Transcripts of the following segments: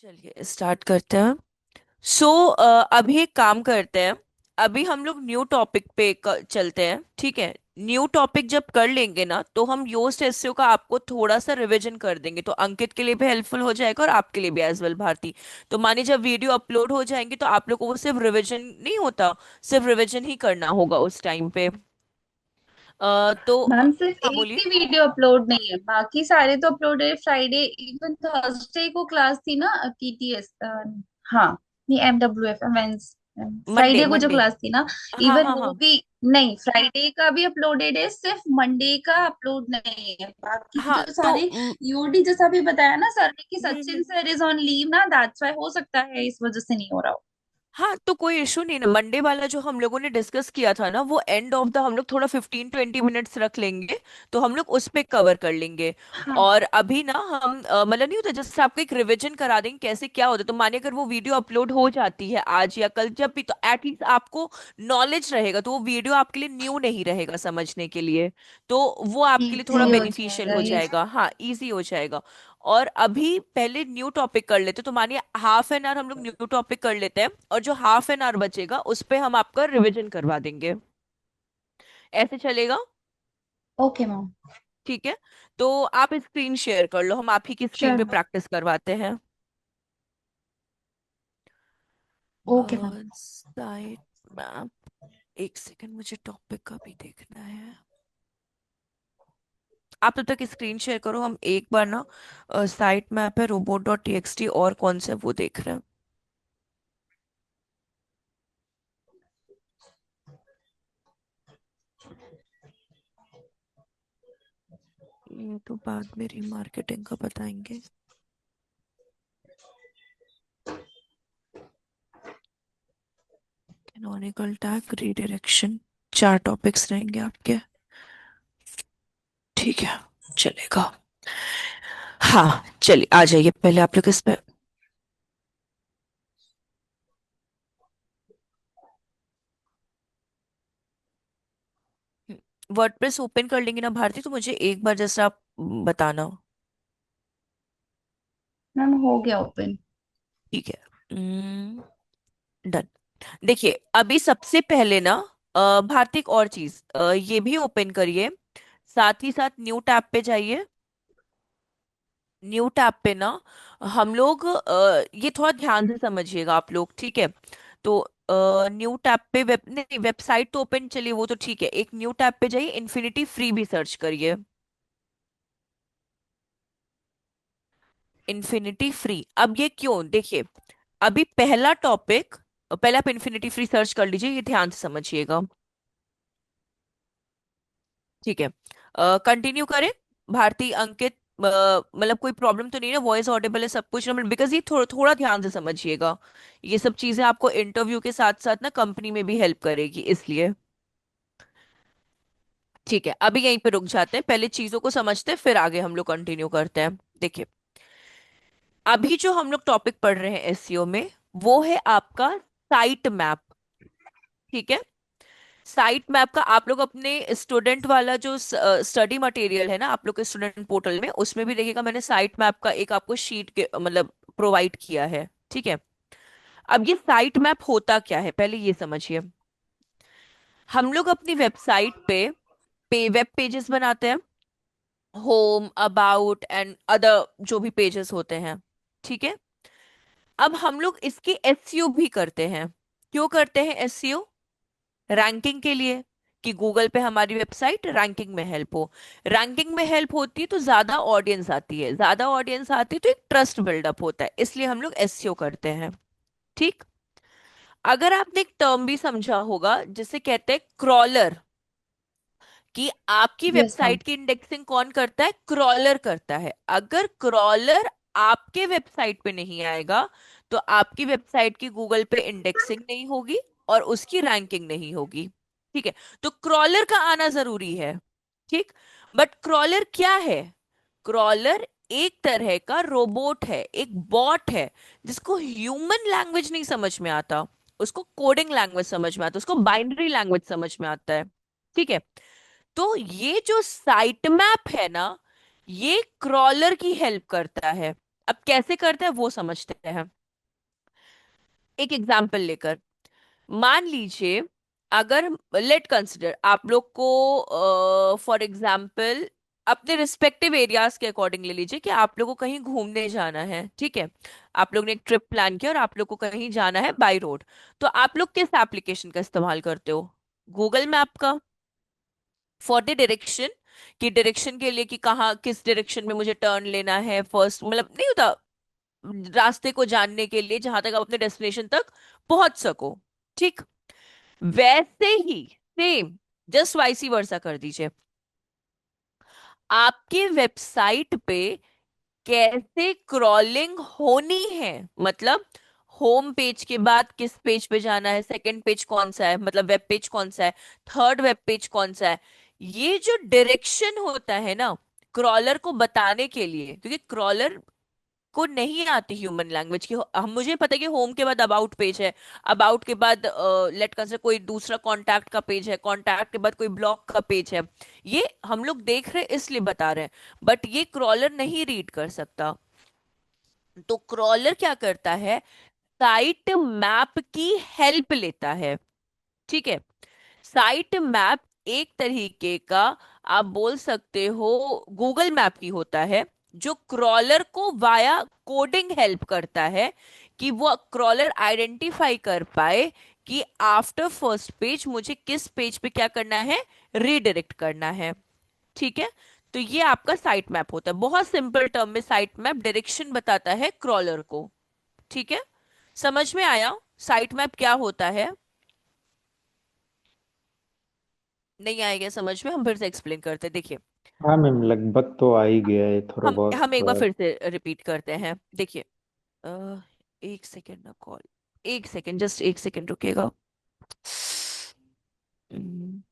चलिए स्टार्ट करते हैं। अभी एक काम करते हैं। अभी हम लोग न्यू टॉपिक पे चलते हैं, ठीक है। न्यू टॉपिक जब कर लेंगे ना तो हम योस्ट एसईओ का आपको थोड़ा सा रिवीजन कर देंगे, तो अंकित के लिए भी हेल्पफुल हो जाएगा और आपके लिए भी एज वेल भारती। तो मानिए जब वीडियो अपलोड हो जाएंगे तो आप लोग को वो सिर्फ रिवीजन नहीं होता, सिर्फ रिवीजन ही करना होगा उस टाइम पे। मैम सिर्फ हाँ एक बोलिए। ही वीडियो अपलोड नहीं है, बाकी सारे तो अपलोड है। फ्राइडे इवन थर्सडे को क्लास थी ना, टीटीएस। हाँ, नहीं, एमडब्ल्यूएफ मेंस। मंडे फ्राइडे को जो मंडे। क्लास थी ना, हाँ इवन हाँ वो हाँ। भी नहीं। फ्राइडे का भी अपलोडेड है, सिर्फ मंडे का अपलोड नहीं है। बाकी हाँ जो तो सारे ईओडी जैसा भी बताया ना सर ने कि hmm. Sachin sir is on leave ना, दैट्स व्हाई हो सकता है इस वजह से नहीं हो रहा हो। हाँ तो कोई इशू नहीं ना, मंडे वाला जो हम लोगों ने डिस्कस किया था ना वो एंड ऑफ द हम लोग थोड़ा 15-20 मिनट्स रख लेंगे, तो हम लोग उस पे कवर कर लेंगे। हाँ। और अभी ना हम मतलब नहीं होता, जैसे आपको एक रिवीजन करा देंगे कैसे क्या होता है, तो मानिए अगर वो वीडियो अपलोड हो जाती है आज या कल जब भी, तो एटलीस्ट आपको नॉलेज रहेगा, तो वो वीडियो आपके लिए न्यू नहीं रहेगा समझने के लिए। तो वो आपके लिए थोड़ा इजी हो बेनिफिशियल जाएगा हो ये। जाएगा, हाँ इजी हो जाएगा। और अभी पहले न्यू टॉपिक कर लेते, तो मानिए हाफ एन आवर हम लोग न्यू टॉपिक कर लेते हैं, और जो हाफ एन आवर बचेगा उस पे हम आपका रिवीजन करवा देंगे। ऐसे चलेगा? Okay ma'am. ठीक है। तो आप स्क्रीन शेयर कर लो, हम आप ही की स्क्रीन श्योर पे मैम। प्रैक्टिस करवाते हैं। Okay ma'am. Site map. एक सेकंड, मुझे टॉपिक का भी देखना है। आप तब तक स्क्रीन शेयर करो, हम एक बार ना साइट मैप है robot.txt और कौन से वो देख रहे हैं। ये तो बाद में रीमार्केटिंग का बताएंगे। कैनोनिकल टैग रीडायरेक्शन, 4 टॉपिक्स रहेंगे आपके। ठीक है, चलेगा। हाँ चलिए आ जाइए, पहले आप लोग इस पे वर्डप्रेस ओपन कर लेंगे ना भारती, तो मुझे एक बार जैसे आप बताना। मैम हो गया ओपन। ठीक है। डन। देखिए अभी सबसे पहले ना भारती एक और चीज ये भी ओपन करिए, साथ ही साथ न्यू टैब पे जाइए। न्यू टैब पे ना हम लोग ये थोड़ा ध्यान से समझिएगा आप लोग, ठीक है। तो न्यू टैब पे वेब नहीं, वेबसाइट तो ओपन, चलिए वो तो ठीक है, एक न्यू टैब पे जाइए, इन्फिनिटी फ्री भी सर्च करिए। इन्फिनिटी फ्री, अब ये क्यों देखिए, अभी पहला टॉपिक, पहले आप इन्फिनिटी फ्री सर्च कर लीजिए, ये ध्यान से समझिएगा। ठीक है, कंटिन्यू करें। भारती अंकित, मतलब कोई प्रॉब्लम तो नहीं है, वॉइस ऑडिबल है, सब कुछ, बिकॉज ये थोड़ा ध्यान से समझिएगा। ये सब चीजें आपको इंटरव्यू के साथ साथ ना कंपनी में भी हेल्प करेगी, इसलिए। ठीक है, अभी यहीं पे रुक जाते हैं, पहले चीजों को समझते हैं फिर आगे हम लोग कंटिन्यू करते हैं। देखिए अभी जो हम लोग टॉपिक पढ़ रहे हैं एसईओ में, वो है आपका साइट मैप। ठीक है, साइट मैप का आप लोग अपने स्टूडेंट वाला जो स्टडी मटेरियल है ना आप लोग के स्टूडेंट पोर्टल में, उसमें भी देखिएगा मैंने साइट मैप का एक आपको शीट के मतलब प्रोवाइड किया है, ठीक है। अब ये साइट मैप होता क्या है पहले ये समझिए। हम लोग अपनी वेबसाइट पे वेब पेजेस बनाते हैं, होम अबाउट एंड अदर जो भी पेजेस होते हैं, ठीक है। अब हम लोग इसकी एसईओ भी करते हैं। क्यों करते हैं एसईओ? रैंकिंग के लिए, कि गूगल पे हमारी वेबसाइट रैंकिंग में हेल्प हो। रैंकिंग में हेल्प होती है तो ज्यादा ऑडियंस आती है, ज्यादा ऑडियंस आती है तो एक ट्रस्ट बिल्डअप होता है, इसलिए हम लोग एसईओ करते हैं। ठीक। अगर आपने एक टर्म भी समझा होगा जिसे कहते हैं क्रॉलर, कि आपकी यस मैम। वेबसाइट की इंडेक्सिंग कौन करता है? क्रॉलर करता है। अगर क्रॉलर आपके वेबसाइट पे नहीं आएगा तो आपकी वेबसाइट की गूगल पे इंडेक्सिंग नहीं होगी और उसकी रैंकिंग नहीं होगी। ठीक है, तो क्रॉलर का आना जरूरी है। ठीक। बट क्रॉलर क्या है? क्रॉलर एक तरह का रोबोट है, एक बॉट है, जिसको ह्यूमन लैंग्वेज नहीं समझ में आता, उसको कोडिंग लैंग्वेज समझ में आता है, उसको बाइनरी लैंग्वेज समझ में आता है। ठीक है। तो ये जो साइट मैप है ना, ये क्रॉलर की हेल्प करता है। अब कैसे करते हैं वो समझते हैं, एक एग्जाम्पल लेकर। मान लीजिए, अगर, लेट कंसिडर आप लोग को फॉर एग्जाम्पल अपने रिस्पेक्टिव एरियाज के अकॉर्डिंग ले लीजिए कि आप लोग को कहीं घूमने जाना है, ठीक है। आप लोग ने एक ट्रिप प्लान किया और आप लोग को कहीं जाना है बाई रोड। तो आप लोग किस एप्लीकेशन का इस्तेमाल करते हो? गूगल मैप का, फॉर द डायरेक्शन, कि डायरेक्शन के लिए कि कहाँ किस डायरेक्शन में मुझे टर्न लेना है, फर्स्ट मतलब नहीं होता, रास्ते को जानने के लिए जहां तक आप अपने डेस्टिनेशन तक पहुंच सको, ठीक। वैसे ही सेम, जस्ट वाइसी वर्सा कर दीजिए, आपके वेबसाइट पे कैसे क्रॉलिंग होनी है, मतलब होम पेज के बाद किस पेज पे जाना है, सेकंड पेज कौन सा है, मतलब वेब पेज कौन सा है, थर्ड वेब पेज कौन सा है, ये जो डायरेक्शन होता है ना, क्रॉलर को बताने के लिए, क्योंकि क्रॉलर को नहीं आती ह्यूमन लैंग्वेज की। हम, मुझे पता है कि होम के बाद अबाउट पेज है, अबाउट के बाद लेट कंसिडर कोई दूसरा कॉन्टैक्ट का पेज है, कॉन्टैक्ट के बाद कोई ब्लॉग का पेज है, ये हम लोग देख रहे हैं इसलिए बता रहे हैं, बट ये क्रॉलर नहीं रीड कर सकता। तो क्रॉलर क्या करता है, साइट मैप की हेल्प लेता है, ठीक है। साइट मैप एक तरीके का, आप बोल सकते हो, गूगल मैप की होता है, जो क्रॉलर को वाया कोडिंग हेल्प करता है कि वो क्रॉलर आइडेंटिफाई कर पाए कि आफ्टर फर्स्ट पेज मुझे किस पेज पे क्या करना है, रीडायरेक्ट करना है, ठीक है। तो ये आपका साइट मैप होता है, बहुत सिंपल टर्म में साइट मैप डायरेक्शन बताता है क्रॉलर को, ठीक है। समझ में आया साइट मैप क्या होता है? नहीं आएगा समझ में, हम फिर से एक्सप्लेन करते हैं, देखिए। हाँ मैम, लगभग तो आ ही गया है थोड़ा बहुत हम एक बार फिर से रिपीट करते हैं, देखिए। अ, एक सेकेंड ना, कॉल, एक सेकेंड, जस्ट एक सेकेंड रुकिएगा। हम्म,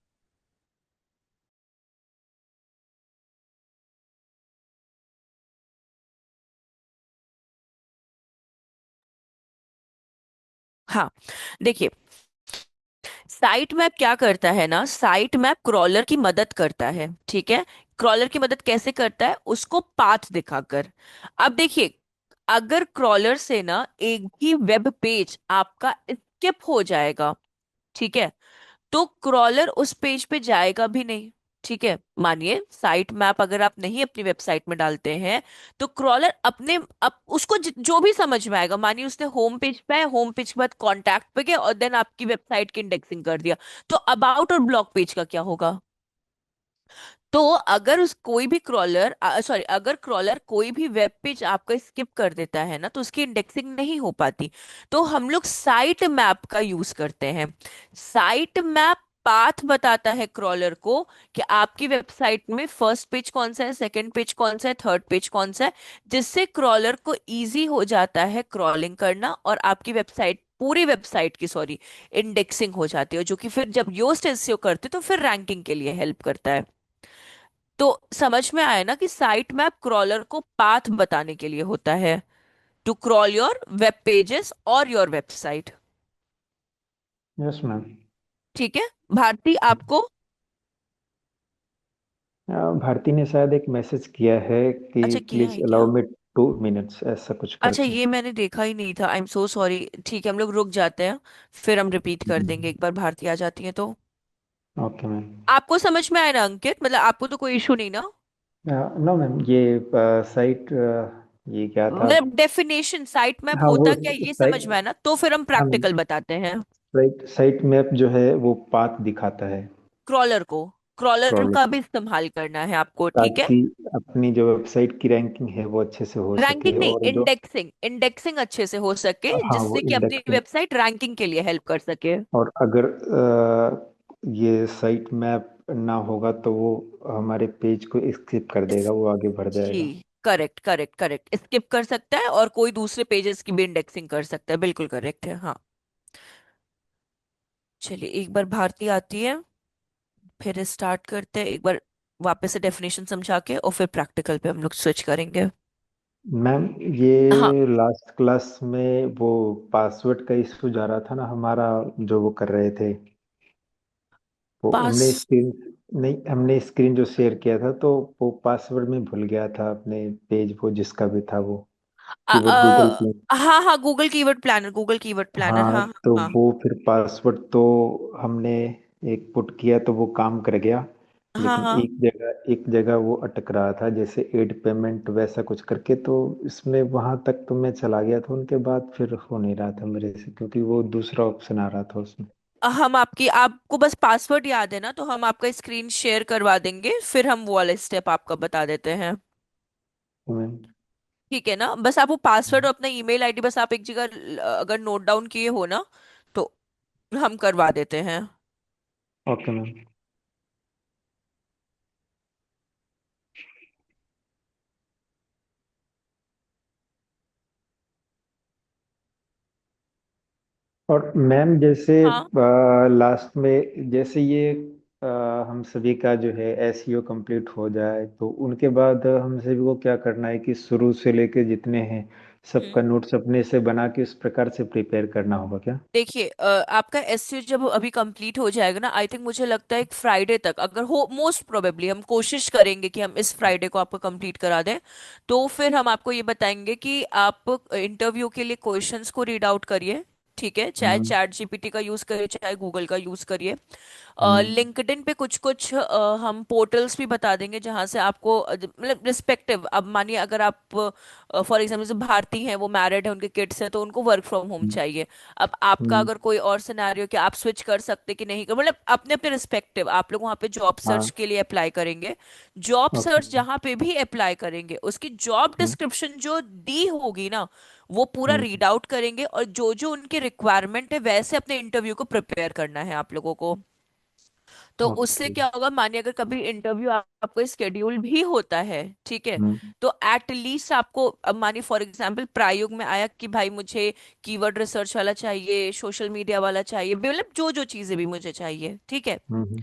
हाँ, देखिए, साइट मैप क्या करता है ना, साइट मैप क्रॉलर की मदद करता है, ठीक है। क्रॉलर की मदद कैसे करता है, उसको पाथ दिखाकर। अब देखिए, अगर क्रॉलर से ना एक भी वेब पेज आपका स्किप हो जाएगा, ठीक है, तो क्रॉलर उस पेज पे जाएगा भी नहीं, ठीक है। मानिए साइट मैप अगर आप नहीं अपनी वेबसाइट में डालते हैं, तो क्रॉलर अपने उसको जो भी समझ में आएगा, मानिए उसने होम पेज पे है, होम पेज के बाद कॉन्टैक्ट पे गया और देन आपकी वेबसाइट की इंडेक्सिंग कर दिया, तो अबाउट और ब्लॉग पेज का क्या होगा? तो अगर उस कोई भी क्रॉलर, सॉरी, अगर क्रॉलर कोई भी वेब पेज आपका स्किप कर देता है ना, तो उसकी इंडेक्सिंग नहीं हो पाती। तो हम लोग साइट मैप का यूज करते हैं। साइट मैप पाथ बताता है क्रॉलर को कि आपकी वेबसाइट में फर्स्ट पेज कौन सा है, सेकंड पेज कौन सा है, थर्ड पेज कौन सा है, जिससे क्रॉलर को इजी हो जाता है क्रॉलिंग करना, और आपकी वेबसाइट, पूरी वेबसाइट की सॉरी, इंडेक्सिंग हो जाती है, जो कि फिर जब योस्ट एसईओ करते तो फिर रैंकिंग के लिए हेल्प करता है। तो समझ में आया ना कि साइट मैप क्रॉलर को पाथ बताने के लिए होता है, to crawl your web pages और योर वेबसाइट, यस मैम। ठीक है। भारती आपको, भारती ने शायद एक मैसेज किया है कि अच्छा किया प्लीज है अलाउ क्या? मी 2 मिनट्स, ऐसा कुछ अच्छा, करके। ये मैंने देखा ही नहीं था, आई एम सो सॉरी। ठीक है, हम लोग रुक जाते हैं, फिर हम रिपीट कर देंगे एक बार भारती आ जाती है तो। Okay ma'am. आपको समझ में आया ना अंकित, मतलब आपको तो कोई इशू नहीं ना? नो मैम, ये साइट, ये क्या था? मतलब डेफिनेशन साइट मैप हाँ वो होता क्या ये समझ साइट, में आया ना, तो फिर हम हाँ मैम, प्रैक्टिकल बताते हैं। साइट साइट मैप जो है वो पाथ दिखाता है क्रॉलर को, क्रॉलर क्रॉलर का को, भी इस्तेमाल करना है आपको, ठीक है। ताकि अपनी जो वेबसाइट की रैंकिंग है वो अच्छे से हो सके, रैंकिंग नहीं, और जो, इंडेक्सिंग, इंडेक्सिंग अच्छे से हो सके, हाँ वो जिससे कि अपनी इंडेक्सिंग। वेबसाइट रैंकिंग के लिए हेल्प कर सके। और अगर ये साइट मैप ना होगा तो वो हमारे पेज को स्किप कर देगा, वो आगे बढ़ जी, जाएगा। करेक्ट करेक्ट करेक्ट, स्किप कर सकता है और कोई दूसरे पेजेस की भी इंडेक्सिंग कर सकता है, बिल्कुल करेक्ट है, हाँ। चलिए एक बार भारती आती है, फिर स्टार्ट करते हैं एक बार, वापस से डेफिनेशन समझा के, और फिर प्रैक्टिकल पे हम लोग स्विच करेंगे। मैम, हाँ, ये लास्ट क्लास में वो पासवर्ड का इशू जा रहा था ना हमारा, जो वो कर रहे थे, वो पास, हमने स्क्रीन, नहीं हमने स्क्रीन जो शेयर किया था तो वो पासवर्ड में भूल गया था अपने पेज, वो जिसका भी था वो। Keyword Google play. हाँ हाँ, Google keyword planner, Google keyword planner, हाँ हाँ तो हाँ वो फिर पासवर्ड तो हमने एक पुट किया तो वो काम कर गया, हाँ लेकिन हाँ। एक जगह वो अटक रहा था, जैसे एड पेमेंट वैसा कुछ करके, तो इसमें वहां तक तो मैं चला गया था, उनके बाद फिर हो नहीं रहा था मेरे से, क्योंकि वो दूसरा ऑप्शन आ रहा था उसमें। हम आपको बस पासवर्ड याद है ना, तो हम आपका स्क्रीन शेयर करवा देंगे, फिर हम वो वाला स्टेप आपका बता देते हैं। तो मैं ठीक है ना, बस आप वो पासवर्ड और अपना ईमेल आईडी बस आप एक जगह अगर नोट डाउन किए हो ना, तो हम करवा देते हैं। Okay ma'am. और मैम जैसे हाँ। लास्ट में जैसे ये अ, हम सभी का जो है एसईओ कंप्लीट हो जाए, तो उनके बाद हम सभी को क्या करना है कि शुरू से लेके जितने हैं हम्म। सबका नोट्स अपने से बना के उस प्रकार से प्रिपेयर करना होगा क्या? देखिए आपका एससीओ जब अभी कंप्लीट हो जाएगा ना, आई थिंक मुझे लगता है एक फ्राइडे तक, अगर हो मोस्ट प्रोबेबली हम कोशिश करेंगे कि हम इस फ्राइडे को आपको कंप्लीट करा दें, तो फिर हम आपको ये बताएंगे कि आप इंटरव्यू के लिए क्वेश्चंस को रीड आउट करिए। ठीक है, चाहे हम्म। चैट जीपीटी का यूज करिए चाहे गूगल का यूज करिए। हम्म। लिंक्डइन पे कुछ कुछ हम पोर्टल्स भी बता देंगे जहां से आपको मतलब रिस्पेक्टिव, अब मानिए अगर आप फॉर एग्जाम्पल जैसे भारती हैं, वो मैरिड है, उनके किड्स हैं, तो उनको वर्क फ्रॉम होम हम्म। चाहिए। अब आपका हम्म। अगर कोई और सिनेरियो कि आप स्विच कर सकते कि नहीं कर, मतलब अपने अपने रिस्पेक्टिव आप लोग वहाँ पे जॉब सर्च हाँ। के लिए अप्लाई करेंगे। Job okay. सर्च जहाँ पे भी अप्लाई करेंगे उसकी जॉब हम्म। डिस्क्रिप्शन जो दी होगी ना, वो पूरा हम्म। रीड आउट करेंगे, और जो जो उनकी रिक्वायरमेंट है वैसे अपने इंटरव्यू को प्रिपेयर करना है आप लोगों को। तो उससे ओके। क्या होगा, मानिए अगर कभी इंटरव्यू आपको स्केड्यूल भी होता है, ठीक है, हम्म। तो एट लीस्ट आपको, अब मानिए फॉर एग्जांपल प्रायोग में आया कि भाई मुझे कीवर्ड रिसर्च वाला चाहिए, सोशल मीडिया वाला चाहिए, मतलब जो जो चीजें भी मुझे चाहिए, ठीक है। हम्म।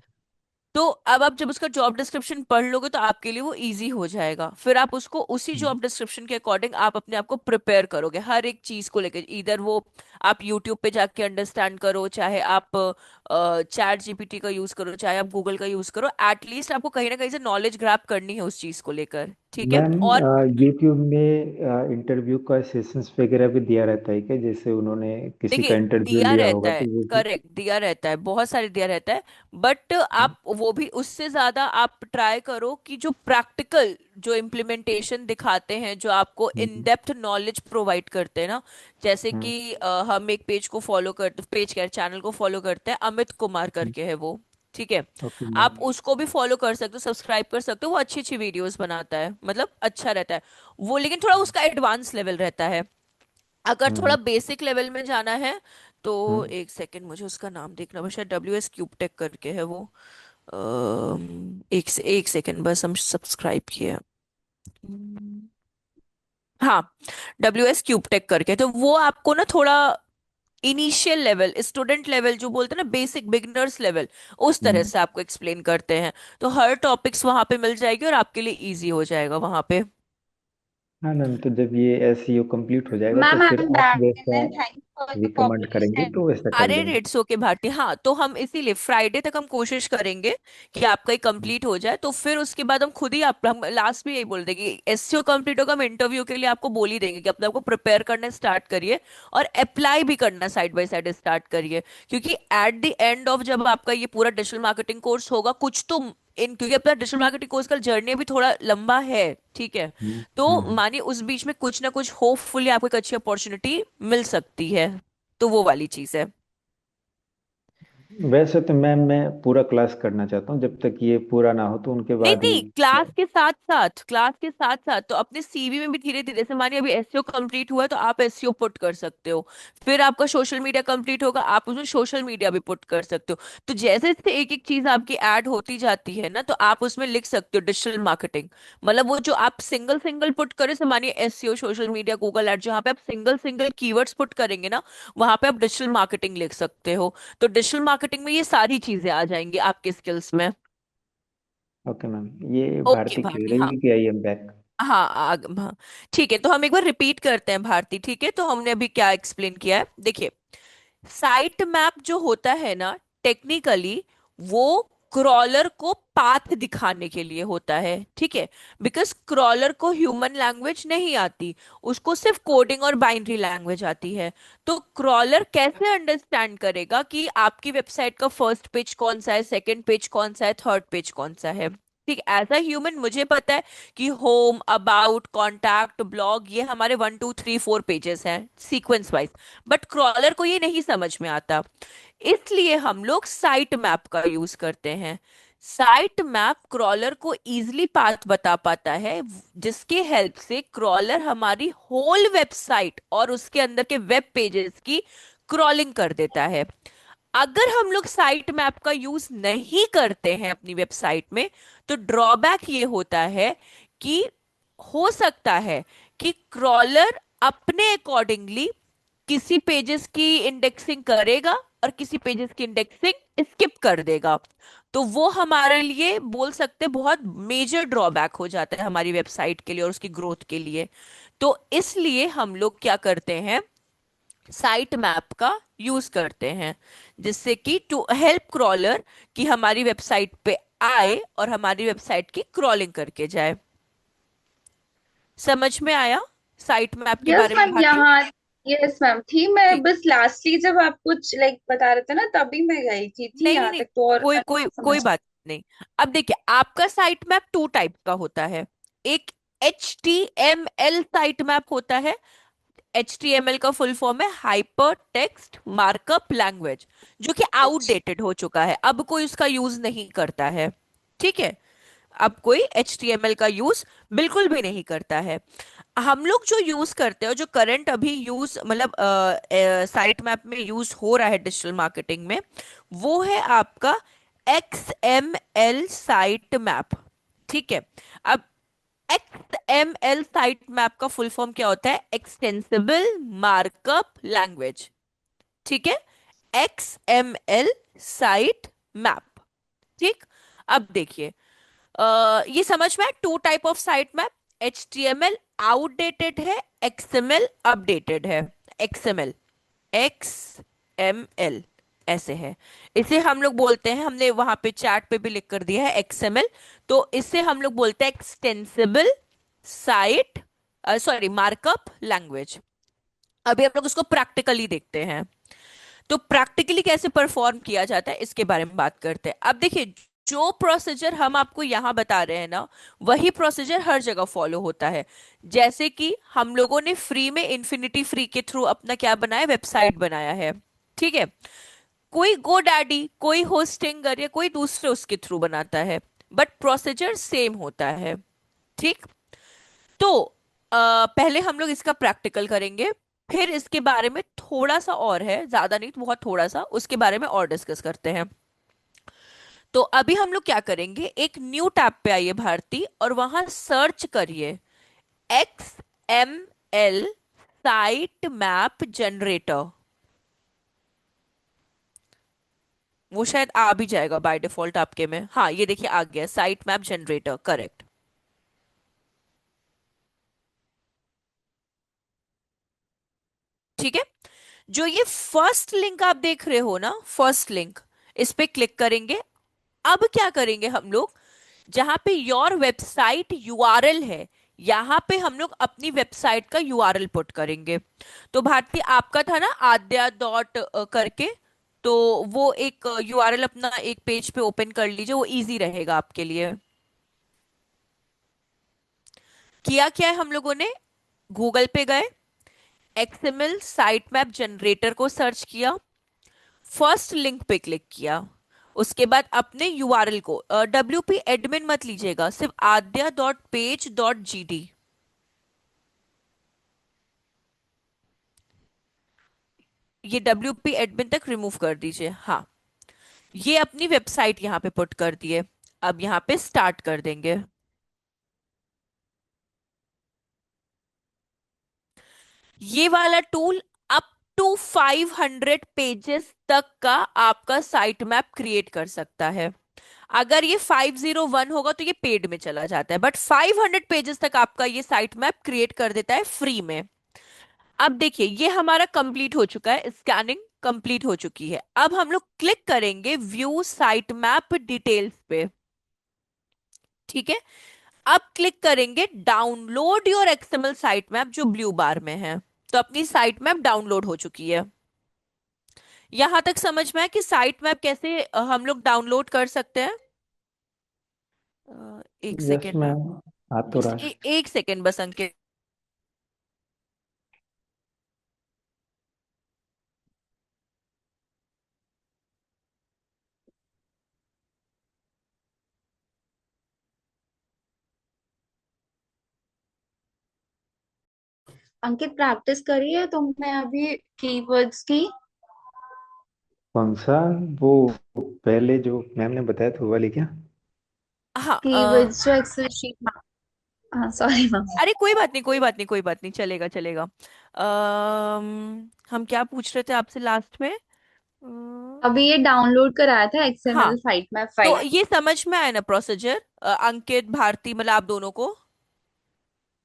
तो अब आप जब उसका जॉब डिस्क्रिप्शन पढ़ लोगे तो आपके लिए वो इजी हो जाएगा, फिर आप उसको उसी हम्म। जॉब डिस्क्रिप्शन के अकॉर्डिंग आप अपने आप को प्रिपेयर करोगे हर एक चीज को लेकर, इधर वो आप यूट्यूब पे जाके अंडरस्टैंड करो, चाहे आप चैट जीपीटी का यूज करो, चाहे आप गूगल का यूज करो, एटलीस्ट आपको कहीं ना कहीं से नॉलेज ग्रैब करनी है उस चीज को लेकर, ठीक है। मैम और यूट्यूब में इंटरव्यू का सेशंस वगैरह भी दिया रहता है क्या? जैसे उन्होंने किसी का देखिए इंटरव्यू दिया लिया रहता होगा है, तो वो भी। करेक्ट, दिया रहता है, बहुत सारे दिया रहता है, बट हम्म। आप वो भी उससे ज्यादा आप ट्राई करो कि जो प्रैक्टिकल जो इम्प्लीमेंटेशन दिखाते हैं, जो आपको इन हम्म। डेप्थ नॉलेज प्रोवाइड करते हैं ना, जैसे हम्म। कि हम एक पेज को फॉलो करते, पेज क्या चैनल को फॉलो करते हैं, अमित कुमार करके है वो, ठीक है। ओके आप मैम। उसको भी फॉलो कर सकते हो, सब्सक्राइब कर सकते हो, वो अच्छी अच्छी वीडियोस बनाता है, मतलब अच्छा रहता है वो, लेकिन थोड़ा उसका एडवांस लेवल रहता है। अगर थोड़ा हम्म। बेसिक लेवल में जाना है तो हम्म। एक सेकंड, मुझे उसका नाम देखना, बस शायद डब्ल्यू एस क्यूब टेक करके है वो। एक सेकंड बस, हम सब्सक्राइब किए हैं। हाँ, डब्ल्यू एस क्यूब टेक करके, तो वो आपको ना थोड़ा इनिशियल लेवल, स्टूडेंट लेवल जो बोलते हैं ना, बेसिक बिगिनर्स लेवल, उस तरह हम्म। से आपको एक्सप्लेन करते हैं। तो हर टॉपिक्स वहां पे मिल जाएगी और आपके लिए इजी हो जाएगा वहां पे। हाँ मैम, तो जब ये एसईओ कंप्लीट हो जाएगा तो मैम आई फिर एम आप बैक वैसा and thank for the recommend करेंगे कॉपरेशन। तो वैसा कर अरे लेंगे। रेट्स ओके भारती, हाँ, तो हम इसीलिए फ्राइडे तक हम कोशिश करेंगे कि आपका ही हम्म। कंप्लीट हो जाए, तो फिर उसके बाद हम खुद ही आप, हम लास्ट में यही बोल देंगे एससीओ कंप्लीट होगा, हम इंटरव्यू के लिए आपको बोल ही देंगे कि अपने आपको प्रिपेयर करना स्टार्ट करिए, और अप्लाई भी करना साइड बाय साइड स्टार्ट करिए, क्योंकि एट द एंड ऑफ जब आपका ये पूरा डिजिटल मार्केटिंग कोर्स होगा कुछ तो इन, क्योंकि अपना डिजिटल मार्केटिंग कोर्स का जर्नी भी थोड़ा लंबा है, ठीक है, हम्म। तो हम्म। मानिए उस बीच में कुछ ना कुछ होपफुली आपको एक अच्छी अपॉर्चुनिटी मिल सकती है, तो वो वाली चीज है। वैसे तो मैम मैं पूरा क्लास करना चाहता हूँ, जब तक ये पूरा ना हो तो उनके नहीं बाद ही। नहीं, क्लास के साथ साथ, क्लास के साथ साथ तो अपने सीवी में भी धीरे धीरे, जैसे मानिए अभी एसईओ कंप्लीट हुआ है तो आप एसईओ पुट कर सकते हो, फिर आपका सोशल मीडिया कंप्लीट होगा, आप उसमें सोशल मीडिया भी पुट कर सकते हो, तो जैसे जैसे एक एक चीज आपकी ऐड होती जाती है ना, तो आप उसमें लिख सकते हो डिजिटल मार्केटिंग, मतलब वो जो आप सिंगल सिंगल पुट करें, से मानिए SEO, social media, Google ad, जहाँ पे आप सिंगल सिंगल कीवर्ड्स पुट करेंगे ना, वहां पे आप डिजिटल मार्केटिंग लिख सकते हो, तो डिजिटल मार्केटिंग में ये सारी चीजें आ जाएंगी आपके स्किल्स में। ओके मैम, ये ओके भारती कह भारती, हाँ रही है कि आई एम बैक। हाँ हाँ ठीक है, तो हम एक बार रिपीट करते हैं भारती, ठीक है, तो हमने अभी क्या एक्सप्लेन किया है, देखिए साइट मैप जो होता है ना, टेक्निकली वो क्रॉलर को पाथ दिखाने के लिए होता है, ठीक है। बिकॉज क्रॉलर को ह्यूमन लैंग्वेज नहीं आती, उसको सिर्फ कोडिंग और बाइनरी लैंग्वेज आती है। तो क्रॉलर कैसे अंडरस्टैंड करेगा कि आपकी वेबसाइट का फर्स्ट पेज कौन सा है, सेकंड पेज कौन सा है, थर्ड पेज कौन सा है। ठीक, एज अ ह्यूमन मुझे पता है कि होम, अबाउट, कॉन्टैक्ट, ब्लॉग, ये हमारे 1 2 3 4 पेजेस हैं सीक्वेंस वाइज। बट क्रॉलर को ये नहीं समझ में आता, इसलिए हम लोग साइट मैप का यूज करते हैं। साइट मैप क्रॉलर को इजीली पाथ बता पाता है, जिसके हेल्प से क्रॉलर हमारी होल वेबसाइट और उसके अंदर के वेब पेजेस की क्रॉलिंग कर देता है। अगर हम लोग साइट मैप का यूज नहीं करते हैं अपनी वेबसाइट में, तो ड्रॉबैक ये होता है कि हो सकता है कि क्रॉलर अपने अकॉर्डिंगली किसी पेजेस की इंडेक्सिंग करेगा और किसी पेजेस की इंडेक्सिंग स्किप कर देगा। तो वो हमारे लिए बोल सकते बहुत मेजर ड्रॉबैक हो जाता है हमारी वेबसाइट के लिए और उसकी ग्रोथ के लिए। तो इसलिए हम लोग क्या करते हैं, साइट मैप का यूज करते हैं, जिससे कि टू हेल्प क्रॉलर कि हमारी वेबसाइट पे आए और हमारी वेबसाइट की क्रॉलिंग करके जाए। समझ में आया साइट मैप के यस बारे में मैम, भारती? यहाँ यस मैम थी। मैं ठीक। बस लास्टली जब आप कुछ लाइक बता रहे थे ना, तभी मैं गई थी नहीं नहीं यहाँ नहीं, तक, तो और कोई अच्छे कोई से कोई समझ। बात नहीं। अब देखिए, आपका साइट मैप 2 टाइप का होता है। एक HTML साइट मैप होता है। HTML का फुल फॉर्म है हाइपर टेक्स्ट मार्कअप लैंग्वेज, जो कि अच्छा। आउटडेटेड हो चुका है, अब कोई उसका यूज नहीं करता है। ठीक है, अब कोई HTML का यूज बिल्कुल भी नहीं करता है। हम लोग जो यूज करते हैं, जो करंट अभी यूज मतलब साइट मैप में यूज हो रहा है डिजिटल मार्केटिंग में, वो है आपका XML साइट मैप। ठीक है। अब XML साइट मैप का फुल फॉर्म क्या होता है? Extensible markup language. ठीक है, XML साइट मैप। ठीक। अब देखिए, ये समझ में 2 type of site map. HTML outdated है, XML अपडेटेड है। XML ऐसे है। इसे हम लोग बोलते हैं, हमने वहां पे चैट पे भी लिख कर दिया है XML। तो इसे हम लोग बोलते हैं extensible site, sorry, markup language. अभी हम लोग उसको प्रैक्टिकली देखते हैं। तो प्रैक्टिकली कैसे परफॉर्म किया जाता है इसके बारे में बात करते हैं। अब देखिए, जो प्रोसीजर हम आपको यहाँ बता रहे हैं ना, वही प्रोसीजर हर जगह फॉलो होता है। जैसे कि हम लोगों ने फ्री में इन्फिनिटी फ्री के थ्रू अपना क्या बनाया, वेबसाइट बनाया है। ठीक है। कोई GoDaddy, कोई होस्टिंगर या कोई दूसरे उसके थ्रू बनाता है, बट प्रोसीजर सेम होता है। ठीक। तो पहले हम लोग इसका प्रैक्टिकल करेंगे, फिर इसके बारे में थोड़ा सा और है, ज्यादा नहीं, बहुत थोड़ा सा उसके बारे में और डिस्कस करते हैं। तो अभी हम लोग क्या करेंगे, एक न्यू टैब पे आइए भारती, और वहां सर्च करिए XML साइट मैप जनरेटर। वो शायद आ भी जाएगा बाय डिफॉल्ट आपके में। हाँ, ये देखिए आ गया, साइट मैप जनरेटर, करेक्ट। ठीक है। जो ये फर्स्ट लिंक आप देख रहे हो ना, फर्स्ट लिंक, इस पे क्लिक करेंगे। अब क्या करेंगे हम लोग, जहां पे योर वेबसाइट यूआरएल है, यहां पे हम लोग अपनी वेबसाइट का यूआरएल पुट करेंगे। तो भारती, आपका था ना आद्या डॉट करके, तो वो एक यूआरएल अपना एक पेज पे ओपन कर लीजिए, वो इजी रहेगा आपके लिए। किया क्या है हम लोगों ने, गूगल पे गए, एक्सएमएल साइट मैप जनरेटर को सर्च किया, फर्स्ट लिंक पे क्लिक किया, उसके बाद अपने यूआरएल को, WP एडमिन मत लीजिएगा, सिर्फ आद्या.page.gd, ये WP एडमिन तक रिमूव कर दीजिए। हाँ, ये अपनी वेबसाइट यहाँ पे पुट कर दिए। अब यहाँ पे स्टार्ट कर देंगे। ये वाला टूल अप टू 500 पेजेस तक का आपका साइट मैप क्रिएट कर सकता है। अगर ये 501 होगा तो ये पेड में चला जाता है, बट 500 पेजेस तक आपका ये साइट मैप क्रिएट कर देता है फ्री में। अब देखिए, ये हमारा कंप्लीट हो चुका है स्कैनिंग। कंप्लीट हो चुकी है। अब हम लोग क्लिक करेंगे व्यू साइट मैप डिटेल्स पे। ठीक है। अब क्लिक करेंगे download your XML site map, जो ब्लू बार में है। तो अपनी साइट मैप डाउनलोड हो चुकी है। यहां तक समझ में है कि साइट मैप कैसे हम लोग डाउनलोड कर सकते हैं? एक यस सेकेंड मैम। मैम, आ तो बस रहा है। एक सेकेंड बस अंकित। अंकित प्रैक्टिस करी है तुमने अभी कीवर्ड्स की? कौन सा? वो पहले जो मैम ने बताया था वो वाली क्या? हाँ कीवर्ड्स जो एक्सेल शीट में। हाँ सॉरी मैम। अरे कोई बात नहीं, कोई बात नहीं, कोई बात नहीं, चलेगा चलेगा। हम क्या पूछ रहे थे आपसे लास्ट में? अभी ये डाउनलोड कराया था हाँ, एक्सएमएल साइट मैप तो फाइल। ये समझ में आया ना प्रोसीजर, अंकित भारती मतलब आप दोनों को?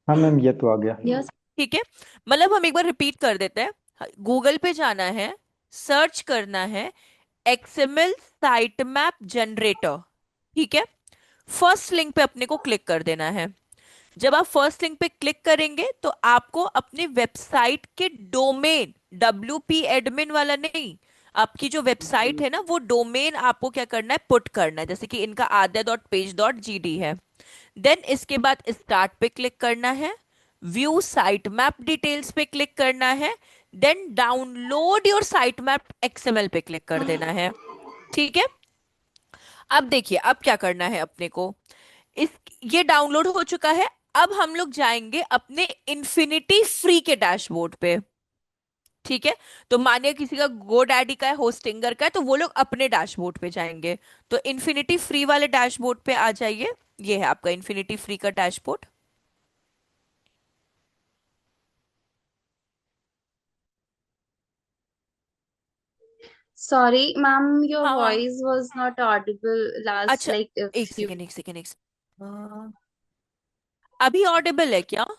हाँ मैम, ये तो आ गया। यस। ठीक है। मतलब हम एक बार रिपीट कर देते हैं। गूगल पे जाना है, सर्च करना है एक्सएमएल साइट मैप जनरेटर। ठीक है। फर्स्ट लिंक पे अपने को क्लिक कर देना है। जब आप फर्स्ट लिंक पे क्लिक करेंगे तो आपको अपने वेबसाइट के डोमेन, WP एडमिन वाला नहीं, आपकी जो वेबसाइट है ना वो डोमेन आपको क्या करना है, पुट करना है। जैसे कि इनका आद्या.पेज.gd है। देन इसके बाद स्टार्ट पे क्लिक करना है, व्यू साइट मैप डिटेल्स पे क्लिक करना है, then download your site map XML पे क्लिक कर देना है। ठीक है। अब देखिए अब क्या करना है अपने को। इस ये डाउनलोड हो चुका है। अब हम लोग जाएंगे अपने इन्फिनिटी फ्री के डैशबोर्ड पे। ठीक है। तो मानिए किसी का GoDaddy का है, होस्टिंगर का है, तो वो लोग अपने डैशबोर्ड पे जाएंगे। तो इन्फिनिटी फ्री वाले डैशबोर्ड पे आ जाइए। ये है आपका इन्फिनिटी फ्री का डैशबोर्ड। सॉरी मैम, योर हाँ हाँ। Voice was not Audible last अच्छा, लाइक एक फ्यू। सेकेंड एक सेकेंड एक सेकेंड। अभी ऑडिबल है क्या? Hello.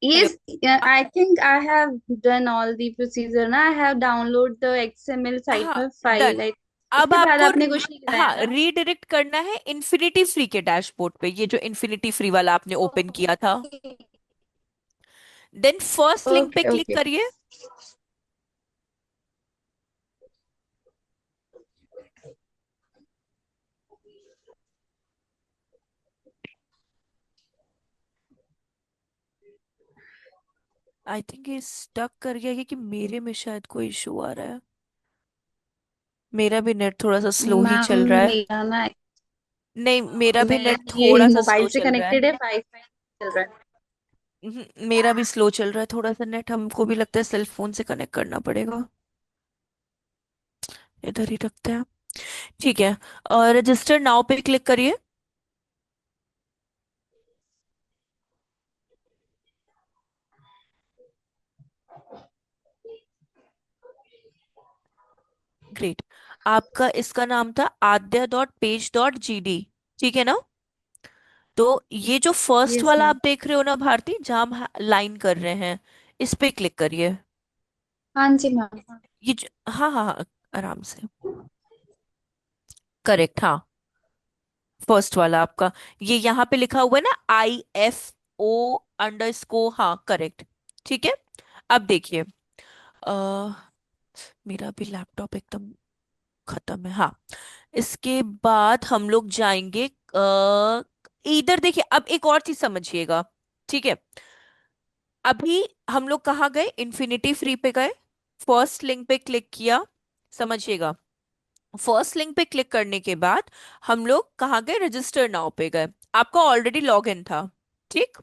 Yes, yeah, I think I have done all the procedure ना। I have download the XML site हाँ में फाइल डन। लाइक। अब इसके बाद आपको आपने कुछ नहीं कराया हाँ ना? रीडायरेक्ट करना है इन्फिनिटी फ्री के डैशबोर्ड पे, ये जो इन्फिनिटी फ्री वाला आपने ओपन किया था। देन फर्स्ट लिंक पे ओके क्लिक ओके। करिए। आई थिंक ये स्टक कर गया है कि मेरे में शायद कोई इशू आ रहा है। मेरा भी नेट थोड़ा सा स्लो ही मैम चल रहा है। मेरा ना, नहीं, मेरा भी मेरा नेट ये थोड़ा सा मोबाइल स्लो से चल रहा है। कनेक्टेड है, वाईफाई चल रहा है। मेरा भी स्लो चल रहा है थोड़ा सा नेट, हमको भी लगता है सेल फोन से कनेक्ट करना पड़ेगा। इधर ही रखते हैं। ठीक है। और रजिस्टर नाउ पे क्लिक करिए। ग्रेट। आपका इसका नाम था आद्या.पेज.gd। ठीक है ना? तो ये जो फर्स्ट यस वाला मैम। आप देख रहे हो ना भारती, जहां हम लाइन कर रहे हैं, इस पे क्लिक करिए। हाँ जी मैम। हाँ हाँ हाँ, आराम से। करेक्ट, हाँ। फर्स्ट वाला आपका, ये यहाँ पे लिखा हुआ है ना, IFO_, हाँ करेक्ट। ठीक है। अब देखिए, अ मेरा भी लैपटॉप एकदम खत्म है। हाँ, इसके बाद हम लोग जाएंगे इधर देखिए, अब एक और चीज समझिएगा। ठीक है। अभी हम लोग कहाँ गए, इन्फिनिटी फ्री पे गए, फर्स्ट लिंक पे क्लिक किया। समझिएगा, फर्स्ट लिंक पे क्लिक करने के बाद हम लोग कहाँ गए, रजिस्टर नाउ पे गए। आपका ऑलरेडी लॉग इन था। ठीक।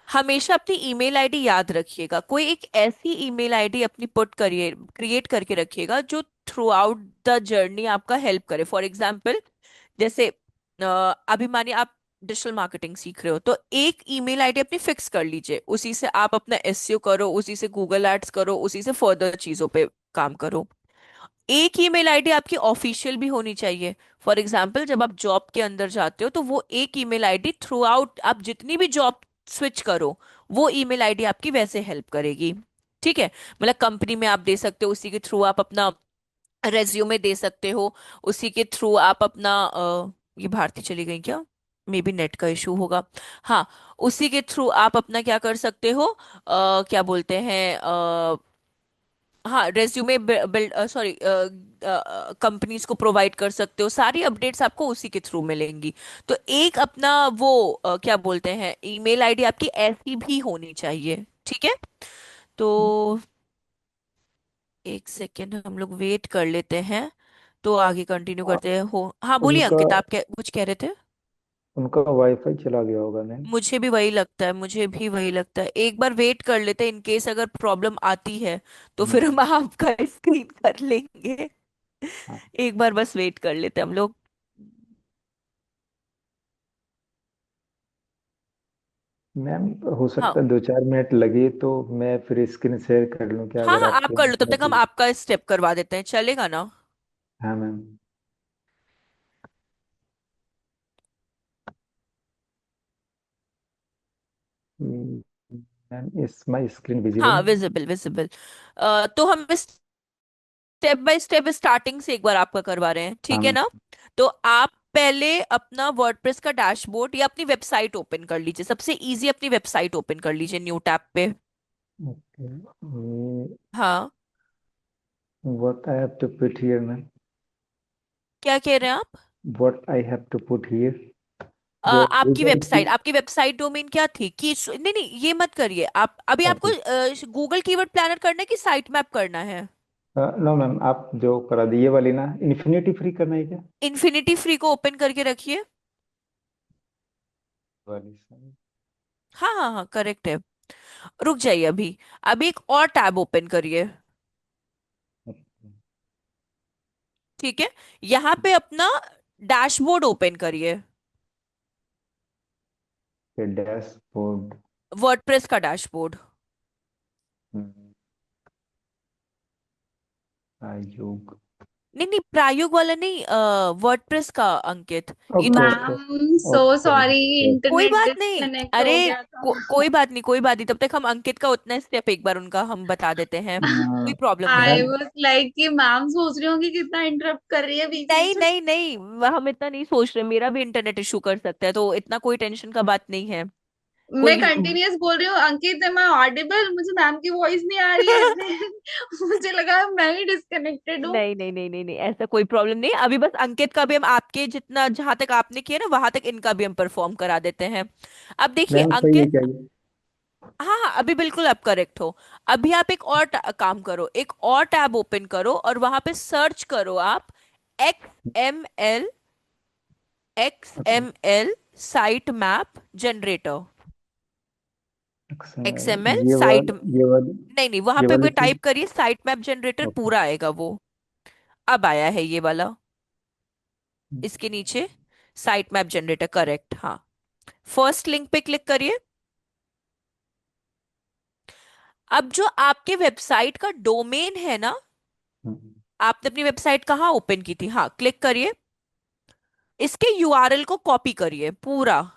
हमेशा अपनी ईमेल आईडी याद रखिएगा, कोई एक ऐसी ईमेल आईडी अपनी पुट करिए, क्रिएट करके रखिएगा जो थ्रू आउट द जर्नी आपका हेल्प करे। फॉर एग्जाम्पल, जैसे अभी मानिए आप डिजिटल मार्केटिंग सीख रहे हो, तो एक ईमेल आईडी अपनी फिक्स कर लीजिए, उसी से आप अपना एसईओ करो, उसी से गूगल एड्स करो, उसी से फर्दर चीजों पे काम करो। एक ईमेल आईडी आपकी ऑफिशियल भी होनी चाहिए। फॉर एग्जाम्पल, जब आप जॉब के अंदर जाते हो तो वो एक ईमेल आईडी थ्रू आउट, आप जितनी भी जॉब स्विच करो, वो ईमेल आईडी आपकी वैसे हेल्प करेगी। ठीक है, मतलब कंपनी में आप दे सकते हो, उसी के थ्रू आप अपना रेज्यूमे दे सकते हो, उसी के थ्रू आप अपना ये भारती चली गई क्या, मे बी नेट का इशू होगा। हाँ, उसी के थ्रू आप अपना क्या कर सकते हो, क्या बोलते हैं, हाँ रेज्यूमे बिल्ड, सॉरी, कंपनीज को प्रोवाइड कर सकते हो, सारी अपडेट्स आपको उसी के थ्रू मिलेंगी। तो एक अपना वो क्या बोलते हैं, ईमेल आईडी आपकी ऐसी भी होनी चाहिए, ठीक है। तो एक सेकेंड हम लोग वेट कर लेते हैं, तो आगे कंटिन्यू आ, करते हैं। हो, हाँ बोलिए उनका अंकित, आप क्या कुछ कह रहे थे। उनका वाईफाई चला गया होगा नहीं? मुझे भी वही लगता है, मुझे भी वही लगता है, एक बार वेट कर लेते हैं, इन केस अगर प्रॉब्लम आती है तो फिर हम्म, हम आपका स्क्रीन कर लेंगे। हाँ एक बार बस वेट कर लेते हैं हम लोग। मैम, हो हाँ सकता है 2-4 मिनट लगे तो मैं फिर स्क्रीन शेयर कर लूँ क्या, हाँ अगर हाँ, आप आपके कर लो, तब तक हम मतलब। आपका स्टेप करवा देते हैं, चलेगा ना। हाँ मैम। हम्म, मैम इस माई स्क्रीन विजिबल? हाँ विजिबल विजिबल। तो हम स्टेप बाय स्टेप स्टार्टिंग से एक बार आपका करवा रहे हैं, हाँ ठीक है मैम। ना। तो आप पहले अपना वर्डप्रेस का डैशबोर्ड या अपनी वेबसाइट ओपन कर लीजिए, सबसे इजी अपनी वेबसाइट ओपन कर लीजिए न्यू टैब पे। ओके। हाँ, what I have to put here ma'am? क्या कह रहे हैं आप। What I have to put here? जो आपकी गूगल की। वेबसाइट, आपकी वेबसाइट डोमेन क्या थी कि नहीं नहीं, ये मत करिए आप अभी, आपको ओके। गूगल कीवर्ड प्लानर करना है कि साइट मैप करना है। नो मैम, आप जो करा दी ये वाली ना, इन्फिनिटी फ्री करना है क्या? इन्फिनिटी फ्री को ओपन करके रखिए। वाली side। हाँ हाँ हाँ, करेक्ट है। रुक जाइए अभी, अभी एक और टैब ओपन करिए, ठीक है। यहाँ पे अपना डैशबोर्ड ओपन करिए, ओके, डैशबोर्ड। वर्डप्रेस का डैशबोर्ड। आयोग। नहीं नहीं, प्रायोग वाला नहीं, वर्डप्रेस का अंकित। ये ओके तो okay. Ma'am so okay sorry, कोई इंटरनेट बात नहीं, डिस्कनेक्ट अरे हो गया था। कोई बात नहीं, कोई बात नहीं, तब तक हम अंकित का उतना स्टेप एक बार उनका हम बता देते हैं, कोई प्रॉब्लम नहीं आई है। मैम। वाज लाइक कि मैम सोच रही होंगी कितना इंटरप्ट कर रही है बीच नहीं बीच में। नहीं नहीं, हम इतना नहीं सोच रहे, मेरा भी इंटरनेट इशू कर सकता है, तो इतना कोई टेंशन का बात नहीं है। मैं कोई कंटिन्यूअस बोल रही हूँ, अंकित एम आई ऑडिबल, मुझे मैम की वॉइस नहीं आ रही है इसलिए मुझे लगा मैं ही डिस्कनेक्टेड हूँ। नहीं नहीं नहीं नहीं नहीं, ऐसा कोई प्रॉब्लम नहीं है। अभी बस अंकित का भी हम आपके जितना, जहां तक आपने किया ना वहां तक इनका भी हम परफॉर्म करा देते हैं। अब देखिए मैम सही है अंकित, क्या ये? हाँ हाँ अभी बिल्कुल आप करेक्ट हो। अभी आप एक और काम करो, एक और टैब ओपन करो और वहां पे सर्च करो आप X M L site map generator. XML ये साइट, वाली ये वाली नहीं नहीं, वहां ये पे वाली कोई चीज। टाइप करिए साइट मैप जनरेटर, ओके। पूरा आएगा वो। अब आया है ये वाला, इसके नीचे साइट मैप जनरेटर, करेक्ट, हाँ। फर्स्ट लिंक पे क्लिक करिए। अब जो आपके वेबसाइट का डोमेन है ना, आपने अपनी वेबसाइट कहाँ ओपन की थी, हाँ क्लिक करिए, इसके यूआरएल को कॉपी करिए पूरा।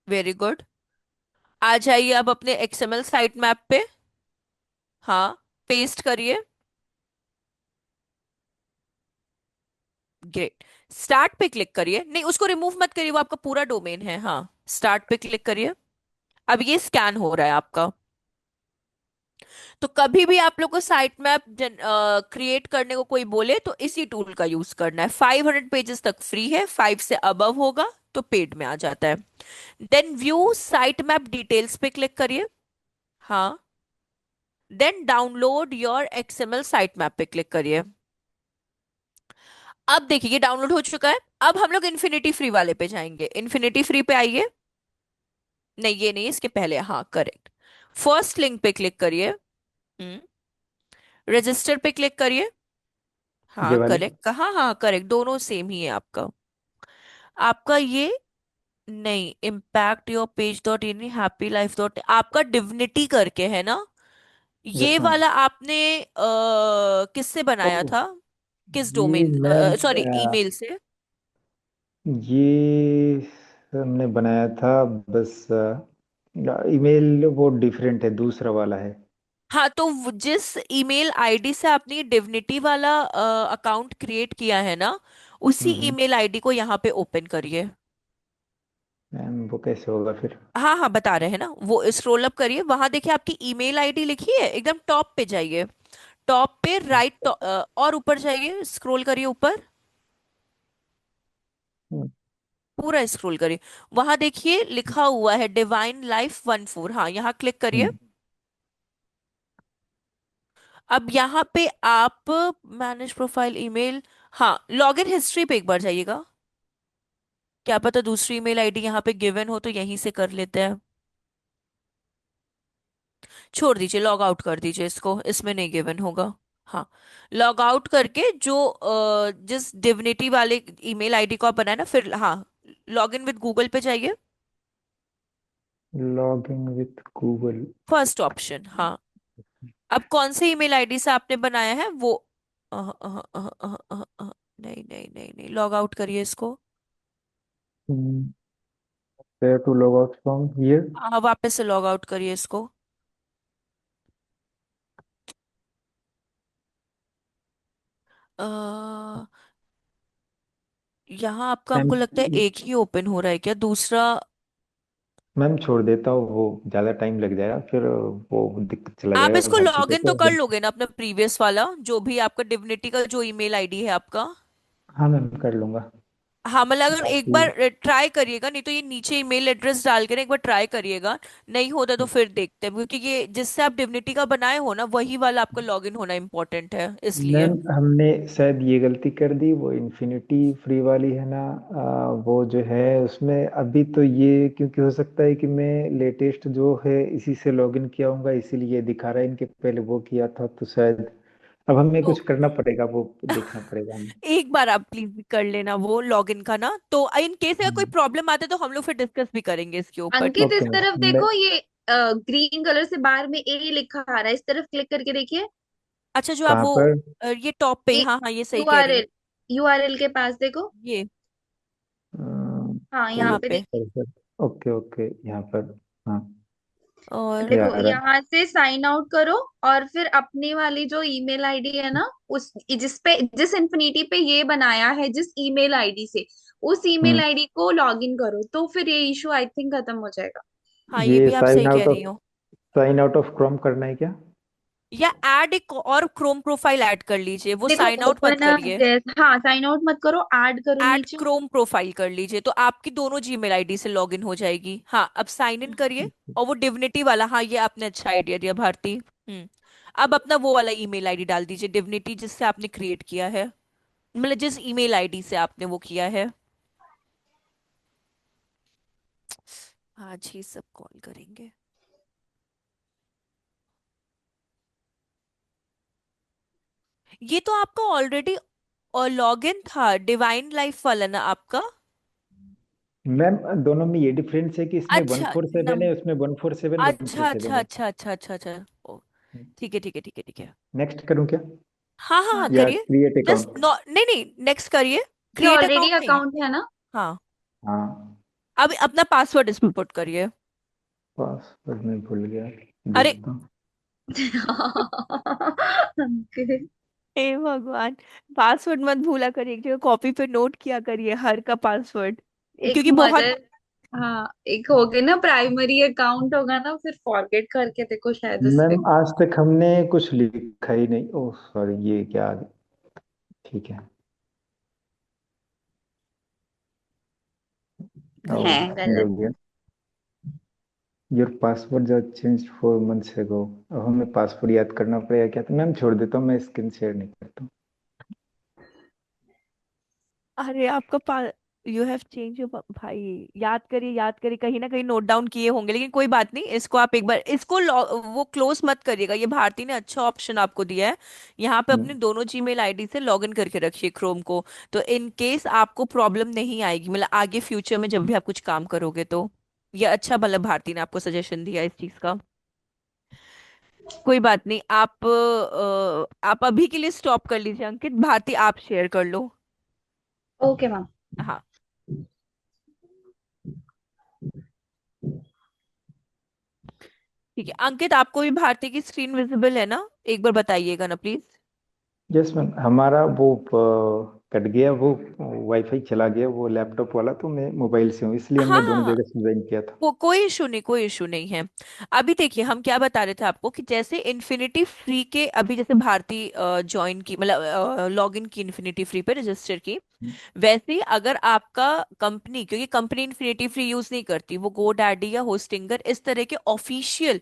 Very good. आ जाइए अब अपने एक्सएमएल साइट मैप पे, हाँ पेस्ट करिए। ग्रेट। स्टार्ट पे क्लिक करिए, नहीं उसको रिमूव मत करिए, वो आपका पूरा डोमेन है, हाँ। स्टार्ट पे क्लिक करिए। अब ये स्कैन हो रहा है आपका। तो कभी भी आप लोग को साइट मैप क्रिएट करने को कोई बोले तो इसी टूल का यूज करना है। 500 पेजेस तक फ्री है, 5 से अबव होगा तो पेड में आ जाता है। Then view site map details पे क्लिक करिए, हाँ। Then download your XML site map पे क्लिक करिए। अब देखिए ये डाउनलोड हो चुका है। अब हम लोग इन्फिनिटी फ्री वाले पे जाएंगे, इन्फिनिटी फ्री पे आइए। नहीं ये नहीं, इसके पहले, हाँ करेक्ट। फर्स्ट लिंक पे क्लिक करिए, रजिस्टर पे क्लिक करिए, ये हाँ वाली। करेक्ट, कहाँ, हाँ करेक्ट, दोनों सेम ही है आपका। आपका ये, नहीं, impact your page dot in happy life dot, आपका डिविनिटी करके है ना। ये यस मैम। वाला आपने किससे बनाया ओह, था, किस ये डोमेन, मैम सॉरी ईमेल से। ये हमने बनाया था बस, ईमेल वो डिफरेंट है, दूसरा वाला है। हाँ, तो जिस ईमेल आईडी से आपने डिविनिटी वाला अकाउंट क्रिएट किया है ना, उसी हम्म। ईमेल आईडी को यहाँ पे ओपन करिए। मैम वो कैसे होगा फिर? हाँ हाँ, बता रहे हैं ना, वो स्क्रॉल अप करिए, वहां देखिए आपकी ईमेल आईडी लिखी है, एकदम टॉप पे जाइए। टॉप पे राइट, और ऊपर जाइए, स्क्रॉल करिए ऊपर, हम्म, पूरा स्क्रॉल करिए। वहां देखिए लिखा हुआ है डिवाइन लाइफ 14, हाँ यहाँ क्लिक करिए। हम्म। अब यहाँ पे आप मैनेज प्रोफाइल ईमेल, हाँ लॉगिन हिस्ट्री पे एक बार जाइएगा। क्या पता दूसरी ईमेल आईडी यहाँ पे गिवन हो, तो यहीं से कर लेते हैं। छोड़ दीजिए, लॉग आउट कर दीजिए इसको, इसमें नहीं गिवन होगा। हाँ, लॉग आउट करके जो जिस डिविनिटी वाले ईमेल आईडी को आप बनाए ना, फिर हाँ लॉग इन विद गूगल पे जाइए। Logging with Google. First option, हाँ। अब कौन से ईमेल आईडी से आपने बनाया है वो, नहीं नहीं नहीं नहीं, लॉग आउट करिए इसको। Where to log out from here? हाँ, वापस से लॉग आउट करिए इसको। अ, यहाँ आपका मैम, हमको लगता है एक ही ओपन हो रहा है क्या, दूसरा? मैम छोड़ देता हूँ, वो ज़्यादा टाइम लग जाएगा फिर, वो दिक्कत चला आप जाएगा इसको हर लॉग चीज़ों इन तो को कर लोगे ना, अपना प्रीवियस वाला जो भी आपका डिविनिटी का जो ईमेल आईडी है आपका। हाँ मैम कर लूँगा। हाँ, मतलब अगर एक बाकी बार ट्राई करिएगा, नहीं तो ये नीचे ईमेल एड्रेस डाल कर एक बार ट्राई करिएगा। नहीं होता तो फिर देखते हैं, क्योंकि ये जिससे आप डिविनिटी का बनाए हो ना, वही वाला आपका लॉगिन होना इम्पोर्टेंट है, इसलिए। मैम हमने शायद ये गलती कर दी, वो इन्फिनिटी फ्री वाली है ना, वो जो है उसमें अभी तो ये, क्योंकि हो सकता है कि मैं लेटेस्ट जो है इसी से लॉगिन किया हूँगा, इसीलिए दिखा रहा है, इनके पहले वो किया था तो शायद अब हमें तो कुछ करना पड़ेगा, वो देखना पड़ेगा हमें। एक बार आप प्लीज कर लेना वो लॉगिन का ना, तो इन केस अगर कोई हम्म। प्रॉब्लम आते तो हम लोग फिर डिस्कस भी करेंगे इसके ऊपर, अंकित, ठीक इस ओके है? तरफ मैम। मैं देखो, ये ग्रीन कलर से बाहर में ए लिखा आ रहा है, इस तरफ क्लिक करके देखिए। अच्छा, जो आप कहाँ वो पर? ये टॉप पे, ए हाँ हाँ, ये सही कह रही हैं। यूआरएल, यूआरएल के पास देखो। ये हाँ, यहाँ यहाँ पे पे, देखिए। ओके ओके, यहाँ पर। हाँ, और ये आ देखो, रहा है। यहाँ से साइन आउट करो, और फिर अपनी वाली जो ईमेल आईडी है ना, उस जिस पे, जिस इन्फिनिटी पे ये बनाया है, जिस ईमेल आईडी से, उस ईमेल हम्म। आईडी को लॉगिन करो, तो फिर ये इशू आई थिंक खत्म हो जाएगा। हाँ ये ये भी आप साइन सही कह आउट रही ऑफ, हो। साइन आउट ऑफ क्रोम करना है क्या? या ऐड एक और क्रोम प्रोफाइल ऐड कर लीजिए, वो देखो, साइन आउट मत ओपन करिए। हाँ, साइन आउट मत करो, ऐड करो ऐड नीचे। क्रोम प्रोफाइल कर लीजिए, तो आपकी दोनों जीमेल आईडी से लॉगिन हो जाएगी। हाँ, अब साइन इन करिए। और वो डिविनिटी वाला, हाँ ये आपने अच्छा आइडिया दिया भारती। अब अपना वो वाला ईमेल आईडी डाल दीजिए, डिविनिटी जिससे आपने क्रिएट किया है, मतलब जिस ईमेल आईडी से आपने वो किया है। आज ही सब कॉल करेंगे। ये तो आपका ऑलरेडी लॉगिन था, डिवाइन लाइफ वाला ना आपका। मैम दोनों में ये डिफरेंस है कि इसमें वन अच्छा, फोर सेवन है, उसमें 147 अच्छा 147 अच्छा अच्छा अच्छा अच्छा। ओ, है। ठीक है ठीक है ठीक है ठीक है। नेक्स्ट करूँ क्या? हाँ हाँ हाँ, हाँ, या करिए। Create just account? नहीं नहीं, नेक्स्ट करिए। ये क्रिएट ऑलरेडी अकाउंट नहीं। अकाउंट है ना। हाँ, हाँ। अब अपना पासवर्ड इसमें पुट करिए। पासवर्ड में भूल गया, अरे, देखता हूँ। अंकित, हे भगवान, पासवर्ड मत भूला करिए, एक जगह कॉपी पे नोट किया करिए हर का पासवर्ड, एक क्योंकि बहुत। मदर, हाँ, एक हो गया ना, प्राइमरी अकाउंट होगा ना, फिर फॉरगेट करके देखो शायद उससे। मैम आज तक हमने कुछ लिखा ही नहीं, ओह सॉरी, ये क्या आ गया? ठीक है। है ओह, ये गलत। हो गया। योर पासवर्ड जो चेंज 4 मंथ्स अगो। अब हमें पासवर्ड याद करना पड़ेगा क्या? तो मैम छोड़ देता हूँ, मैं स्क्रीन शेयर नहीं करता अरे आपका यू हैव चेंज योर, भाई याद करिए, कहीं ना कहीं नोट डाउन किए होंगे, लेकिन कोई बात नहीं, इसको आप एक बार इसको वो क्लोज मत करिएगा, ये भारती ने अच्छा ऑप्शन आपको दिया है। यहाँ पे अपने हूँ। दोनों जीमेल आईडी से लॉगिन करके रखिए क्रोम को, तो इन केस आपको प्रॉब्लम नहीं आएगी, मतलब आगे फ्यूचर में जब भी आप कुछ काम करोगे तो। ये अच्छा, मतलब भारती ने आपको सजेशन दिया इस चीज का। कोई बात नहीं, आप अभी के लिए स्टॉप कर लीजिए अंकित, भारती आप शेयर कर लो। Okay ma'am. हाँ। ठीक है अंकित, आपको भी भारती की स्क्रीन विजिबल है ना? एक बार बताइएगा ना प्लीज। यस मैम, हमारा वो कट गया वो, वाईफाई चला गया वो लैपटॉप वाला, तो मैं मोबाइल से हूँ, इसलिए हाँ हमने दोनों हाँ, जगह से ज्वाइन किया था। वो कोई इशू नहीं, कोई इशू नहीं है। अभी देखिए हम क्या बता रहे थे आपको कि जैसे इन्फिनिटी फ्री के अभी जैसे भारती ज्वाइन की, मतलब लॉग इन की इन्फिनिटी फ्री पे रजिस्टर की, वैसे ही अगर आपका कंपनी, क्योंकि कंपनी इन्फिनिटी फ्री यूज नहीं करती, वो गोडैडी या होस्टिंगर इस तरह के ऑफिशियल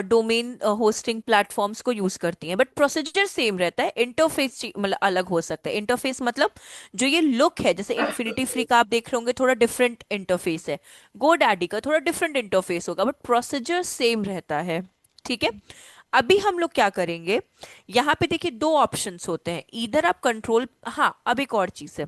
डोमेन होस्टिंग प्लेटफॉर्म्स को यूज करती हैं, बट प्रोसीजर सेम रहता है, इंटरफेस मतलब अलग हो सकता है। इंटरफेस मतलब जो ये लुक है, जैसे इन्फिनिटी फ्री का आप देख रहे होंगे थोड़ा डिफरेंट इंटरफेस है, गोडैडी का थोड़ा डिफरेंट इंटरफेस होगा, बट प्रोसीजर सेम रहता है। ठीक है। अभी हम लोग क्या करेंगे, यहाँ पे देखिए दो ऑप्शंस होते हैं, इधर आप कंट्रोल, हाँ अब एक और चीज है,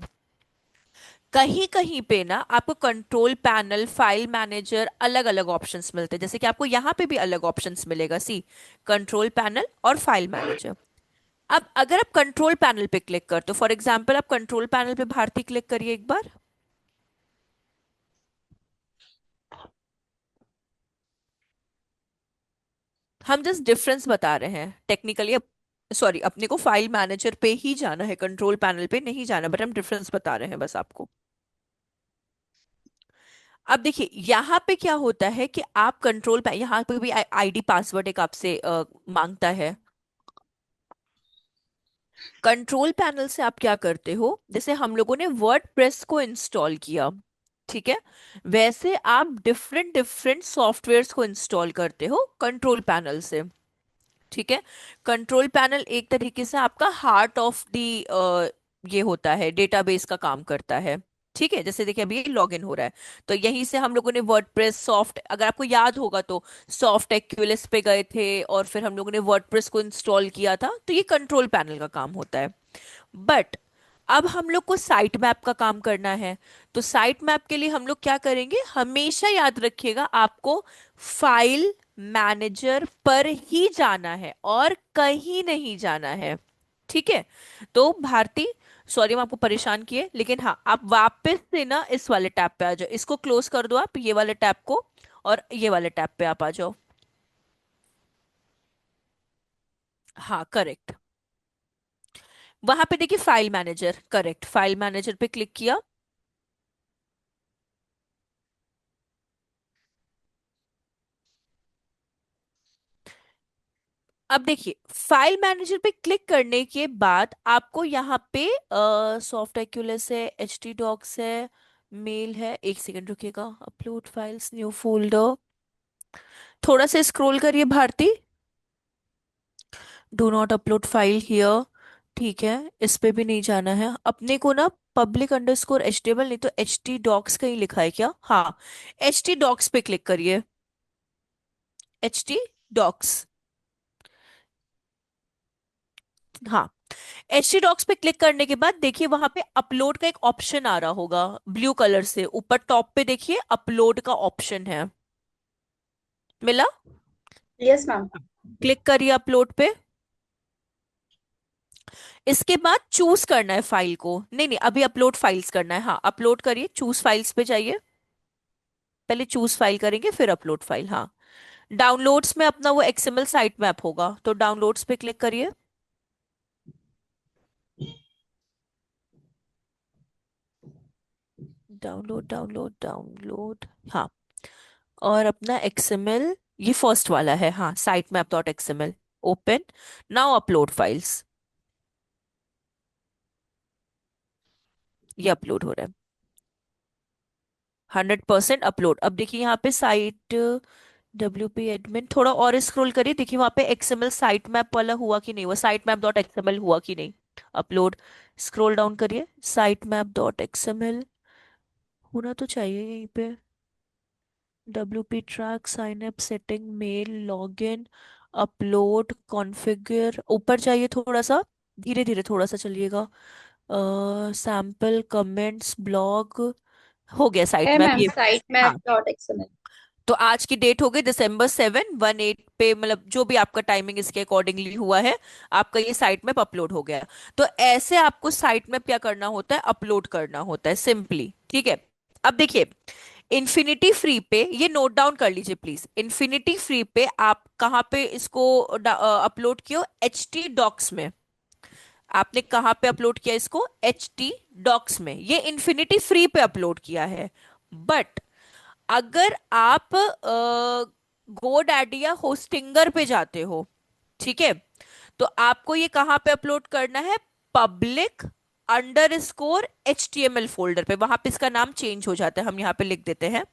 कहीं कहीं पे ना आपको कंट्रोल पैनल, फाइल मैनेजर, अलग अलग ऑप्शंस मिलते हैं, जैसे कि आपको यहाँ पे भी अलग ऑप्शंस मिलेगा, सी कंट्रोल पैनल और फाइल मैनेजर। अब अगर आप कंट्रोल पैनल पे क्लिक करते हो, फॉर एग्जांपल आप कंट्रोल पैनल पे भारती क्लिक करिए एक बार। हम जस्ट डिफरेंस बता रहे हैं टेक्निकली, अब सॉरी अपने को फाइल मैनेजर पे ही जाना है, कंट्रोल पैनल पे नहीं जाना, बट हम डिफरेंस बता रहे हैं बस आपको। अब देखिए यहाँ पे क्या होता है कि आप कंट्रोल पे, यहाँ पे भी आईडी पासवर्ड एक आपसे मांगता है। कंट्रोल पैनल से आप क्या करते हो, जैसे हम लोगों ने वर्ड प्रेस को इंस्टॉल किया, ठीक है, वैसे आप डिफरेंट डिफरेंट सॉफ्टवेयर्स को इंस्टॉल करते हो कंट्रोल पैनल से। ठीक है। कंट्रोल पैनल एक तरीके से आपका हार्ट ऑफ द ये होता है, डेटाबेस का काम करता है। ठीक है, जैसे देखिए अभी ये लॉग इन हो रहा है, तो यहीं से हम लोगों ने वर्डप्रेस सॉफ्ट, अगर आपको याद होगा तो सॉफ्ट एक्यूएलएस पे गए थे और फिर हम लोगों ने वर्डप्रेस को इंस्टॉल किया था, तो ये कंट्रोल पैनल का काम होता है। बट अब हम लोग को साइट मैप का काम करना है, तो साइट मैप के लिए हम लोग क्या करेंगे, हमेशा याद रखिएगा आपको फाइल मैनेजर पर ही जाना है और कहीं नहीं जाना है। ठीक है। तो भारती, सॉरी मैं आपको परेशान किए, लेकिन हाँ आप वापस से ना इस वाले टैब पे आ जाओ, इसको क्लोज कर दो आप, ये वाले टैब को, और ये वाले टैब पे आप आ जाओ। हाँ करेक्ट, वहां पे देखिए file manager, correct, file manager पे क्लिक किया। अब देखिए फाइल मैनेजर पे क्लिक करने के बाद आपको यहाँ पे सॉफ्ट एक्यूलेस है, एच टी डॉक्स है, मेल है, एक सेकंड रुकिएगा, अपलोड फाइल्स, न्यू फोल्डर, थोड़ा सा स्क्रॉल करिए Bharti, do not upload file here. ठीक है, इस पे भी नहीं जाना है अपने को ना, public underscore H T M L, नहीं तो एच टी डॉक्स कहीं लिखा है क्या, हाँ एच टी डॉक्स पे क्लिक करिए, एच टी डॉक्स, हाँ एच डी डॉक्स पे क्लिक करने के बाद देखिए वहां पे अपलोड का एक ऑप्शन आ रहा होगा ब्लू कलर से, ऊपर टॉप पे देखिए अपलोड का ऑप्शन है, मिला? Yes ma'am. क्लिक करिए अपलोड पे। इसके बाद चूज करना है फाइल को, नहीं नहीं अभी अपलोड फाइल्स करना है, हाँ अपलोड करिए, चूज फाइल्स पे जाइए, पहले चूज फाइल करेंगे फिर अपलोड फाइल, हाँ। डाउनलोड्स में अपना वो एक्सएमएल साइट मैप होगा, तो डाउनलोड्स पे क्लिक करिए, डाउनलोड डाउनलोड डाउनलोड, हाँ, और अपना एक्सएमएल, ये फर्स्ट वाला है, हाँ site map dot XML, open, now upload files, ये अपलोड हो रहा है, 100% अपलोड। अब देखिए यहाँ पे साइट डब्ल्यूपी एडमिन, थोड़ा और स्क्रॉल करिए, देखिए वहाँ पे एक्सएमएल साइट मैप वाला हुआ कि नहीं, हुआ साइट मैप डॉट एक्सएमएल हुआ कि नहीं, अपलोड, स्क्रॉल डाउन करिए, साइट मैप डॉट एक्सएमएल होना तो चाहिए यहीं पे, WP track, sign up, setting, mail, login, upload, configure, ऊपर चाहिए थोड़ा सा, धीरे धीरे थोड़ा सा चलिएगा, सैम्पल, कमेंट्स, ब्लॉग, हो गया साइट है मैप मैम, ये। साइट मैप हाँ, डॉट एक्सएमएल। तो आज की डेट हो गई December 7, 1/8 पे, मतलब जो भी आपका टाइमिंग इसके अकॉर्डिंगली हुआ है, आपका ये साइट मैप अपलोड हो गया। तो ऐसे आपको साइट मैप क्या करना होता है, अपलोड करना होता है सिंपली। ठीक है। अब देखिए इन्फिनिटी फ्री पे ये नोट डाउन कर लीजिए प्लीज। इन्फिनिटी फ्री पे आप कहाँ पे इसको अपलोड किया? एच टी डॉक्स में। आपने कहाँ पे अपलोड किया इसको? एच टी डॉक्स में। ये इन्फिनिटी फ्री पे अपलोड किया है। बट अगर आप गोडैडी या होस्टिंगर पे जाते हो, ठीक है, तो आपको ये कहाँ पे अपलोड करना है? Public underscore H T M L folder पे। वहां पे इसका नाम चेंज हो जाता है, हम यहाँ पे लिख देते हैं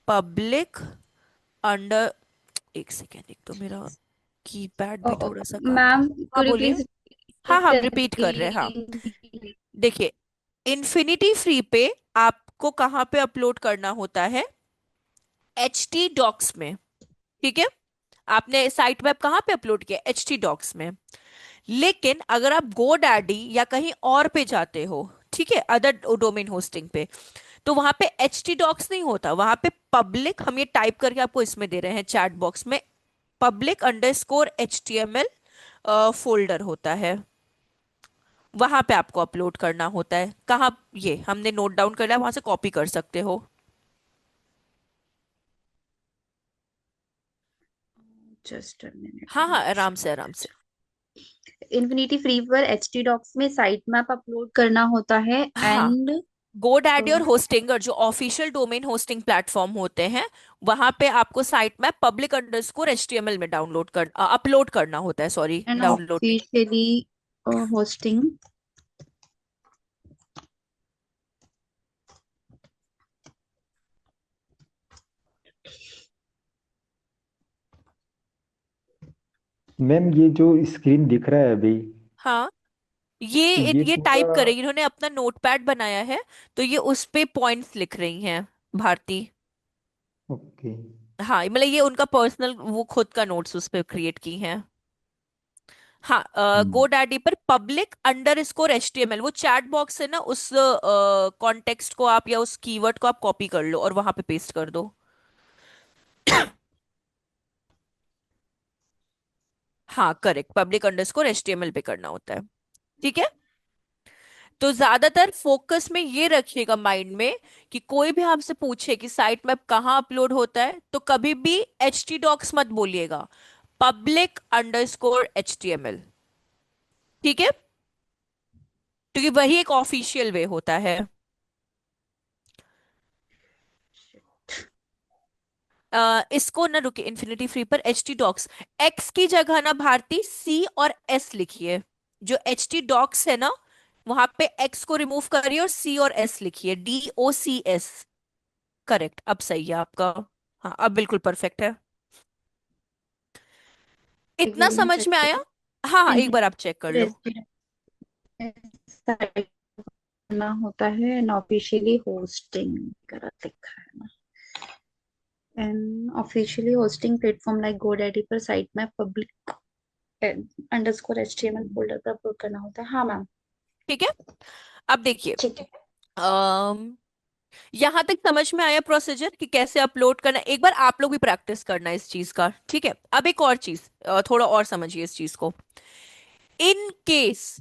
पब्लिक अंडर। एक सेकेंड, एक तो मेरा कीपैड भी थोड़ा सा काम कर। मैम हाँ कुड यू बोलिए। प्लीज हाँ हम रिपीट कर रहे हैं, हाँ। देखिए, इन्फिनिटी फ्री पे आपको कहाँ पे अपलोड करना होता है? एच टी डॉक्स में, ठीक है। आपने साइट वेब कहाँ पे अपलोड किया? एच टी डॉक्स में। लेकिन अगर आप गोडैडी या कहीं और पे जाते हो, ठीक है, अदर डोमेन होस्टिंग पे, तो वहां पे एच टी डॉक्स नहीं होता, वहां पे पब्लिक, हम ये टाइप करके आपको इसमें दे रहे हैं चैट बॉक्स में, public underscore H T M L folder होता है। वहां पे आपको अपलोड करना होता है। कहाँ? ये हमने नोट डाउन कर लिया, वहां से कॉपी कर सकते हो। जस्ट अ हाँ हाँ, मिनट। आराम से आराम से। इन्फिनिटी फ्री पर एचटी डॉक्स में साइट मैप अपलोड करना होता है हाँ, एंड गोडैडी और होस्टिंगर जो ऑफिशियल डोमेन होस्टिंग प्लेटफॉर्म होते हैं, वहां पे आपको site map public underscore HTML में डाउनलोड कर अपलोड करना होता है। सॉरी, एंड डाउनलोड नहीं। Officially hosting. मैम ये जो स्क्रीन दिख रहा है अभी, हाँ, ये तो ये ये पूरा। टाइप करें, इन्होंने अपना नोटपैड बनाया है, तो ये उस पे पॉइंट्स लिख रही हैं भारती। ओके। हाँ, मतलब ये उनका पर्सनल, वो खुद का नोट्स उस पे क्रिएट की हैं। हाँ, हम्म। गोडैडी पर public underscore H T M L, वो चैट बॉक्स है ना, उस कॉन्टेक्स्ट को आप या उस कीवर्ड को आप कॉपी कर लो और वहां पे पेस्ट कर दो। हाँ करेक्ट, पब्लिक अंडरस्कोर एचटीएमएल पे करना होता है। ठीक है। तो ज्यादातर फोकस में ये रखिएगा माइंड में कि कोई भी आपसे पूछे कि साइट मैप कहाँ अपलोड होता है, तो कभी भी एच टी डॉक्स मत बोलिएगा, public underscore H T M L. ठीक है, क्योंकि वही एक ऑफिशियल वे होता है। इसको ना, रुके, इन्फिनिटी फ्री पर एच टी डॉक्स, एक्स की जगह ना भारती सी और एस लिखिए। जो एच टी डॉक्स है ना, वहां पे एक्स को रिमूव करिए और सी और एस लिखिए, DOCS। करेक्ट, अब सही है आपका। हाँ, अब बिल्कुल परफेक्ट है। एक इतना मिनट मैं समझ चेक में आया? करूँ। हाँ हाँ, एक बार आप चेक कर लो। इन्फिनिटी करना होता है एंड ऑफिशियली होस्टिंग गलत लिखा है ना। And officially hosting platform like GoDaddy पर साइट में पब्लिक अंडरस्कोर एचटीएमएल फोल्डर पर अपलोड करना होता है। हाँ मैम। ठीक है, अब देखिए, ठीक है। अम यहां तक समझ में आया प्रोसीजर कि कैसे अपलोड करना है? एक बार आप लोग भी प्रैक्टिस करना इस चीज का, ठीक है। अब एक और चीज, थोड़ा और समझिए इस चीज को। इन केस,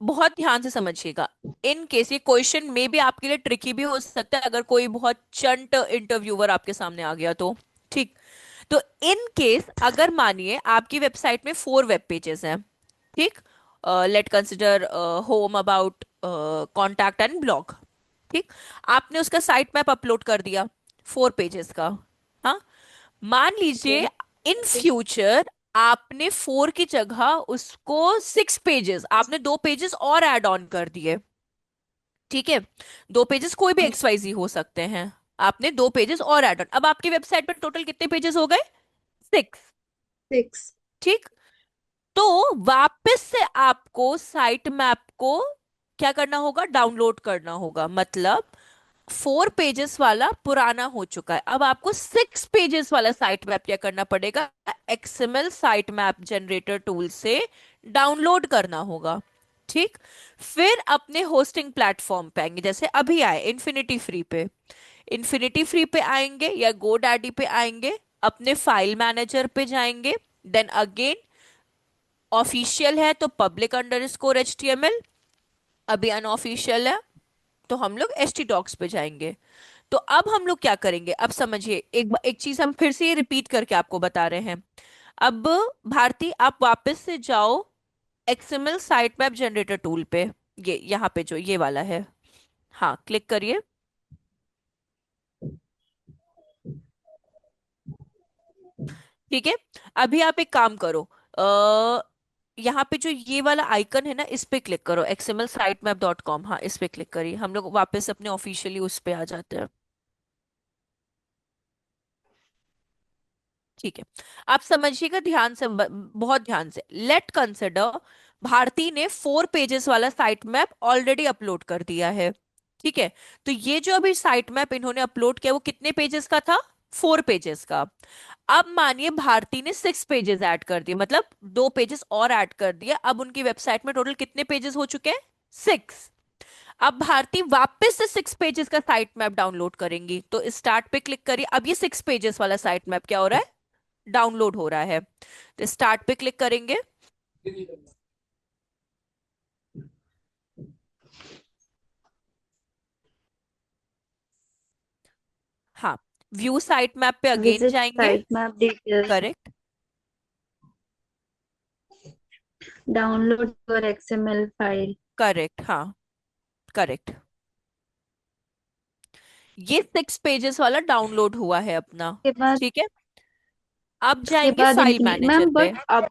बहुत ध्यान से समझिएगा, इन केस ये क्वेश्चन में भी आपके लिए ट्रिकी भी हो सकता है अगर कोई बहुत चंट इंटरव्यूअर आपके सामने आ गया तो। ठीक। तो इन केस अगर मानिए आपकी वेबसाइट में 4 वेब पेजेस हैं, ठीक, late consider home, about, contact and blog, ठीक। आपने उसका साइट मैप अपलोड कर दिया 4 पेजेस का। हाँ, मान ओके। लीजिए इन फ्यूचर आपने 4 की जगह उसको 6 पेजेस, आपने 2 पेजेस और ऐड ऑन कर दिए, ठीक है। 2 पेजेस कोई भी XYZ हो सकते हैं, आपने 2 पेजेस और ऐड ऑन, अब आपकी वेबसाइट पर टोटल कितने पेजेस हो गए? 6। 6। ठीक। तो वापस से आपको साइट मैप को क्या करना होगा? डाउनलोड करना होगा। मतलब 4 पेजेस वाला पुराना हो चुका है, अब आपको 6 पेजेस वाला साइट मैप क्या करना पड़ेगा? XML site map generator tool से डाउनलोड करना होगा। ठीक। फिर अपने होस्टिंग प्लेटफॉर्म पे आएंगे, जैसे अभी आए इन्फिनिटी फ्री पे। इन्फिनिटी फ्री पे आएंगे या गोडैडी पे आएंगे, अपने फाइल मैनेजर पे जाएंगे, देन अगेन ऑफिशियल है तो पब्लिक अंडरस्कोर HTML, अभी अनऑफिशियल है तो हम लोग एच टी डॉक्स पे जाएंगे। तो अब हम लोग क्या करेंगे, अब समझिए, एक चीज हम फिर से रिपीट करके आपको बता रहे हैं। अब भारती, आप वापस से जाओ XML site map generator tool पे, ये यहाँ पे जो ये वाला है, हाँ क्लिक करिए। ठीक है। अभी आप एक काम करो, आ, यहाँ पे जो ये वाला आइकन है ना, इस पे क्लिक करो, xmlsitemap.com, हाँ इस पे क्लिक करिए, हम लोग वापस अपने ऑफिशियली उस पे आ जाते हैं। ठीक है। आप समझिएगा ध्यान से, बहुत ध्यान से, लेट कंसिडर भारती ने 4 पेजेस वाला साइट मैप ऑलरेडी अपलोड कर दिया है। ठीक है। तो ये जो अभी साइट मैप इन्होंने अपलोड किया वो कितने पेजेस का था, 4 पेजेस का। अब मानिए भारती ने 6 पेजेस ऐड कर दिए, मतलब 2 पेजेस और ऐड कर दिए, अब उनकी वेबसाइट में टोटल कितने पेजेस हो चुके हैं, 6। अब भारती वापस से 6 पेजेस का साइट मैप डाउनलोड करेंगी, तो स्टार्ट पे क्लिक करिए। अब ये 6 पेजेस वाला साइट मैप क्या हो रहा है, डाउनलोड हो रहा है। तो स्टार्ट पे क्लिक करेंगे। हाँ, व्यू साइट मैप पे अगेन विजिट जाएंगे। Site map details, correct. Download your XML file. Correct, हाँ करेक्ट। ये 6 पेजेस वाला डाउनलोड हुआ है अपना। के बाद ठीक है। अब उसके जाएंगे बाद फाइल इनफिनिट मैनेजर मैम, पे। बट हाँ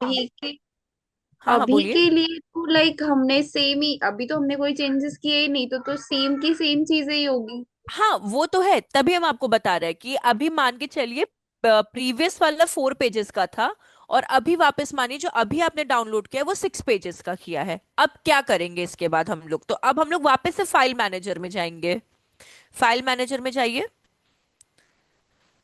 हाँ अभी बोलिए। के लिए तो लाइक हमने सेम ही, अभी तो हमने कोई चेंजेस किए ही नहीं, तो सेम की सेम चीजें ही होगी। हाँ वो तो है, तभी हम आपको बता रहे हैं कि अभी मान के चलिए प्रीवियस वाला 4 पेजेस का था, और अभी वापस मानिए जो अभी आपने डाउनलोड किया है वो 6 पेजेस का किया है। अब क्या करेंगे इसके बाद हम लोग, तो अब हम लोग वापस से फाइल मैनेजर में जाएंगे। फाइल मैनेजर में जाइए।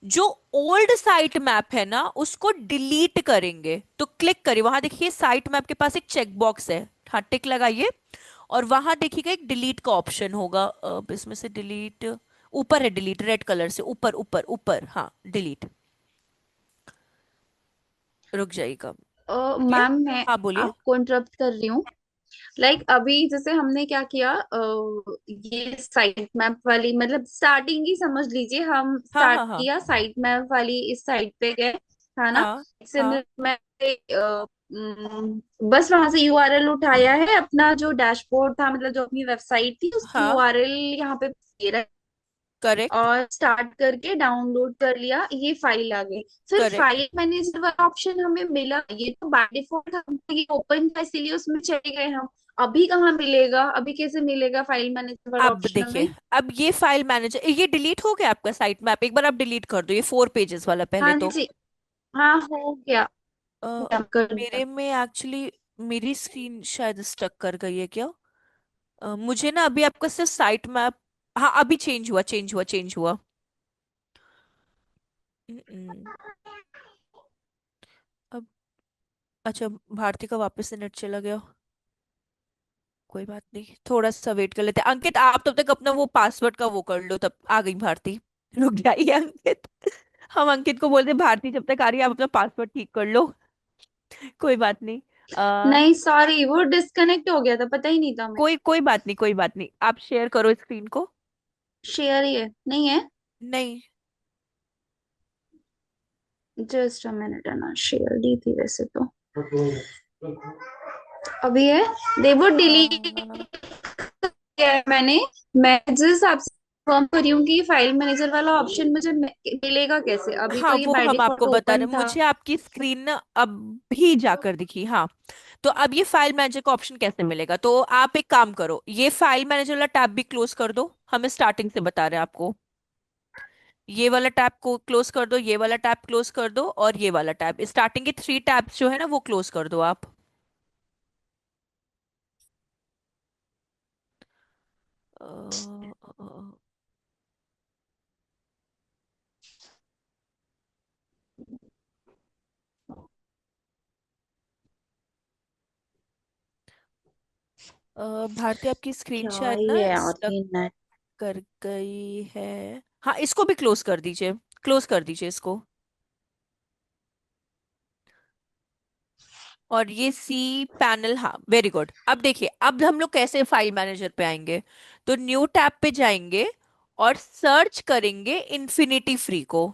जो ओल्ड साइट मैप है ना उसको डिलीट करेंगे, तो क्लिक करिए, वहां देखिए साइट मैप के पास एक चेक बॉक्स है, हाँ टिक लगाइए। और वहां देखिएगा एक डिलीट का ऑप्शन होगा, अब इसमें से डिलीट, ऊपर है डिलीट, रेड कलर से ऊपर ऊपर ऊपर, हाँ डिलीट। रुक जाइएगा। ये, मैम मैं हाँ बोलिए। आपको इंटरप्ट कर रही हूँ। लाइक अभी जैसे हमने क्या किया, ये साइट मैप वाली मतलब स्टार्टिंग ही समझ लीजिए, हम हाँ स्टार्ट हाँ हाँ किया साइट मैप वाली इस साइट पे गए, है ना। हाँ हाँ सिमिलर में बस वहां से यूआरएल उठाया है, अपना जो डैशबोर्ड था मतलब जो अपनी वेबसाइट थी उसकी हाँ। यूआरएल यहाँ पे दे रहा है, करेक्ट। और स्टार्ट करके डाउनलोड कर लिया, ये फाइल आ गई। फिर करेक्ट। फाइल मैनेजर वाला ऑप्शन हमें मिला, ये तो बाय डिफॉल्ट हम ये ओपन था इसीलिए उसमें चले गए हम। अभी कहाँ मिलेगा, अभी कैसे मिलेगा फाइल मैनेजर वाला अब ऑप्शन देखिए, हमें? अब ये फाइल मैनेजर ये डिलीट हो गया आपका साइट मैप, एक बार आप डिलीट कर दो ये 4 पेजेस वाला पहले हाँ तो। जी, हाँ हो गया, अ, कर दिया। मेरे में एक्चुअली मेरी स्क्रीन शायद स्टक कर गई है क्या। मुझे ना अभी आपका सिर्फ साइट मैप, हाँ अभी चेंज हुआ चेंज हुआ चेंज हुआ। हम्म, अब, अच्छा भारती का वापस से नेट चला गया, कोई बात नहीं, थोड़ा सा वेट कर लेते हैं। अंकित आप तब तक अपना वो पासवर्ड का वो कर लो, तब आ गई भारती। रुक जाइए अंकित, हम अंकित को बोलते भारती जब तक आ रही है आप अपना पासवर्ड ठीक कर लो। कोई बात नहीं। आ, नहीं सॉरी, वो डिस्कनेक्ट हो गया था, पता ही नहीं था मैं। कोई कोई बात नहीं, कोई बात नहीं, आप शेयर करो स्क्रीन को। शेयर ही है, नहीं है? नहीं। जस्ट अ मिनट, है ना, शेयर दी थी वैसे तो। अभी है, देखो आ, डिलीट किया है मैंने। मैं जिस हिसाब से फॉर्म कर रही हूँ कि फाइल मैनेजर वाला ऑप्शन मुझे मिलेगा कैसे, अभी तो हाँ ये वो बाय हम डिफॉल्ट आपको बता ओपन रहे हैं, था। मुझे आपकी स्क्रीन ना अब भी जाकर दिखी, हाँ। तो अब ये फाइल मैनेजर का ऑप्शन कैसे मिलेगा, तो आप एक काम करो, ये फाइल मैनेजर वाला टैब भी क्लोज कर दो, हमें स्टार्टिंग से बता रहे हैं आपको। ये वाला टैब को क्लोज कर दो, ये वाला टैब क्लोज कर दो, और ये वाला टैब, स्टार्टिंग के 3 टैब्स जो है ना वो क्लोज कर दो आप। अ, अ, भारती आपकी स्क्रीन क्या शायद ही ना है यार स्टक ये नेट। कर गई है। हाँ इसको भी क्लोज कर दीजिए, क्लोज कर दीजिए इसको। और ये सी पैनल, हाँ वेरी गुड। अब देखिए अब हम लोग कैसे फाइल मैनेजर पे आएंगे, तो न्यू टैब पे जाएंगे, और सर्च करेंगे इन्फिनिटी फ्री को।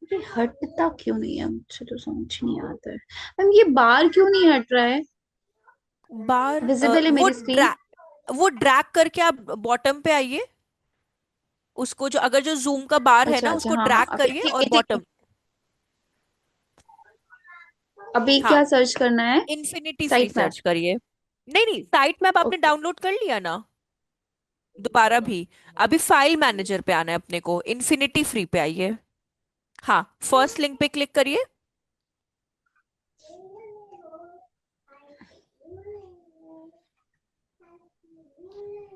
अरे हटता क्यों नहीं है, मुझे तो समझ नहीं आता है मैम, ये बार क्यों नहीं हट रहा है? बार विजिबल है मेरी स्क्रीन? वो ड्रैग करके आप बॉटम पे आइए। उसको जो अगर जो जूम का बार है अच्छा ना अच्छा, उसको हाँ हाँ, ड्रैग अभी करिए ठीक और है ठीक है। बॉटम। अभी हाँ, क्या सर्च करना है? Infinity free site map? Search करिए। नहीं नहीं, साइट मैप आपने ओके। डाउनलोड कर लिया ना, दोबारा भी। अभी फाइल मैनेजर पे आना है अपने को, इन्फिनिटी फ्री पे आइए। हाँ, फर्स्ट लिंक पे क्लिक करिए।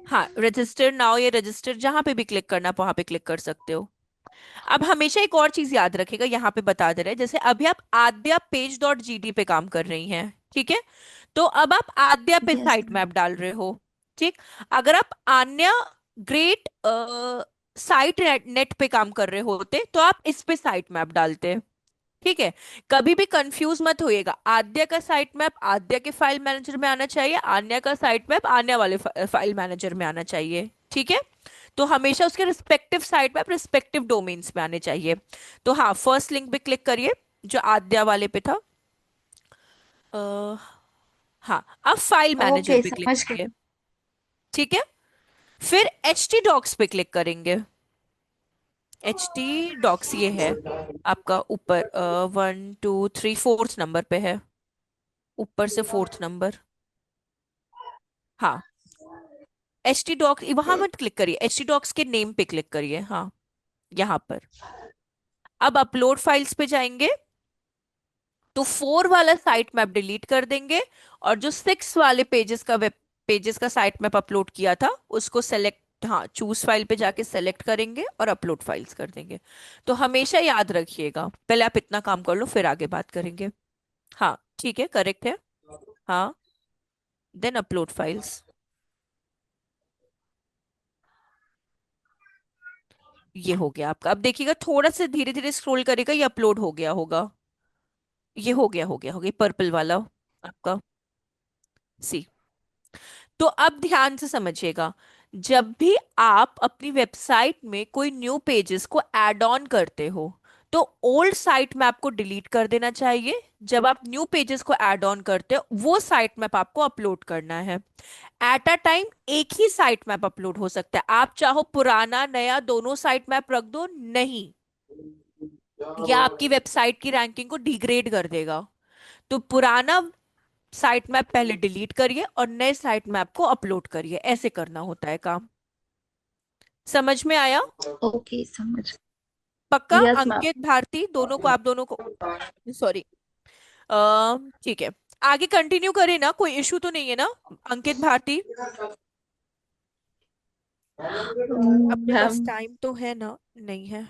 हाँ, रजिस्टर नाउ या रजिस्टर जहां पे भी क्लिक करना आप वहां पे क्लिक कर सकते हो। अब हमेशा एक और चीज याद रखेगा, यहाँ पे बता दे रहे हैं, जैसे अभी आप आद्या पेज डॉट जीडी पे काम कर रही हैं, ठीक है? तो अब आप आद्या पे यस साइट मैम। मैप डाल रहे हो, ठीक। अगर आप आन्या ग्रेट साइट नेट पे काम कर रहे होते तो आप इस पे साइट मैप डालते, ठीक है? कभी भी कंफ्यूज मत होइएगा, आद्या का साइट मैप आद्या के फाइल मैनेजर में आना चाहिए, आन्या का साइट मैप आन्या वाले फाइल मैनेजर में आना चाहिए, ठीक है? तो हमेशा उसके respective site map respective domains में आने चाहिए। तो हाँ, फर्स्ट लिंक पे क्लिक करिए जो आद्या वाले पे था। अ, हाँ, अब फाइल मैनेजर ओके, पे क्लिक समझ गई। करिए, ठीक है? फिर एच टी डॉक्स पे क्लिक करेंगे। एच टी डॉक्स ये है आपका ऊपर, 1 2 3 4th नंबर पे है, ऊपर से 4th नंबर। हाँ, एच टी डॉक्स वहां मत क्लिक करिए, एच टी डॉक्स के नेम पे क्लिक करिए, हाँ, यहाँ पर। अब अपलोड फाइल्स पे जाएंगे तो 4 वाला साइट मैप डिलीट कर देंगे, और जो 6 वाले पेजेस का साइट मैप अपलोड किया था उसको सेलेक्ट, हाँ, चूज फाइल पे जाके सेलेक्ट करेंगे और अपलोड फाइल्स कर देंगे। तो हमेशा याद रखिएगा, पहले आप इतना काम कर लो फिर आगे बात करेंगे। हाँ ठीक है, करेक्ट है। हाँ, देन अपलोड फाइल्स। ये हो गया आपका। अब देखिएगा थोड़ा सा धीरे धीरे स्क्रॉल करेगा, ये अपलोड हो गया होगा। ये हो गया पर्पल वाला आपका। सी। तो अब ध्यान से समझिएगा, जब भी आप अपनी वेबसाइट में कोई न्यू पेजेस को ऐड ऑन करते हो तो ओल्ड साइट मैप को डिलीट कर देना चाहिए। जब आप न्यू पेजेस को ऐड ऑन करते हो वो साइट मैप आपको अपलोड करना है। एट अ टाइम एक ही साइट मैप अपलोड हो सकता है, आप चाहो पुराना नया दोनों साइट मैप रख दो, नहीं, या आपकी वेबसाइट की रैंकिंग को डिग्रेड कर देगा। तो पुराना साइट मैप पहले डिलीट करिए और नए साइट मैप को अपलोड करिए, ऐसे करना होता है काम। समझ में आया? ओके, समझ। पक्का? Yes ma'am. अंकित भारती दोनों को, आप दोनों को, सॉरी, ठीक है। आगे कंटिन्यू करें ना, कोई इशू तो नहीं है ना? अंकित भारती, अपने पास मैम टाइम तो है ना? नहीं है?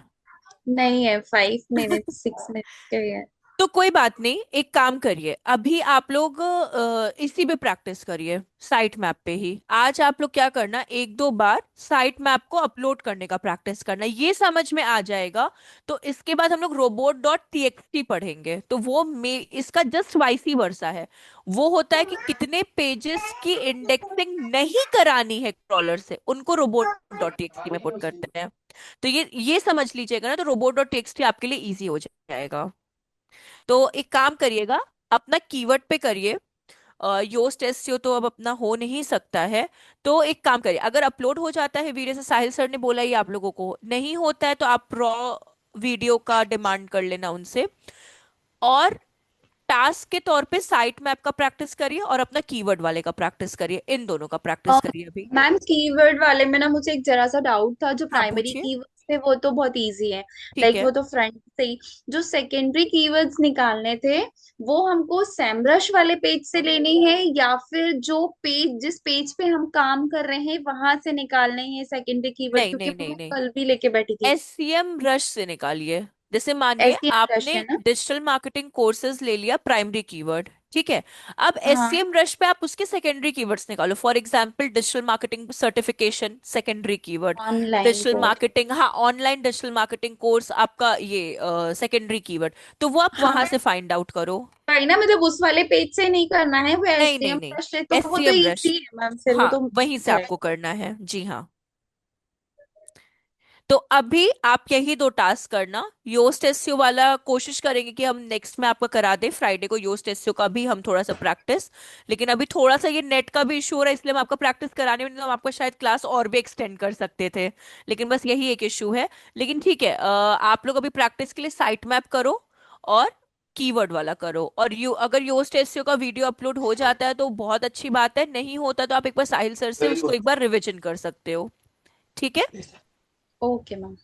नहीं है, 5 मिनट 6 मिनट के है। तो कोई बात नहीं, एक काम करिए, अभी आप लोग इसी पे प्रैक्टिस करिए, साइट मैप पे ही। आज आप लोग क्या करना, एक दो बार साइट मैप को अपलोड करने का प्रैक्टिस करना, ये समझ में आ जाएगा। तो इसके बाद हम लोग रोबोट डॉट टीएक्सटी पढ़ेंगे, तो वो इसका जस्ट वाइसी वर्सा है। वो होता है कि कितने पेजेस की इंडेक्सिंग नहीं करानी है क्रॉलर से, उनको रोबोट डॉट टीएक्सटी में पुट करते हैं। तो ये समझ लीजिएगा ना, तो रोबोट डॉट टीएक्सटी आपके लिए इजी हो जाएगा। तो एक काम करिएगा, अपना कीवर्ड पे करिए। योस्ट एसईओ तो अब अपना हो नहीं सकता है। तो एक काम करिए, अगर अपलोड हो जाता है वीडियो, से साहिल सर ने बोला ये आप लोगों को नहीं होता है तो आप रॉ वीडियो का डिमांड कर लेना उनसे। और टास्क के तौर पे साइट मैप का प्रैक्टिस करिए और अपना कीवर्ड वाले का प्रैक्टिस करिए, इन दोनों का प्रैक्टिस करिए अभी। मैम कीवर्ड वाले में ना मुझे एक जरा सा डाउट था, जो हाँ प्राइमरी पूछिए। कीवर्ड्स थे वो तो बहुत इजी है, ठीक लाइक है। वो तो फ्रंट से ही। जो सेकेंडरी कीवर्ड्स निकालने थे वो हमको सेमरश वाले पेज से लेने हैं, या फिर जो पेज जिस पेज पे हम काम कर रहे हैं वहां से निकालने हैं सेकेंडरी कीवर्ड? नहीं क्योंकि नहीं वो नहीं मैं नहीं, कल भी लेके बैठी थी। एससीएम रश से निकालिए। जैसे मानिए ऐसी रश आपने है ना? डिजिटल मार्केटिंग कोर्सेज ले लिया प्राइमरी कीवर्ड, ठीक है। अब हाँ, एससीएम रश पे आप उसके सेकेंडरी कीवर्ड्स निकालो। For example digital marketing certification, secondary keyword. Online digital course. Marketing, हाँ, ऑनलाइन डिजिटल मार्केटिंग कोर्स आपका ये सेकेंडरी कीवर्ड। तो वो आप हाँ, वहां से फाइंड आउट करो। भाई ना, मतलब उस वाले पेज से नहीं करना है, वो नहीं नहीं एसटीएम नहीं, फर्स्ट है तो वो तो एससीएम रश, इजी है मैम, फिर वो हाँ, तो वहीं से है। आपको करना है, जी हाँ। तो अभी आप यही दो टास्क करना। योस्ट एसईओ वाला कोशिश करेंगे कि हम नेक्स्ट में आपका करा दें, फ्राइडे को योस्ट एसईओ का भी हम थोड़ा सा प्रैक्टिस। लेकिन अभी थोड़ा सा ये नेट का भी इशू हो रहा है, इसलिए हम आपका प्रैक्टिस कराने में, नहीं तो हम आपका शायद क्लास और भी एक्सटेंड कर सकते थे। लेकिन बस यही एक इशू है। लेकिन ठीक है, आप लोग अभी प्रैक्टिस के लिए साइट मैप करो और कीवर्ड वाला करो। और अगर योस्ट एसईओ का वीडियो अपलोड हो जाता है तो बहुत अच्छी बात है, नहीं होता तो आप एक बार साहिल सर से उसको एक बार रिविजन कर सकते हो। ठीक है। Okay ma'am.